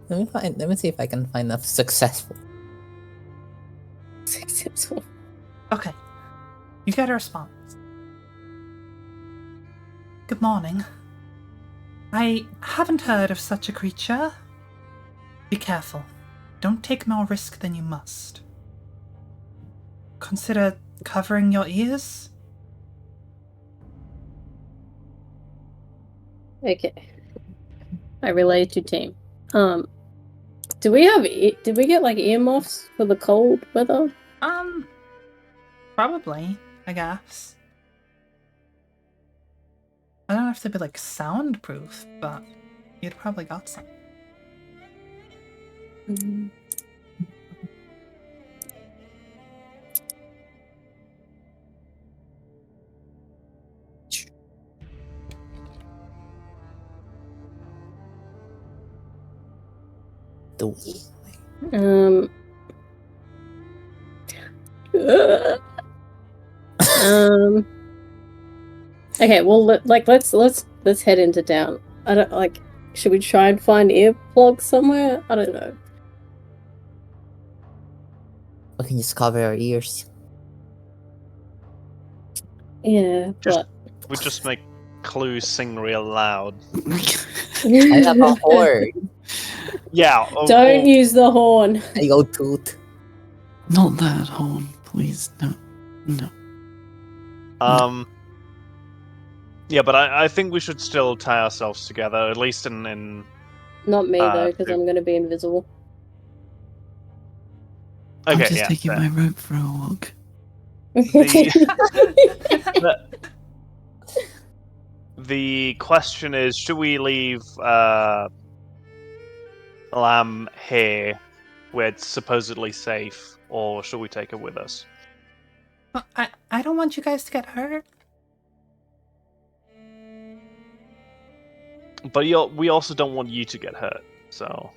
Let me see if I can find a successful. Successful. Okay. You get a response. Good morning. I haven't heard of such a creature. Be careful. Don't take more risk than you must. Consider covering your ears. Okay. I relate to team. Do we have did we get like earmuffs for the cold weather? Probably, I guess. I don't have to be like soundproof, but you'd probably got some. Mm. Um. um. Okay. Well, let's head into town. I don't like. Should we try and find earplugs somewhere? I don't know. We can just cover our ears. Yeah, Just- but We just make Clue sing real loud. I have a horn. Yeah. don't use the horn. I go toot. Not that horn, please. No. Yeah, but I think we should still tie ourselves together, at least in Not me though, because to- I'm gonna be invisible. I'm Okay, just yeah. taking fair. my rope for a walk. The question is, should we leave Lamb here, where it's supposedly safe, or should we take her with us? But I don't want you guys to get hurt. But we also don't want you to get hurt, so...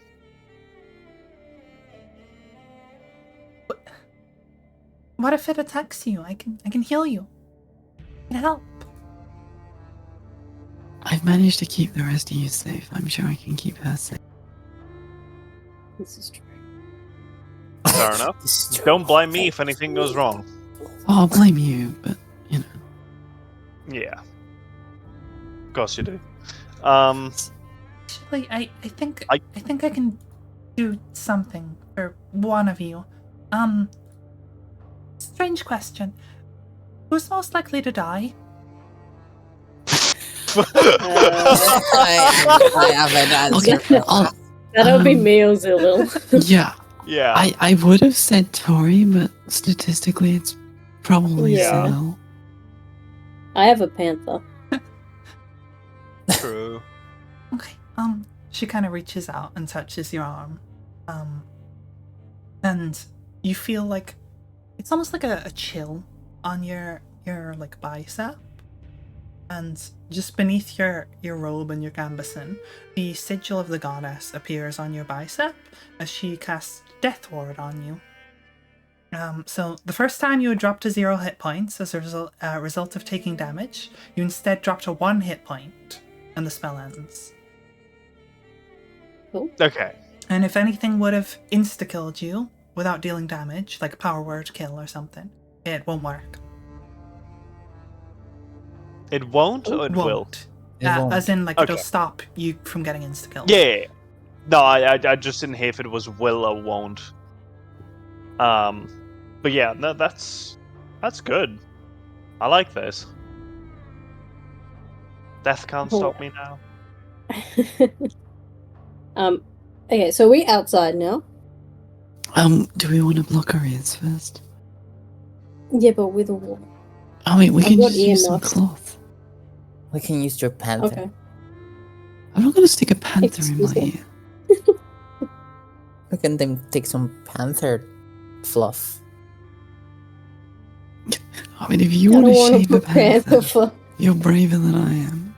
What if it attacks you? I can heal you. I can help. I've managed to keep the rest of you safe. I'm sure I can keep her safe. This is true. Fair enough. Don't blame me if anything goes wrong. Oh, I'll blame you, but, you know. Yeah. Of course you do. Actually, I think I- I think I can do something for one of you. Strange question. Who's most likely to die? I have an answer. Okay, I'll, That'll be me or Zilil. yeah. Yeah. I would have said Tori, but statistically it's probably Yeah. Zilil. I have a panther. True. Okay. She kind of reaches out and touches your arm. And you feel like it's almost like a chill on your like bicep. And just beneath your robe and your gambeson, the sigil of the goddess appears on your bicep as she casts Death Ward on you. So the first time you would drop to 0 hit points as a result of taking damage, you instead drop to 1 hit point, and the spell ends. Okay. And if anything would have insta-killed you without dealing damage, like power word kill or something, it won't work. It won't, or it will? Won't. It won't. As in, like, Okay. it'll stop you from getting insta-killed. Yeah. No, I just didn't hear if it was will or won't. But yeah, no, that's good. I like this. Death can't stop me now. Okay, so we outside now. Do we want to block our ears first? Yeah, but with a wall. Oh wait, we I've can got just use some earmuffs. cloth. We can use your panther. Okay. I'm not gonna stick a panther in my Excuse me. ear. We can then take some panther fluff. I mean, if you I want don't to want to shape a prepare panther, for. you're braver than I am.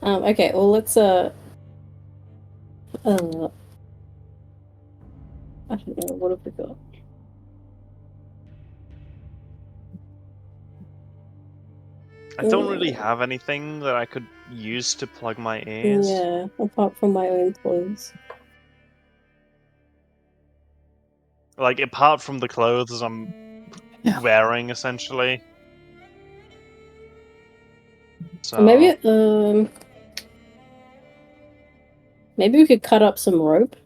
Okay, well let's I don't know, what have we got? I don't really have anything that I could use to plug my ears. Yeah, apart from my own clothes. Like, apart from the clothes I'm Yeah. wearing, essentially. So Maybe maybe we could cut up some rope.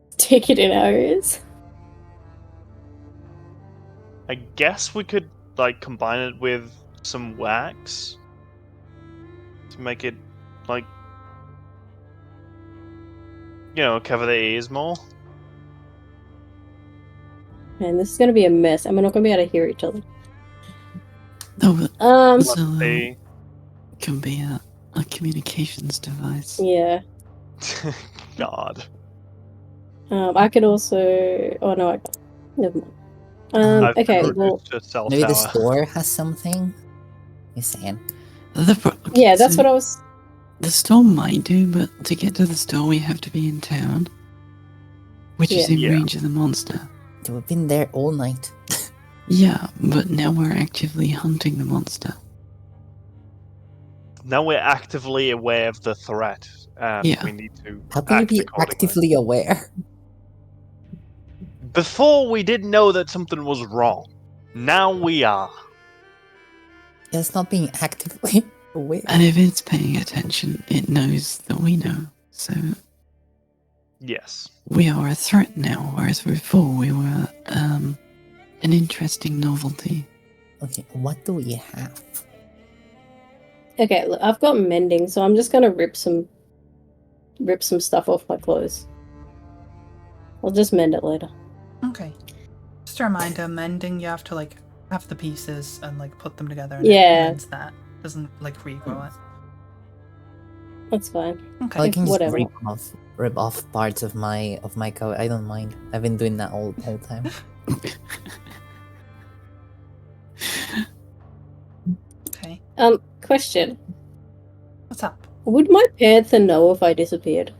Stick it in our ears. I guess we could, like, combine it with some wax to make it, like, you know, cover the ears more. Man, this is gonna be a mess, and we're not gonna be able to hear each other. No, but Must so be. can be a communications device. Yeah. God. I could also. Oh no, I can't. Never mind. I've Okay. been Well, reduced to a cell Maybe the tower. store has something. You're saying. yeah, that's what I was. The store might do, but to get to the store, we have to be in town, which is in Yeah. range of the monster. We've been there all night. Yeah, but now we're actively hunting the monster. Now we're actively aware of the threat, and Yeah. we need to How can you act be accordingly. actively aware? Before, we didn't know that something was wrong. Now we are. It's not being actively aware. And if it's paying attention, it knows that we know. So Yes. we are a threat now, whereas before we were an interesting novelty. Okay, what do we have? Okay, look, I've got mending, so I'm just gonna rip some stuff off my clothes. I'll just mend it later. Okay. Just a reminder, mending, you have to like have the pieces and like put them together and Yeah. it mends that. Doesn't like regrow it. That's fine. Okay. I can just whatever. rip off parts of my coat. I don't mind. I've been doing that all time. Okay. Question. What's up? Would my panther know if I disappeared?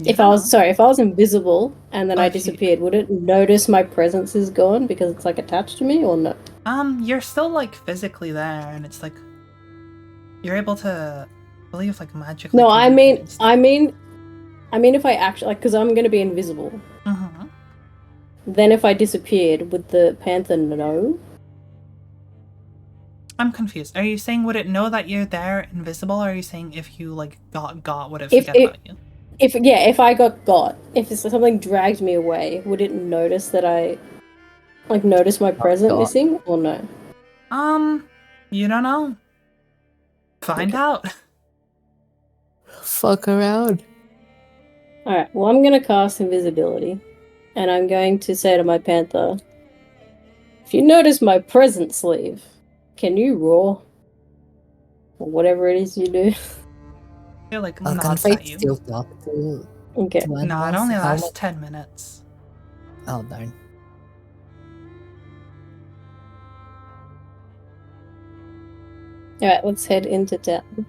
You If I don't was know. if I was invisible and then Oh, I if you- disappeared, would it notice my presence is gone because it's like attached to me, or no? You're still like physically there, and it's like you're able to, I believe, like magically. No, I mean, communicate and if I actually because I'm gonna be invisible. stuff. Mhm. Then if I disappeared, would the panther know? I'm confused. Are you saying would it know that you're there, invisible, or are you saying if you like got would it If forget about you? If I got, if something dragged me away, would it notice that I notice my present God. missing, or no? You don't know. Find out. Fuck around. Alright, well I'm gonna cast invisibility. And I'm going to say to my panther, if you notice my present sleeve, can you roar? Or whatever it is you do. You're like Can nods Faith at you. still talk to Okay. animals? No, it only How lasts much- 10 minutes. Oh darn. Alright, let's head into town.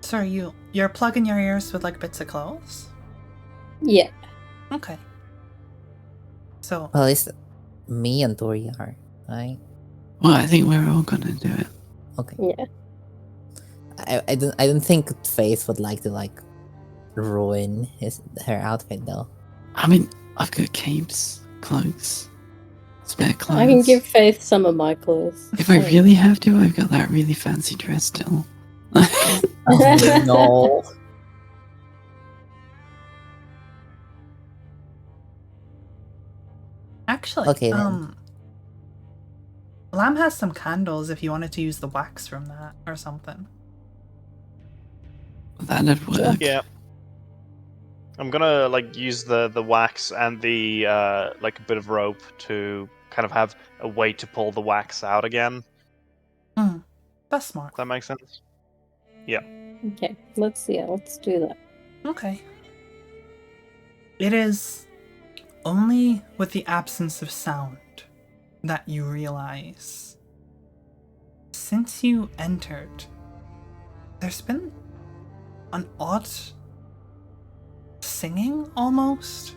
So you're plugging your ears with like bits of clothes? Yeah. Okay. So Well, it's me and Tori are, right? Well, I think we're all gonna do it. Okay. Yeah. I don't think Faith would like to ruin her outfit though. I mean, I've got capes, cloaks, spare clothes. I can give Faith some of my clothes. If I really have to, I've got that really fancy dress still. Oh, no. actually, Okay, then. Lamb has some candles if you wanted to use the wax from that or something. That'd work. Yeah. I'm gonna use the wax and the a bit of rope to kind of have a way to pull the wax out again. That's smart. If that makes sense. Okay, let's do that. Okay. It is only with the absence of sound that you realize since you entered, there's been an odd singing almost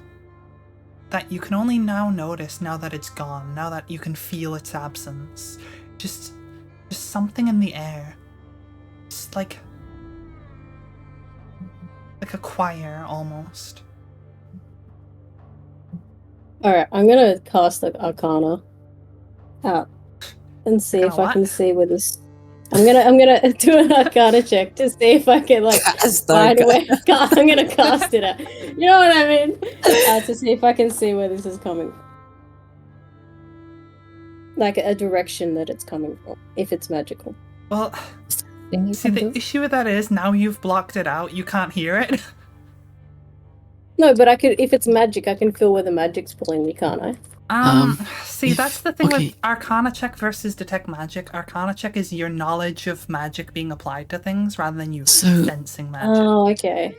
that you can only now notice now that it's gone, now that you can feel its absence. Just something in the air. Just like a choir almost. Alright, I'm gonna cast the Arcana out and see Gonna if I can what? see where this. I'm gonna do an Arcana check to see if I can find where. I'm gonna cast it out. You know what I mean? To see if I can see where this is coming from. Like a direction that it's coming from, if it's magical. Well, Thing you see, can the do? issue with that is now you've blocked it out, you can't hear it. No, but I could. If it's magic, I can feel where the magic's pulling me, can't I? See, if- that's the thing okay. with Arcana check versus detect magic. Arcana check is your knowledge of magic being applied to things rather than you So- sensing magic. Oh, okay.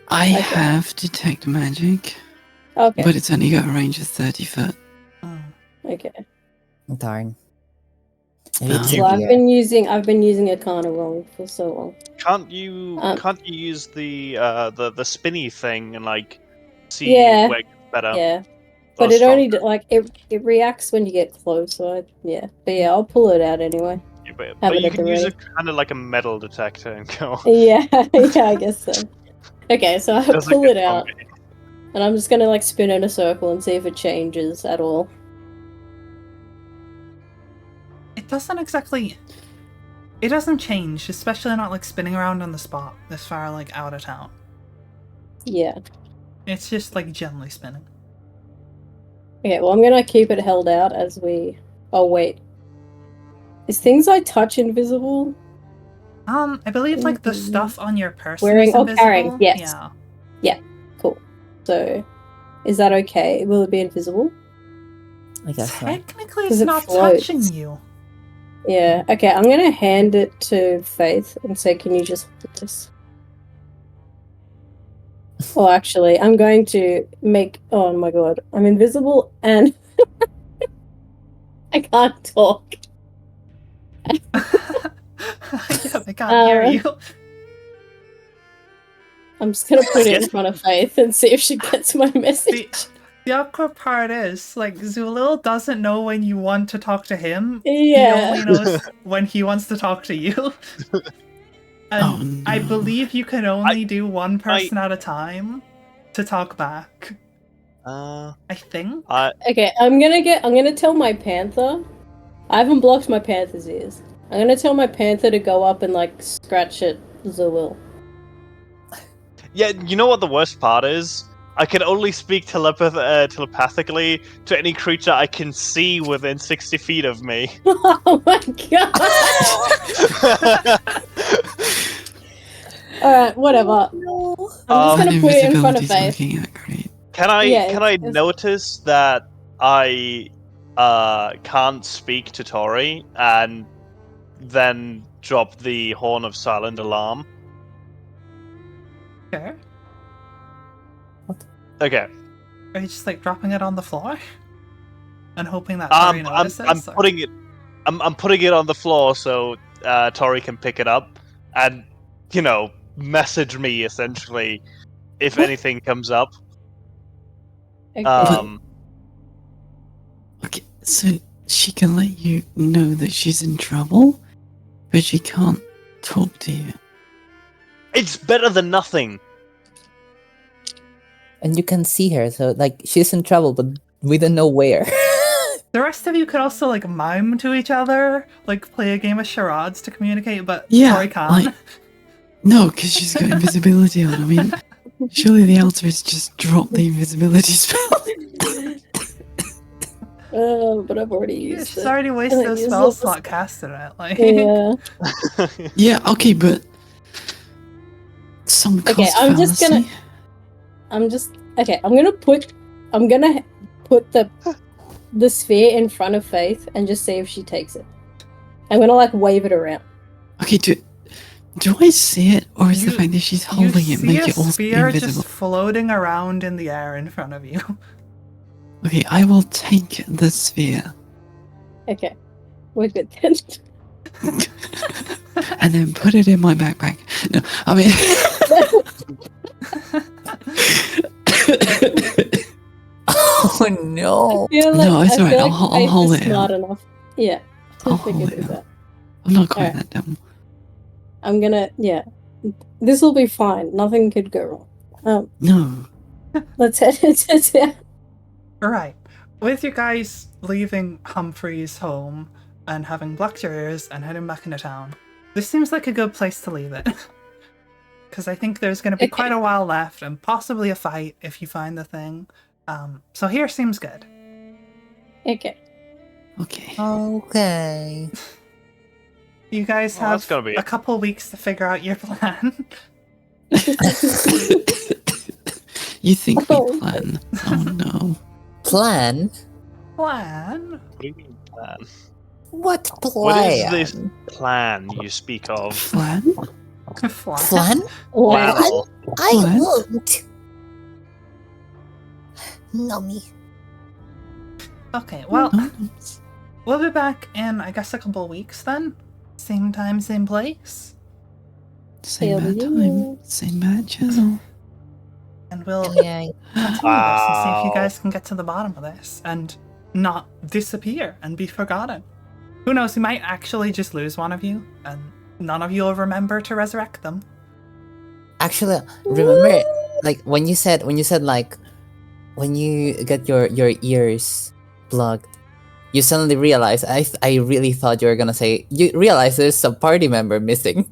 I Okay. have detect magic, Okay. but it's only got a range of 30 foot. Mm. Okay. Darn. Maybe it's Well, I've severe. been using Arcana wrong for so long. Can't you Um, use the spinny thing and like see Yeah. where it gets better? Yeah. Or But it only stronger? like it reacts when you get close. So yeah. But yeah, I'll pull it out anyway. Yeah, but have it you at can the use ready. it kind of like a metal detector and go. Yeah. Yeah, I guess so. Okay, so I Doesn't pull get it out, funky. and I'm just gonna like spin in a circle and see if it changes at all. It doesn't exactly. It doesn't change, especially not like spinning around on the spot this far, like out of town. Yeah. It's just like gently spinning. Okay, well, I'm gonna keep it held out as we. Oh wait, is things I touch invisible? I believe like the Mhm. stuff on your person Wearing is or invisible. carrying, yes. Yeah. Cool. So, is that okay? Will it be invisible? I guess so. Technically, 'Cause it's it not floats. touching you. Yeah. Okay, I'm gonna hand it to Faith and say, "Can you just put this?" Well, actually, I'm going to make. Oh my god, I'm invisible and I can't talk. Yeah, they can't hear you. I'm just gonna put it in front of Faith and see if she gets my message. The awkward part is, like, Zulil doesn't know when you want to talk to him. Yeah. He only knows when he wants to talk to you. And Oh, no. I believe you can only do one person at a time to talk back. I think. Okay, I'm gonna tell my panther. I haven't blocked my panther's ears. I'm gonna tell my panther to go up and like scratch at Zulil. Yeah, you know what the worst part is? I can only speak telepathically to any creature I can see within 60 feet of me. Oh my god! Alright, whatever. No. I'm just gonna put it in front of invisibility's Faith. looking at great. Can I Yeah, can I it's- notice that I can't speak to Tori and then drop the horn of silent alarm? Okay. Okay. Are you just like dropping it on the floor? And hoping that Tori notices? I'm or- putting it I'm putting it on the floor so Tori can pick it up and message me essentially if anything comes up. Okay. Okay, so she can let you know that she's in trouble, but she can't talk to you. It's better than nothing. And you can see her, so like she's in trouble, but we don't know where. The rest of you could also like mime to each other, like play a game of charades to communicate, but Yeah, Tori can't. like- No, because she's got invisibility on. I mean, surely the answer is just drop the invisibility spell. But I've already Yeah, used she's it. already wasted a Use spell all the slot casting it. Like, Yeah. Yeah, okay, but some cost Okay, I'm just fallacy. I'm gonna put the sphere in front of Faith and just see if she takes it. I'm gonna like wave it around. Okay, do I see it, or is the You- fact that she's you holding it see make a it also sphere invisible? just floating around in the air in front of you. Okay, I will take the sphere Okay. We're good then. and then put it in my backpack. No, I mean. Oh no! I feel like, No, it's I alright, feel I'll like Faith hold is it smart out. enough. Yeah. To I'll figure hold it this out. out. I'm not quite Alright. that dumb. I'm gonna This will be fine. Nothing could go wrong. No. Let's head into town. Right. With you guys leaving Humphrey's home and having blocked your ears and heading back into town, this seems like a good place to leave it. Because I think there's going to be quite a while left and possibly a fight if you find the thing. So here seems good. Okay. Okay. Okay. You guys Well, that's have gonna be a it. couple weeks to figure out your plan. You think we Oh. plan? Oh no. Plan? Plan? What do you mean plan? What plan? What is this plan you speak of? Plan? Plan? Wow. I What? won't. Nummy. Okay, well, No, no. we'll be back in, I guess, a couple of weeks then. Same time, same place. Same Hell bad yeah. time, same bad channel. And we'll Yeah. continue this and see if you Wow. guys can get to the bottom of this and not disappear and be forgotten. Who knows, we might actually just lose one of you and none of you will remember to resurrect them. Actually, remember, like when you said like when you get your ears plugged, you suddenly realize. I really thought you were gonna say you realize there's a party member missing.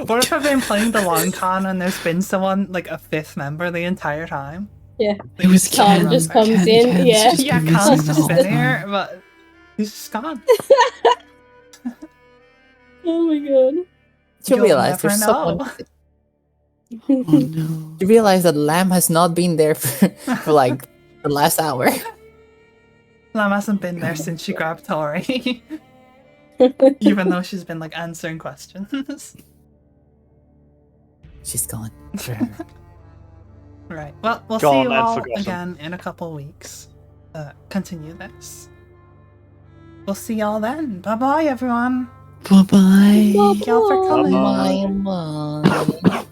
What if I've been playing the long con and there's been someone, like a fifth member the entire time? Yeah. It was Khan Ken. just comes Ken- in, Ken's yeah. just Yeah, been Khan's missing the just whole been time. here, but he's just gone. Oh my god. You You'll realize never there's someone. know. Oh no. You realize that Lamb has not been there for like the last hour. Lam hasn't been there since she grabbed Tori. Even though she's been, like, answering questions. She's gone. Right. Well, we'll see Gone you and all forgotten. again in a couple weeks. Continue this. We'll see y'all then. Bye-bye, everyone. Bye bye. Thank y'all for coming. Bye-bye. My mom.